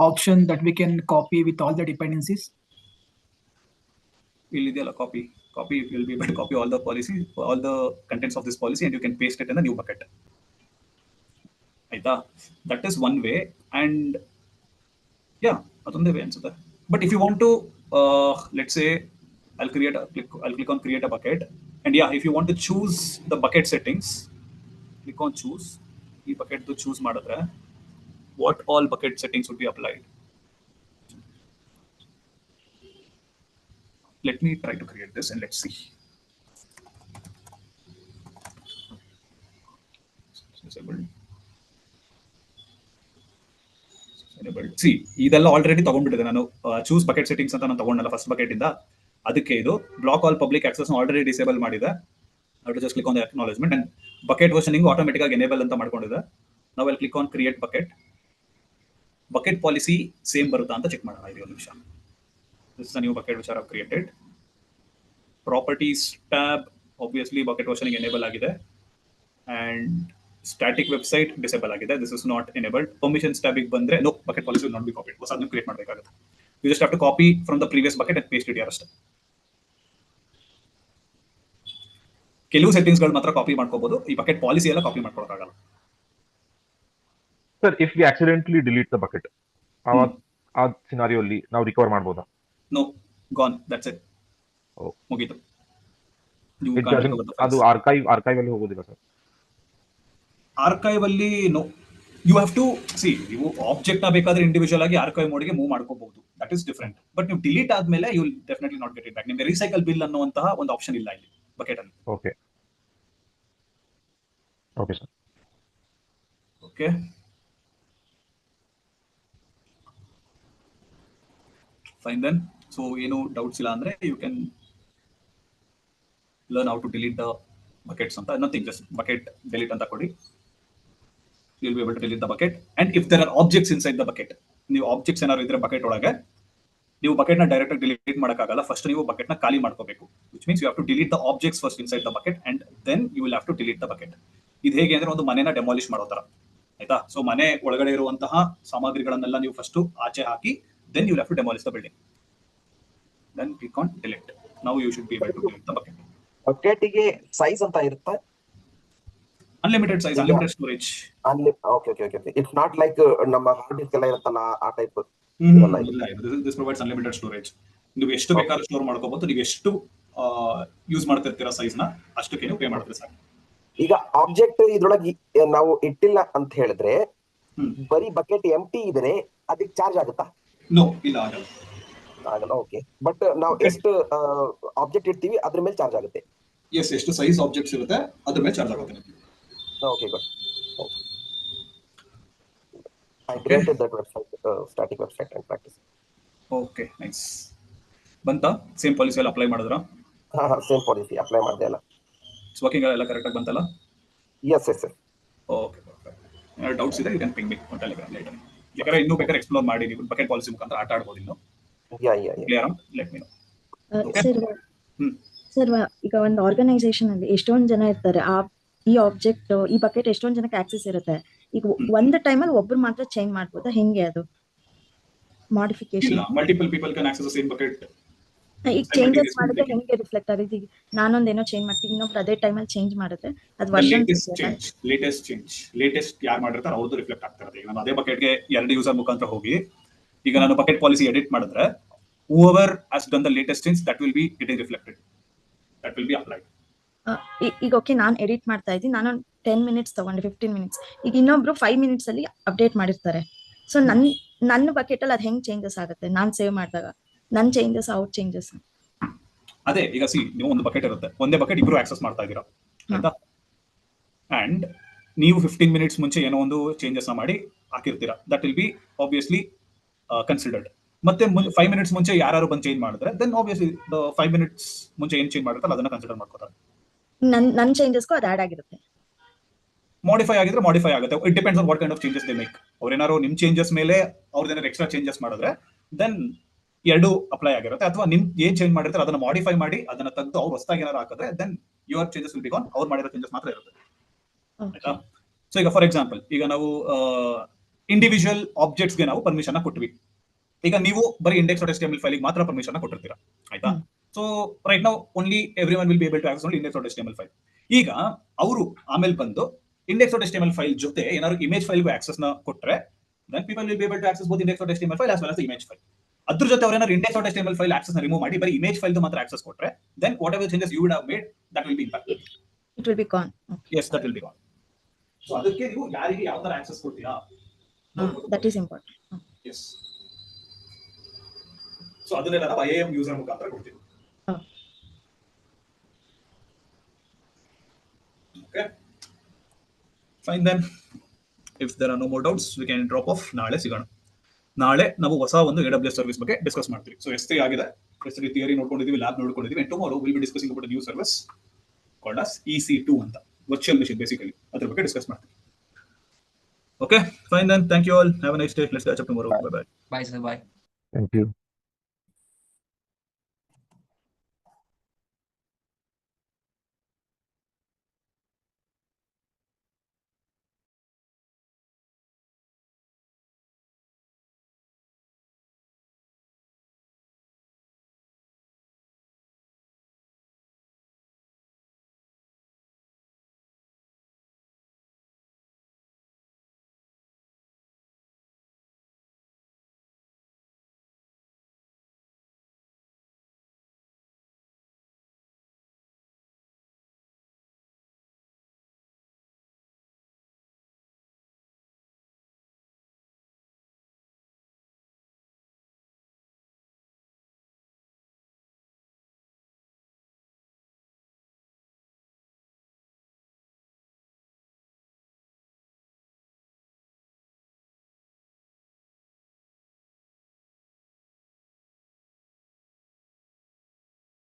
option that we can copy with all the dependencies? Illidiala copy you'll be able to copy all the policy, all the contents of this policy, and you can paste it in the new bucket. Aita, that is one way, and yeah, adonde way ansutte. But if you want to let's say I'll click on create a bucket, and yeah, if you want to choose the bucket settings, click on choose. ಈ bucket to choose ಮಾಡಿದ್ರೆ what all bucket settings would be applied. Let me try to create this and let's see. Disabled. See, ಇದೆಲ್ಲ ಆಲ್ರೆಡಿ ತಗೊಂಡ್ಬಿಟ್ಟಿದೆ ನಾನು. ಚೂಸ್ ಬಕೆಟ್ ಸೆಟ್ಟಿಂಗ್ಸ್ ಅಂತ ನಾನು ತಗೊಂಡಲ್ಲ ಫಸ್ಟ್ ಬಕೆಟ್ ಇಂದ. ಅದಕ್ಕೆ ಇದು block all public access already disable ಮಾಡಿದೆ. I will just click on the acknowledgement, and bucket versioning automatic ಆಗಿ enable ಅಂತ ಮಾಡ್ಕೊಂಡಿದೆ. Now I'll click on create bucket. Bucket policy same ಬರುತ್ತಾ ಅಂತ ಚೆಕ್ ಮಾಡೋಣ ಇದು ಒಂದು ನಿಮಿಷ. This is a new bucket which I have created. Properties tab, obviously bucket versioning enable ಆಗಿದೆ, and static website disable ಆಗಿದೆ. This is not enabled. Permissions tab ಗೆ ಬಂದ್ರೆ no, bucket policy will not be copied. ಹೊಸದನ್ನು ಕ್ರಿಯೇಟ್ ಮಾಡಬೇಕಾಗುತ್ತೆ. You just have to copy from the previous bucket and paste it here ಅಷ್ಟೇ. ಕೆಲವು ಸೆಟ್ಟಿಂಗ್ಸ್ ಗಳು ಮಾತ್ರ ಕಾಪಿ ಮಾಡ್ಕೋಬಹುದು, ಈ ಬಕೆಟ್ ಪಾಲಿಸಿ ಎಲ್ಲ ಕಾಪಿ ಮಾಡ್ಕೊಳಕ್ಕಾಗಲ್ಲ. Sir, if we accidentally delete the bucket, ಆ ಸಿನಾರಿಯೋ ಅಲ್ಲಿ ನಾವು ರಿಕವರ್ ಮಾಡಬಹುದಾ? ನೋ, ಗಾನ್, ದಟ್ಸ್ ಇಟ್, ಮುಗೀತು. ಅದು ಆರ್ಕೈವ್ ಅಲ್ಲಿ ಹೋಗೋದಿಲ್ಲ ಸರ್? ಆರ್ಕೈವ್ ಅಲ್ಲಿ no, you have to see, ನೀವು ಆಬ್ಜೆಕ್ಟ್ ನ ಬೇಕಾದ್ರೆ ಇಂಡಿವಿಜುವಲ್ ಆಗಿ ಆರ್ಕೈವ್ ಮೋಡ್ಗೆ ಮೂವ್ ಮಾಡ್ಕೋಬಹುದು, ದಟ್ ಇಸ್ ಡಿಫರೆಂಟ್. ಬಟ್ ನೀವು ಡಿಲೀಟ್ ಆದ್ಮೇಲೆ you will definitely not get it back. ನಿಮಗೆ ರೀಸೈಕಲ್ ಬಿಲ್ ಅನ್ನುವಂತಹ ಒಂದು ಆಪ್ಷನ್ ಇಲ್ಲ ಇಲ್ಲಿ ಬಕೆಟ್ ಅಲ್ಲಿ. Okay okay sir. Okay, fine then. So ಏನು ಡೌಟ್ಸ್ ಇಲ್ಲ ಅಂದ್ರೆ you can learn how to delete the buckets ಅಂತ. ನಥಿಂಗ್, ಜಸ್ಟ್ ಬಕೆಟ್ ಡಿಲೀಟ್ ಅಂತ ಕೊಡಿ. You will be able to delete the bucket. And if there are objects inside the bucket, ನೀವು ಆಬ್ಜೆಕ್ಟ್ಸ್ ಏನಾದ್ರು ಇದ್ರೆ ಬಕೆಟ್ ಒಳಗೆ, ನೀವು ಬಕೆಟ್ ನ ಡೈರೆಕ್ಟ್ ಆಗಿ ಡಿಲೀಟ್ ಮಾಡಕ್ಕಾಗಲ್ಲ. ಫಸ್ಟ್ ನೀವು ಬಕೆಟ್ ನ ಖಾಲಿ ಮಾಡ್ಕೋಬೇಕು, which means you have to delete the objects first inside the bucket, and then you will have to delete the bucket. ಇದು ಹೇಗೆ ಅಂದ್ರೆ ಒಂದು ಮನೆನ ಡೆಮಾಲಿಷ್ ಮಾಡೋ ತರ, ಆಯ್ತಾ? ಸೊ ಮನೆ ಒಳಗಡೆ ಇರುವಂತಹ ಸಾಮಗ್ರಿಗಳನ್ನೆಲ್ಲ ನೀವು ಫಸ್ಟ್ ಆಚೆ ಹಾಕಿ, then you will have to demolish the building. Then click on delete. Now you should be able to delete the bucket. ಬಕೆಟ್ಗೆ ಸೈಜ್ ಅಂತ ಇರುತ್ತೆ? Unlimited size, unlimited storage. Okay okay okay. It's not like ನಮ್ಮ ಹಾರ್ಡ್ ಡಿಸ್ಕ್ ಎಲ್ಲ ಇರುತ್ತಲ್ಲ ಆ type? This provides unlimited storage. ನೀವು ಎಷ್ಟು ಬೇಕಾದ್ರೂ ಸ್ಟೋರ್ ಮಾಡ್ಕೋಬಹುದು. ನೀವು ಎಷ್ಟು ಯೂಸ್ ಮಾಡ್ತಿರ್ತೀರಾ ಸೈಜ್ ನ, ಅಷ್ಟಕ್ಕೆ ನೀವು ಪೇ ಮಾಡ್ತೀರಾ ಸಾಕು. ಈಗ ಆಬ್ಜೆಕ್ಟ್ ಇದ್ರೊಳಗೆ ನಾವು ಇಟ್ಟಿಲ್ಲ ಅಂತ ಹೇಳಿದ್ರೆ, ಬರೀ ಬಕೆಟ್ ಎಂಟಿ ಇದ್ರೆ ಅದಕ್ಕೆ ಚಾರ್ಜ್ ಆಗುತ್ತಾ? ನೋ, ಇಲ್ಲ, ಆಗಲ್ಲ. ಆಗಲ್ಲ, ಓಕೆ. ಬಟ್ ನಾವು ಎಷ್ಟು ಆಬ್ಜೆಕ್ಟ್ ಇಡ್ತೀವಿ ಅದ್ರ ಮೇಲೆ ಚಾರ್ಜ್ ಆಗುತ್ತೆ? ಎಸ್, ಎಷ್ಟು ಸೈಜ್ ಆಬ್ಜೆಕ್ಟ್ಸ್ ಇರುತ್ತೆ ಅದ್ರ ಮೇಲೆ ಚಾರ್ಜ್ ಆಗುತ್ತೆ. Okay, good. I created that website, static website and practice. Okay, nice. ಬಂತಾ? ಸೇಮ್ ಪಾಲಿಸಿ ಎಲ್ಲ ಅಪ್ಲೈ ಮಾಡಿದ್ರಾ? ಸೇಮ್ ಪಾಲಿಸಿ ಅಪ್ಲೈ ಮಾಡಿದೆ ಅಲ್ಲ. ಇಟ್ಸ್ ವರ್ಕಿಂಗ್, ಎಲ್ಲ ಕರೆಕ್ಟ್ ಆಗಿ ಬಂತಲ್ಲ? Yes. Okay, perfect. ಏನಾದ್ರು ಡೌಟ್ಸ್ ಇದೆ, you can ping me on Telegram later. ಯಾಕಂದ್ರೆ ಇನ್ನೂ ಬೇಕಾದ್ರೆ ಎಕ್ಸ್ಪ್ಲೋರ್ ಮಾಡಿ ನೀವು ಬಕೆಟ್ ಪಾಲಿಸಿ ಮುಖಾಂತರ ಆಟ ಆಡಬಹುದು. ಇನ್ನು clear on, let me know. Sir, ಈಗ ಒಂದು ಆರ್ಗನೈಸೇಷನ್ ಅಲ್ಲಿ ಎಷ್ಟೊಂದು ಜನ ಇರ್ತಾರೆ, ಈ ಆಬ್ಜೆಕ್ಟ್, ಈ ಬಕೆಟ್ ಎಷ್ಟೊಂದು ಜನಕ್ಕೆ ಆಕ್ಸೆಸ್ ಇರುತ್ತೆ. ಈಗ ಒಂದು ಟೈಮಲ್ಲಿ ಒಬ್ರು ಮಾತ್ರ ಚೇಂಜ್ ಮಾಡ್ಬೋದಾ, ಹೆಂಗೆ ಅದು ಮಾಡಿಫಿಕೇಶನ್? ಇಲ್ಲ, multiple people can access the same bucket. ಈಗ ಚೇಂಜಸ್ ಮಾಡಿದ್ರೆ ಹೆಂಗೆ ರಿಫ್ಲೆಕ್ಟ್ ಆಗುತ್ತೆ? ಈಗ ನಾನೊಂದೇನೋ ಚೇಂಜ್ ಮಾಡ್ತೀನಿ, ಇನ್ನೊಬ್ರು ಅದೇ ಟೈಮಲ್ಲಿ ಚೇಂಜ್ ಮಾಡುತ್ತೆ, ಅದು ವರ್ಷನ್ ಲೇಟೆಸ್ಟ್ ಯಾರು ಮಾಡಿರ್ತಾರೆ ಅವ್ರದ್ದು ರಿಫ್ಲೆಕ್ಟ್ ಆಗ್ತಿರುತ್ತೆ. ಈಗ ನಾನು ಅದೇ ಬಕೆಟ್ಗೆ 2 ಯೂಸರ್ ಮುಖಾಂತರ ಹೋಗಿ ಈಗ ನಾನು ಬಕೆಟ್ ಪಾಲಿಸಿ ಎಡಿಟ್ ಮಾಡಿದ್ರೆ, whoever has done the latest change, that will be getting reflected, that will be applied. ಈಗ ಓಕೆ, ನಾನು ಎಡಿಟ್ ಮಾಡ್ತಾ ಇದ್ದೀನಿ, ನಾನು 10 ಮಿನಿಟ್ಸ್ ತಗೊಂಡೆ, 15 ಮಿನಿಟ್ಸ್, ಈಗ ಇನ್ನೊಬ್ರು 5 ಮಿನಿಟ್ಸ್ ಅಲ್ಲಿ ಅಪ್ಡೇಟ್ ಮಾಡಿರ್ತಾರೆ. ಸೊ ನನ್ನ ಬಕೆಟ್ ಅಲ್ಲಿ ಅದು ಹೆಂಗ್ ಚೇಂಜಸ್ ಆಗುತ್ತೆ? ನಾನು ಸೇವ್ ಮಾಡಿದಾಗ ನನ್ ಚೇಂಜಸ್, ಔಟ್ ಚೇಂಜಸ್? ಅದೇ, ಈಗ ಸಿ, ನೀವು ಒಂದು ಬಕೆಟ್ ಇರುತ್ತೆ, ಒಂದೇ ಬಕೆಟ್ ಇಬ್ರು ಆಕ್ಸೆಸ್ ಮಾಡ್ತಾ ಇದ್ದೀರಾ, ಆಯ್ತಾ? ಅಂಡ್ ನೀವು 15 ಮಿನಿಟ್ಸ್ ಮುಂಚೆ ಏನೋ ಒಂದು ಚೇಂಜಸ್ ನ ಮಾಡಿ ಹಾಕಿರ್ತೀರಾ, that will be obviously considered. ಮತ್ತೆ 5 ಮಿನಿಟ್ಸ್ ಮುಂಚೆ ಯಾರು ಬಂದು ಚೇಂಜ್ ಮಾಡಿದ್ರೆ, ದೆನ್ ಆಬ್ವಿಯಸ್ಲಿ 5 ಮಿನಿಟ್ಸ್ ಮುಂಚೆ ಏನ್ ಚೇಂಜ್ ಮಾಡಿರ್ತಾರೆ ಅದನ್ನ ಕನ್ಸಿಡರ್ ಮಾಡ್ಕೋತಾರೆ. ನನ್ ಚೇಂಜಸ್ಗೂ ಅದು ಆಡ್ ಆಗಿರುತ್ತೆ. ಮಾಡಿಫೈ ಆಗಿದ್ರೆ ಮಾಡಿಫೈ ಆಗುತ್ತೆ. It depends on what kind of changes they make. ಅವ್ರೇನಾದ್ರು ನಿಮ್ ಚೇಂಜಸ್ ಮೇಲೆ ಅವ್ರದ್ದೇನಾದ್ರು ಎಕ್ಸ್ಟ್ರಾ ಚೇಂಜಸ್ ಮಾಡಿದ್ರೆ ದೆನ್ ಎರಡು ಅಪ್ಲೈ ಆಗಿರುತ್ತೆ. ಅಥವಾ ನಿಮ್ ಏನ್ ಚೇಂಜ್ ಮಾಡಿರ್ತಾರೆ ಅದನ್ನ ಮಾಡಿಫೈ ಮಾಡಿ ಅದನ್ನ ತೆಗೆದು ಅವ್ರು ಹೊಸದಾಗಿ ಏನಾದ್ರು ಹಾಕಿದ್ರೆ then your changes will be gone. ಅವ್ರು ಮಾಡಿರೋ ಚೇಂಜಸ್ ಮಾತ್ರ ಇರುತ್ತೆ. ಆಯ್ತಾ? ಸೊ ಈಗ ಫಾರ್ ಎಕ್ಸಾಂಪಲ್, ಈಗ ನಾವು ಇಂಡಿವಿಜುವಲ್ ಆಬ್ಜೆಕ್ಟ್ಸ್ಗೆ ನಾವು ಪರ್ಮಿಷನ್ ಕೊಟ್ವಿ. ಈಗ ನೀವು ಬರೀ index.html ಫೈಲಿಗೆ ಮಾತ್ರ ಪರ್ಮಿಷನ್ ಕೊಟ್ಟಿರ್ತೀರಾ. ಆಯ್ತಾ? So right now only everyone will be able to access only index.html file. ಈಗ ಅವರು ಆಮೇಲೆ ಬಂದು index.html ಫೈಲ್ ಜೊತೆ ಏನಾದ್ರು ಇಮೇಜ್ ಫೈಲ್ಗೂ ಆಕ್ಸೆಸ್ ನ ಕೊಟ್ರೆ then people will be able to access both index.html file as well as the image file. ಅದ್ರ ಜೊತೆ ಅವ್ರೇನಾದ್ರು index.html ಫೈಲ್ ಆಕ್ಸೆಸ್ ನ ರಿಮೂವ್ ಮಾಡಿ ಬರೀ ಇಮೇಜ್ ಫೈಲ್ ಮಾತ್ರ ಆಕ್ಸೆಸ್ ಕೊಟ್ರೆ then whatever changes you would have made that will be impacted. It will be gone. Okay. Yes, that will be gone. So ಅದಕ್ಕೆ ನೀವು ಯಾರಿಗೆ ಯಾವ ತರ ಆಕ್ಸೆಸ್ ಕೊಡ್ತೀರಾ, that is important. yes. So ಅದನ್ನೆಲ್ಲ ನಾವು IAM ಯೂಸರ್ ಮುಖಾಂತರ ಕೊಡ್ತೀವಿ. Okay, fine then. If there are no more doubts, we can drop off. ನಾಳೆ ಸಿಗೋಣ. ನಾಳೆ ನಾವು ಹೊಸ ಒಂದು AWS ಸರ್ವಿಸ್ ಬಗ್ಗೆ ಡಿಸ್ಕಸ್ ಮಾಡ್ತೀವಿ. ಸೊ S3 ಆಗಿದೆ, S3 ಥಿಯರಿ ನೋಡ್ಕೊಂಡಿದ್ದೀವಿ, ಲ್ಯಾಬ್ ನೋಡ್ಕೊಂಡಿದ್ದೀವಿ, and tomorrow we'll be discussing about a new service called as EC2 ಅಂತ, ವರ್ಚುವಲ್ ಮೆಷಿನ್ ಬೇಸಿಕಲಿ, ಅದ್ರ ಬಗ್ಗೆ ಡಿಸ್ಕಸ್ ಮಾಡ್ತೀವಿ. Okay, fine then. Thank you all. Have a nice day. Let's catch up tomorrow. Bye bye. Bye sir. Bye. Thank you.